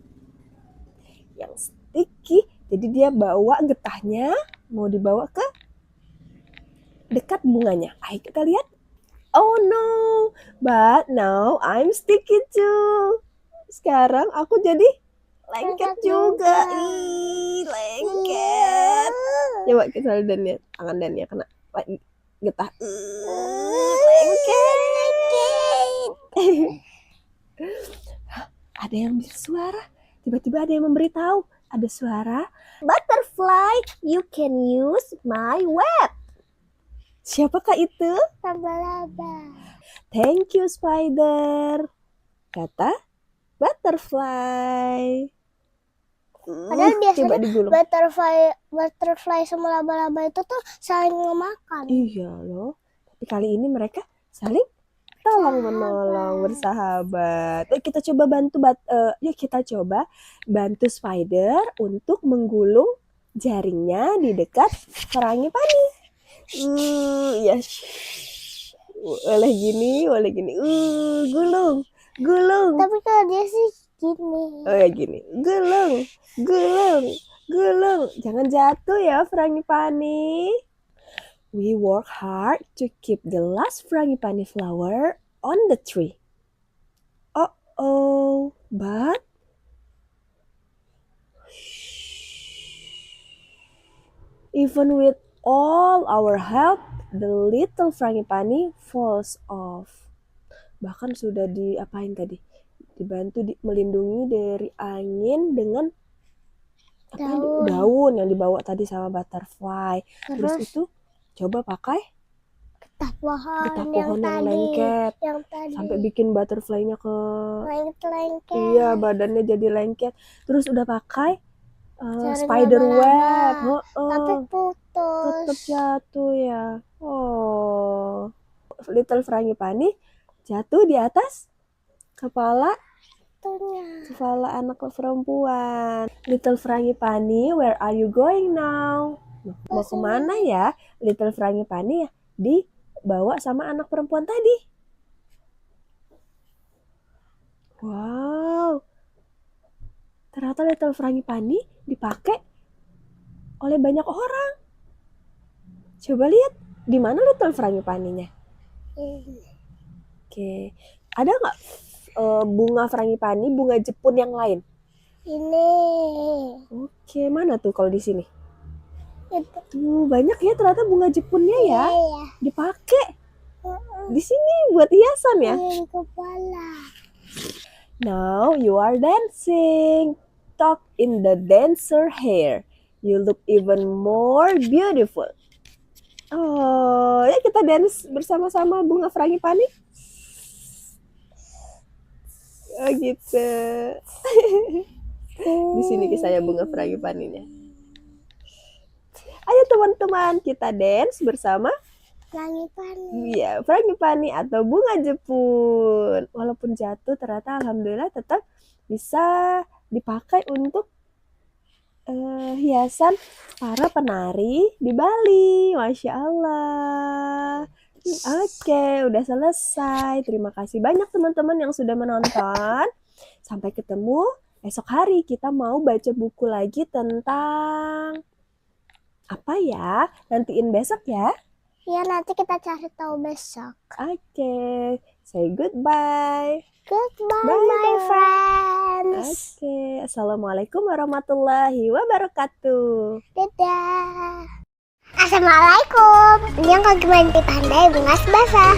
Yang sticky, jadi dia bawa getahnya, mau dibawa ke dekat bunganya. Ayo kita lihat. Oh no, but now I'm sticky too. Sekarang aku jadi lengket juga. Ih, lengket. Coba kita lihat Dania, tangan Dania kena getah. Lengket. Ada yang bersuara. Tiba-tiba ada yang memberitahu. Ada suara. Butterfly, you can use my web. Siapakah itu? Laba-laba. Thank you, spider. Kata butterfly. Padahal Coba biasanya digulung. butterfly sama laba-laba itu tuh saling memakan. Iya loh. Tapi kali ini mereka saling tolong menolong, bersahabat. Kita coba bantu spider untuk menggulung jaringnya di dekat frangipani. Ya. Boleh gini. Gulung. Tapi kalau dia sih gini. Oh ya gini. Gulung. Jangan jatuh ya frangipani. We work hard to keep the last frangipani flower on the tree. But even with all our help, the little frangipani falls off. Bahkan sudah diapain tadi? Dibantu melindungi dari angin dengan daun yang dibawa tadi sama butterfly. Terus itu coba pakai getah pohon yang lengket yang tadi sampai bikin butterfly-nya ke lengket. iya, badannya jadi lengket. Terus udah pakai spider web. Tapi Tetap putus. jatuh ya. Oh, Little Frangipani jatuh di atas kepala anak perempuan. Little Frangipani, where are you going now? Mau kemana ya? Little Frangipani ya dibawa sama anak perempuan tadi. Wow, ternyata Little Frangipani dipakai oleh banyak orang. Coba lihat, di mana Little Frangipaninya? Oke, ada nggak bunga frangipani, bunga Jepun yang lain? Ini. Oke, mana tuh kalau di sini? Itu. Tuh, banyak ya ternyata bunga Jepunnya ya. Iya. Dipakai. Di sini buat hiasan ya. Yang kepala. Now you are dancing. Tuck in the dancer hair. You look even more beautiful. Oh, ya kita dance bersama-sama bunga frangipani. Oh gitu. Di sini kisahnya bunga frangipaninya. Ayo teman-teman, kita dance bersama Frangipani. Iya, frangipani atau bunga Jepun. Walaupun jatuh, ternyata alhamdulillah tetap bisa dipakai untuk hiasan para penari di Bali. Masya Allah. Oke, udah selesai. Terima kasih banyak teman-teman yang sudah menonton. Sampai ketemu esok hari. Kita mau baca buku lagi tentang apa ya? Nantiin besok ya. Ya, nanti kita cari tahu besok. Oke, say goodbye. Goodbye, Bye-bye. my friends. Oke, assalamualaikum warahmatullahi wabarakatuh. Dadah. Assalamualaikum. Ini yang lagi main di Pandai Bunga Basah.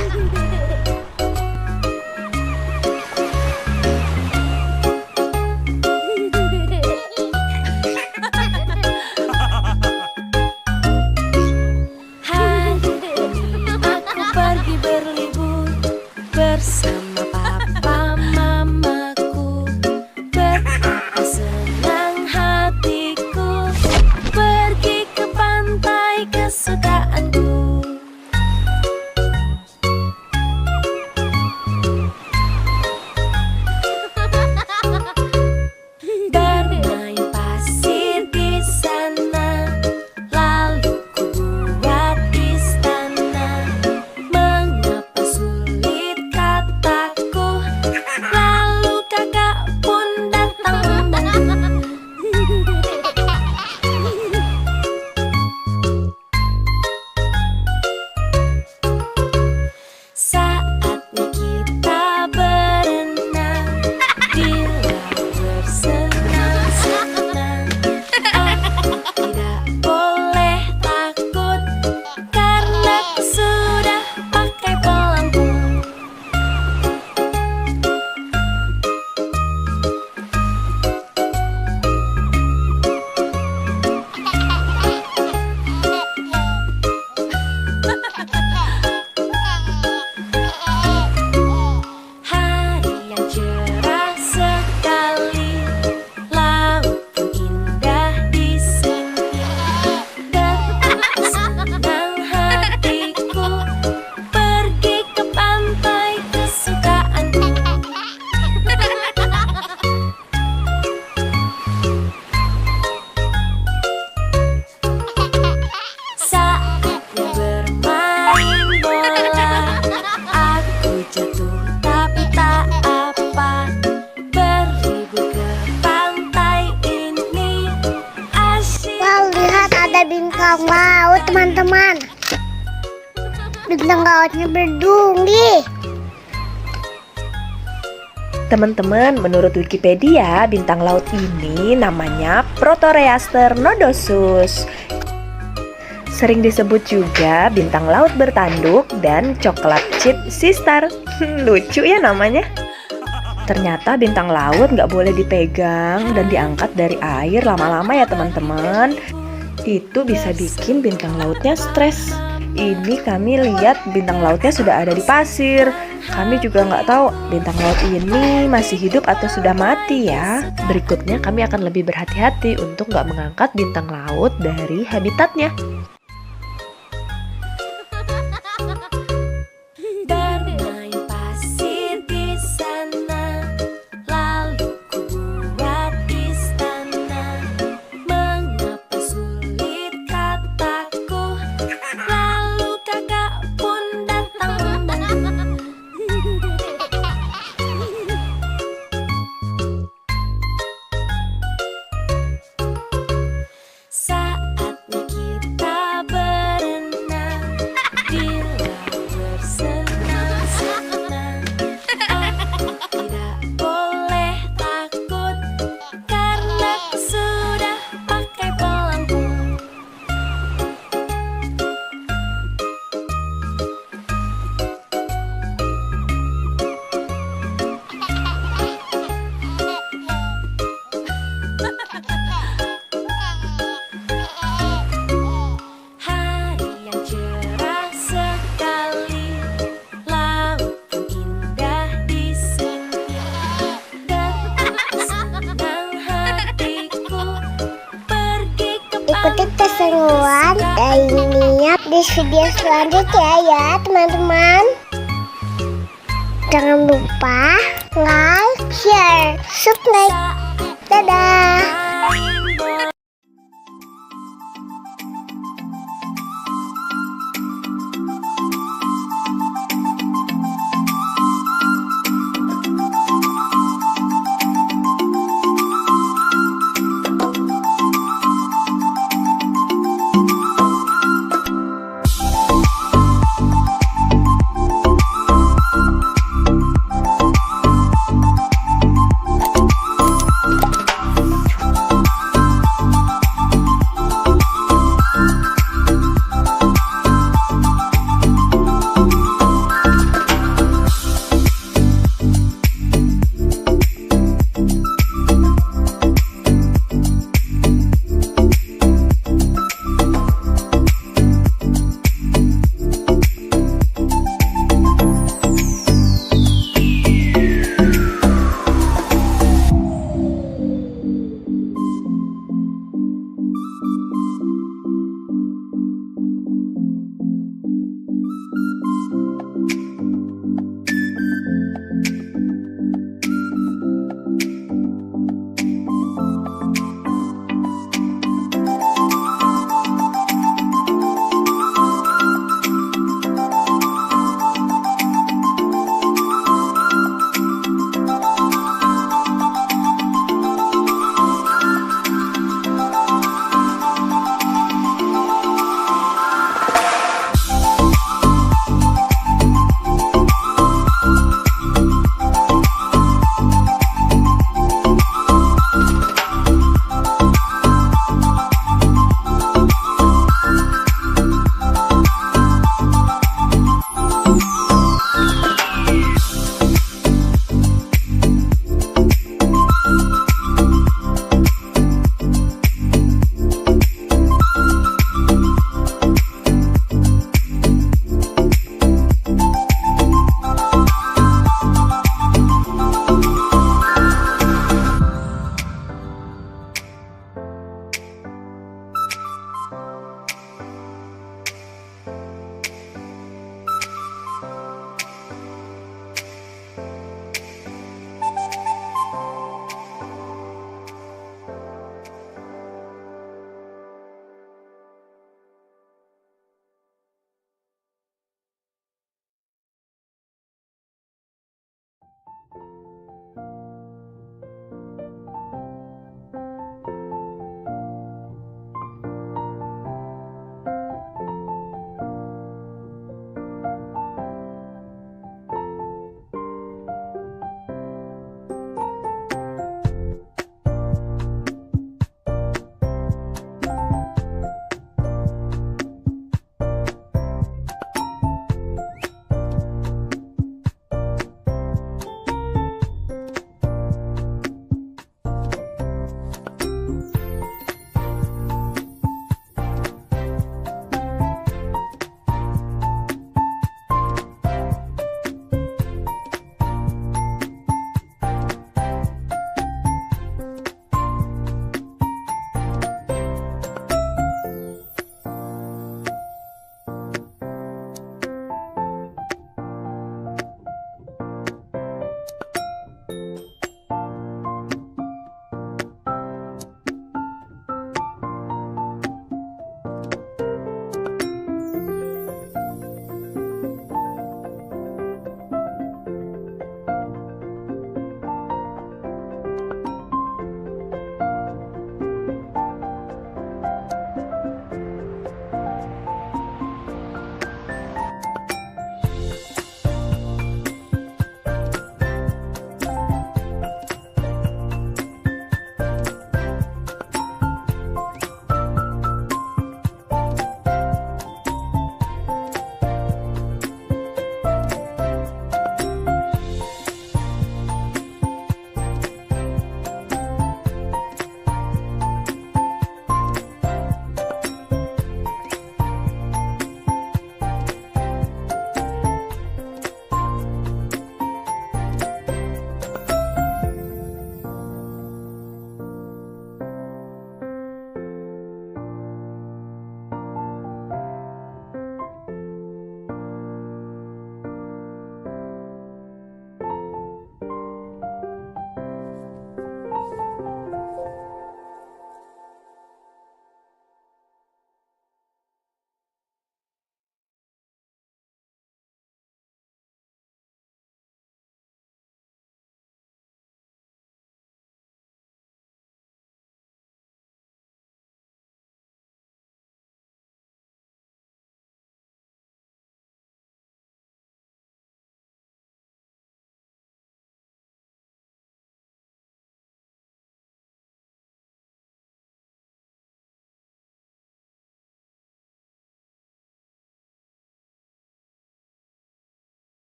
Aku pergi berlibur bersama papa mamaku. Betapa senang hatiku pergi ke pantai kesukaanku. Bermain pasir di sana, lalu ku buat istana. Mengapa sulit kataku, lalu kakak pun datang membantu. Saatnya kita berenang di laut bersenang-senang. Aku tidak boleh takut karena aku sudah pakai pelampung. Hari yang cerah sekali, laut pun indah di sini. Betapa senang hatiku pergi ke pantai kesukaanku. Saatnya bermain bola, aku jatuh tapi tak apa. Berlibur ke pantai ini asyik. Wow, lihat ada bintang laut, teman-teman. Bintang lautnya berduri. Teman-teman, menurut Wikipedia, bintang laut ini namanya Proteroaster nodosus. Sering disebut juga bintang laut bertanduk dan coklat chip sister. Lucu ya namanya. Ternyata bintang laut nggak boleh dipegang dan diangkat dari air lama-lama ya teman-teman. Itu bisa bikin bintang lautnya stres. Ini kami lihat bintang lautnya sudah ada di pasir. Kami juga nggak tahu bintang laut ini masih hidup atau sudah mati ya. Berikutnya kami akan lebih berhati-hati untuk nggak mengangkat bintang laut dari habitatnya. Bermain pasir di sana, lalu ku buat istana. Mengapa sulit kataku, lalu kakak pun datang membantu. Saatnya kita berenang di laut bersenang-senang. Aku tidak boleh takut karena aku sudah pakai pelampung. Hari yang cerah sekali, laut pun indah di sini. Detik senang hatiku pergi ke Ikuti keseruan dan niat di video selanjutnya ya teman-teman. Jangan lupa like, share, subscribe. Dadah. Rainbow.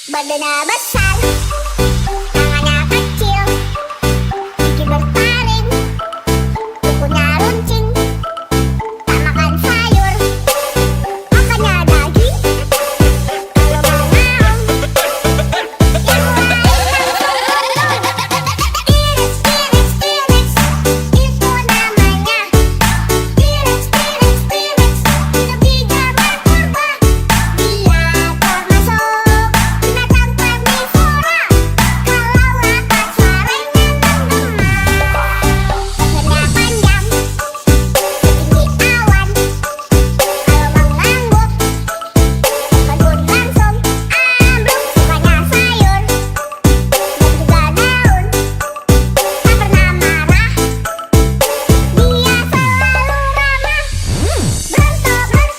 Badannya besar, tangannya kecil, gigi bertaring, kukunya runcing, tak makan sayur, makannya daging. Kalau mau naon, yang lain T-Rex, T-Rex, T-Rex, itu namanya. T-Rex, T-Rex, T-Rex, hidup di zaman purba. Dia termasuk binatang karnivora. Kalau rapat suaranya menggema. Lehernya panjang, setinggi awan. Kalau mengangguk, kebun langsung ambruk. Sukanya sayur dan juga daun. Tak pernah marah, dia selalu ramah. Brontosaurus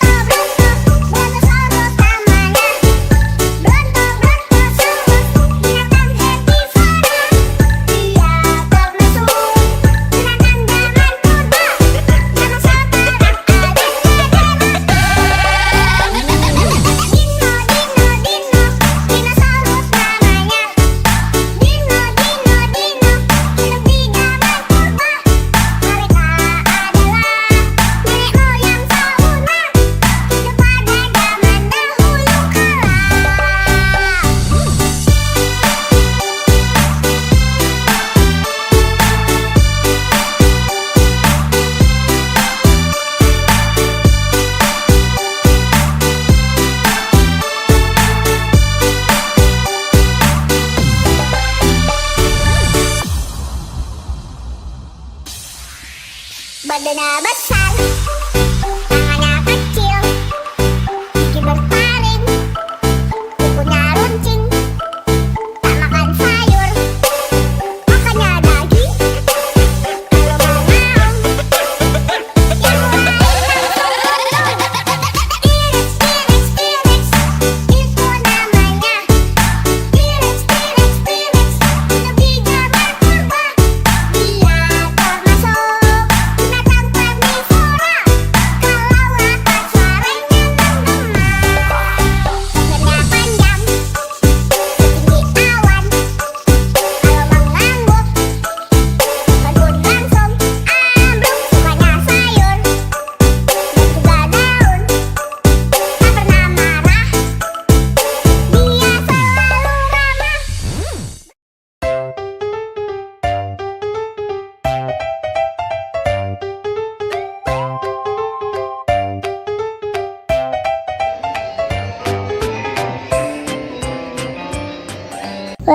namanya. Brontosaurus, binatang herbivora. Dia termasuk binatang zaman purba. Nama sekarang ada Dino, dinosaurus namanya. Dino, hidup di zaman purba. Mereka adalah nenek moyang fauna, hidup pada zaman dahulu kala. Badannya besar, tangannya kecil, gigi bertaring, kukunya runcing, tak makan sayur, makannya daging. Kalau mau naon, yang lain T-Rex, T-Rex, T-Rex, itu namanya. T-Rex, T-Rex, T-Rex, hidup di zaman purba. Dia termasuk binatang karnivora.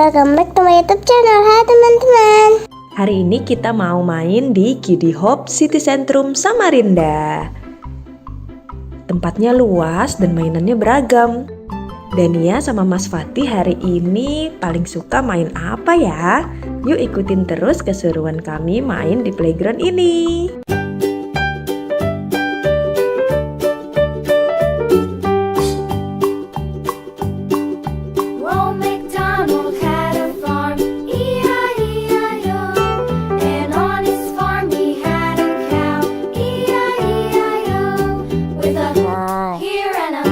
welcome back to my YouTube channel. Hai teman-teman. Hari ini kita mau main di Kiddy Hope City Centrum Samarinda. Tempatnya luas dan mainannya beragam. Dania sama Mas Fatih hari ini paling suka main apa ya? Yuk ikutin terus keseruan kami main di playground ini. Old MacDonald had a farm, E-I-E-I-O. And on his farm he had a cow, E-I-E-I-O. With a here and a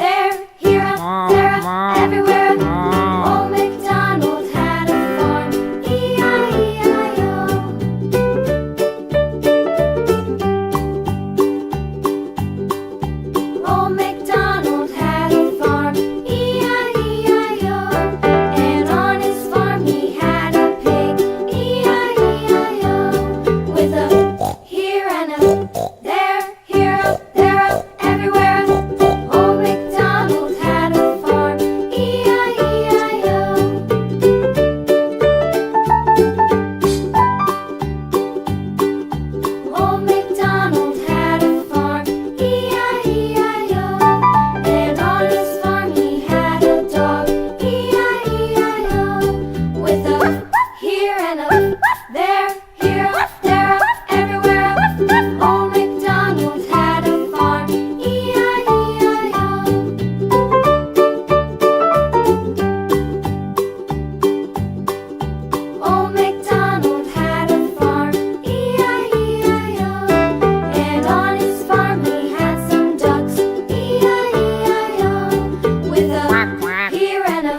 there, here a there, a everywhere. Old MacDonald had a farm, E-I-E-I-O. Old MacDonald had a farm, E-I-E-I-O. And on his farm he had a pig, E-I-E-I-O. With a here and a there, here a there, a everywhere. Old MacDonald had a farm, E-I-E-I-O. Old MacDonald had a farm, E-I-E-I-O. And on his farm he had a dog, E-I-E-I-O. With a here and a there, here a there, a everywhere. Old MacDonald had a farm, E-I-E-I-O. Old MacDonald had a farm, E-I-E-I-O. And on his farm he had some ducks, E-I-E-I-O. With a here and a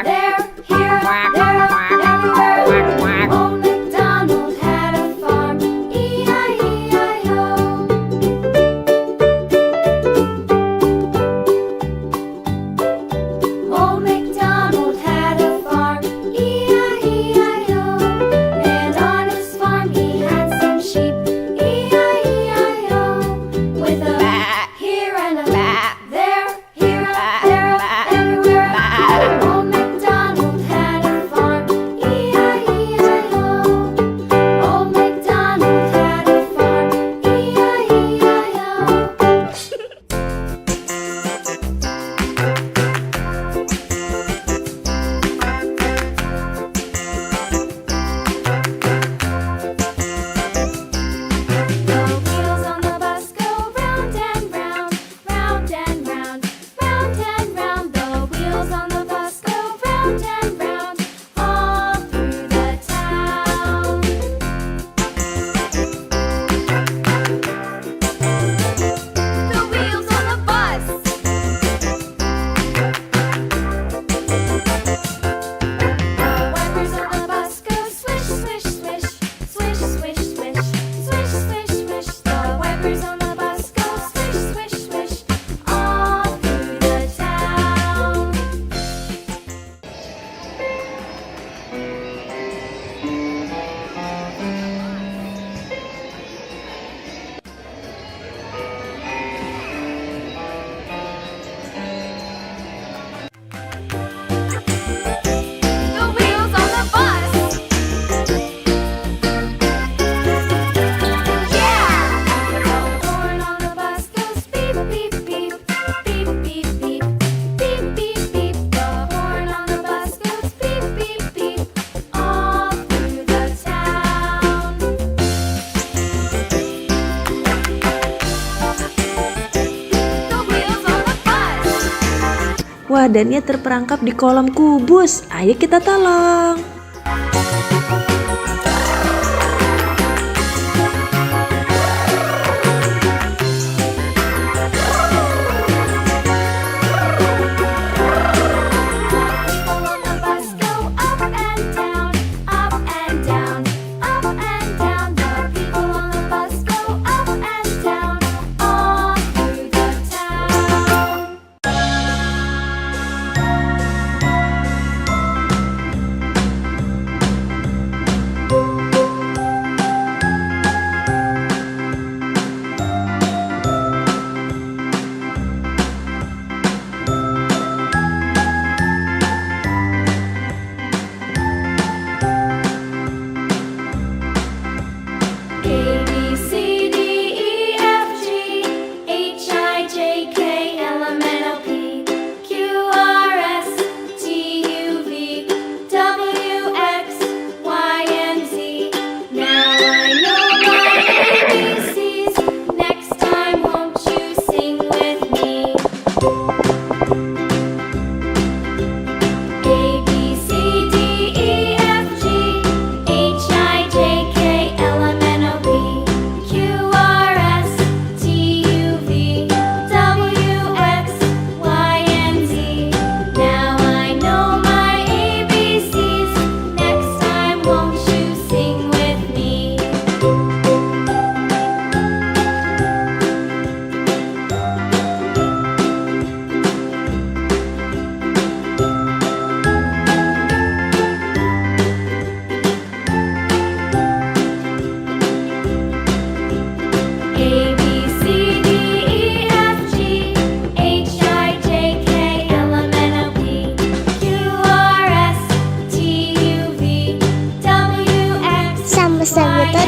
there, here, there, everywhere. Old MacDonald had a farm, E-I-E-I-O. Old MacDonald had a farm, E-I-E-I-O. And on his farm he had some sheep, E-I-E-I-O. With a here and a there, here, there, everywhere. Old MacDonald had a farm, E-I-E-I-O. Old MacDonald had a farm, E-I-E-I-O. The wheels on the bus go round and round, round and round, round and round. The wheels on the bus go round and round, all through the town. The wheels on the bus. The wipers on the bus go swish, swish, swish, swish, swish, swish, swish, swish, swish. The wipers on the bus go swish, swish, swish, all through the town. The wheels on the bus. Yeah! The horn on the bus goes beep, beep, beep, beep, beep, beep, beep, beep, beep. The horn on the bus goes beep, beep, beep, all through the town. The wheels on the bus. Wah, Dania terperangkap di kolam kubus. Ayo kita tolong. People on the bus go up and down, up and down, up and down. The people on the bus go up and down, all through the town.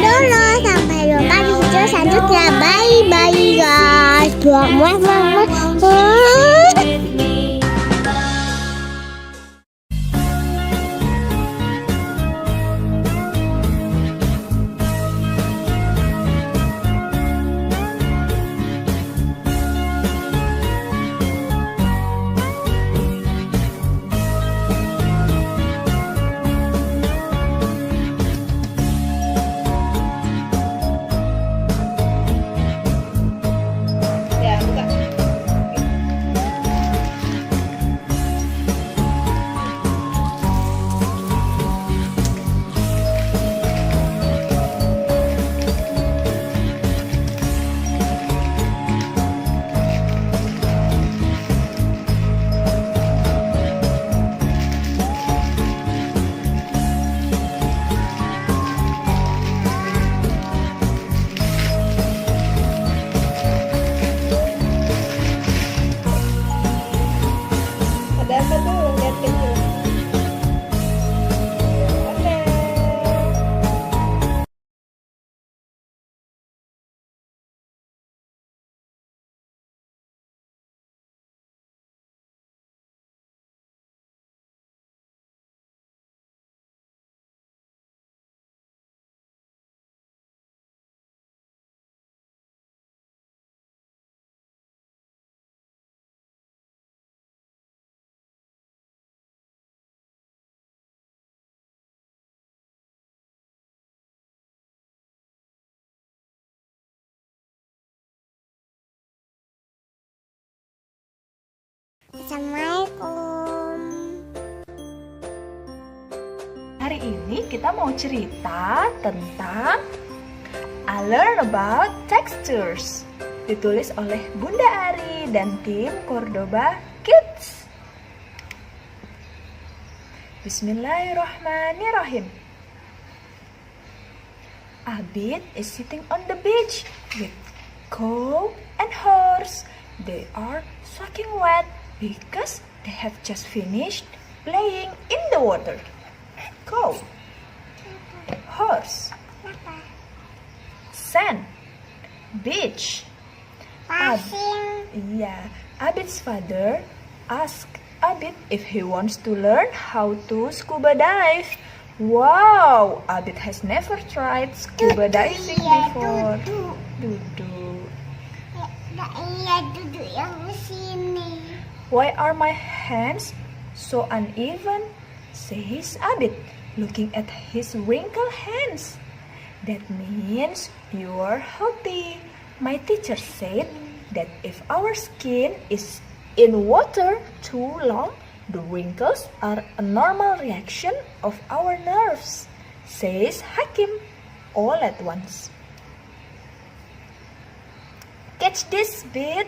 dulu. Sampai jumpa di video selanjutnya. Bye bye guys. with me. Assalamualaikum. Hari ini kita mau cerita tentang I Learn About Textures. Ditulis oleh Bunda Ari dan tim Cordoba Kids. Bismillahirrahmanirrahim. Abid is sitting on the beach with cow and horse. They are soaking wet because they have just finished playing in the water. Cow, horse, sand, beach. Abid's father asked Abid if he wants to learn how to scuba dive. Wow, Abid has never tried scuba diving before. Duduk. Iya, duduk yang sini. Why are my hands so uneven? Says Abid, looking at his wrinkled hands. That means you are healthy. My teacher said that if our skin is in water too long, the wrinkles are a normal reaction of our nerves, says Hakim, all at once. Catch this bit,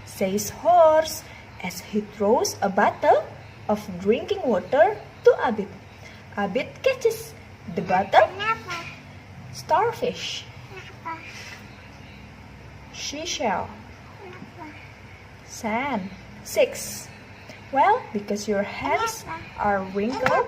says Horse, as he throws a bottle of drinking water to Abid. Abid catches the bottle. Starfish. Seashell. Sand. 6. Well, because your hands are wrinkled,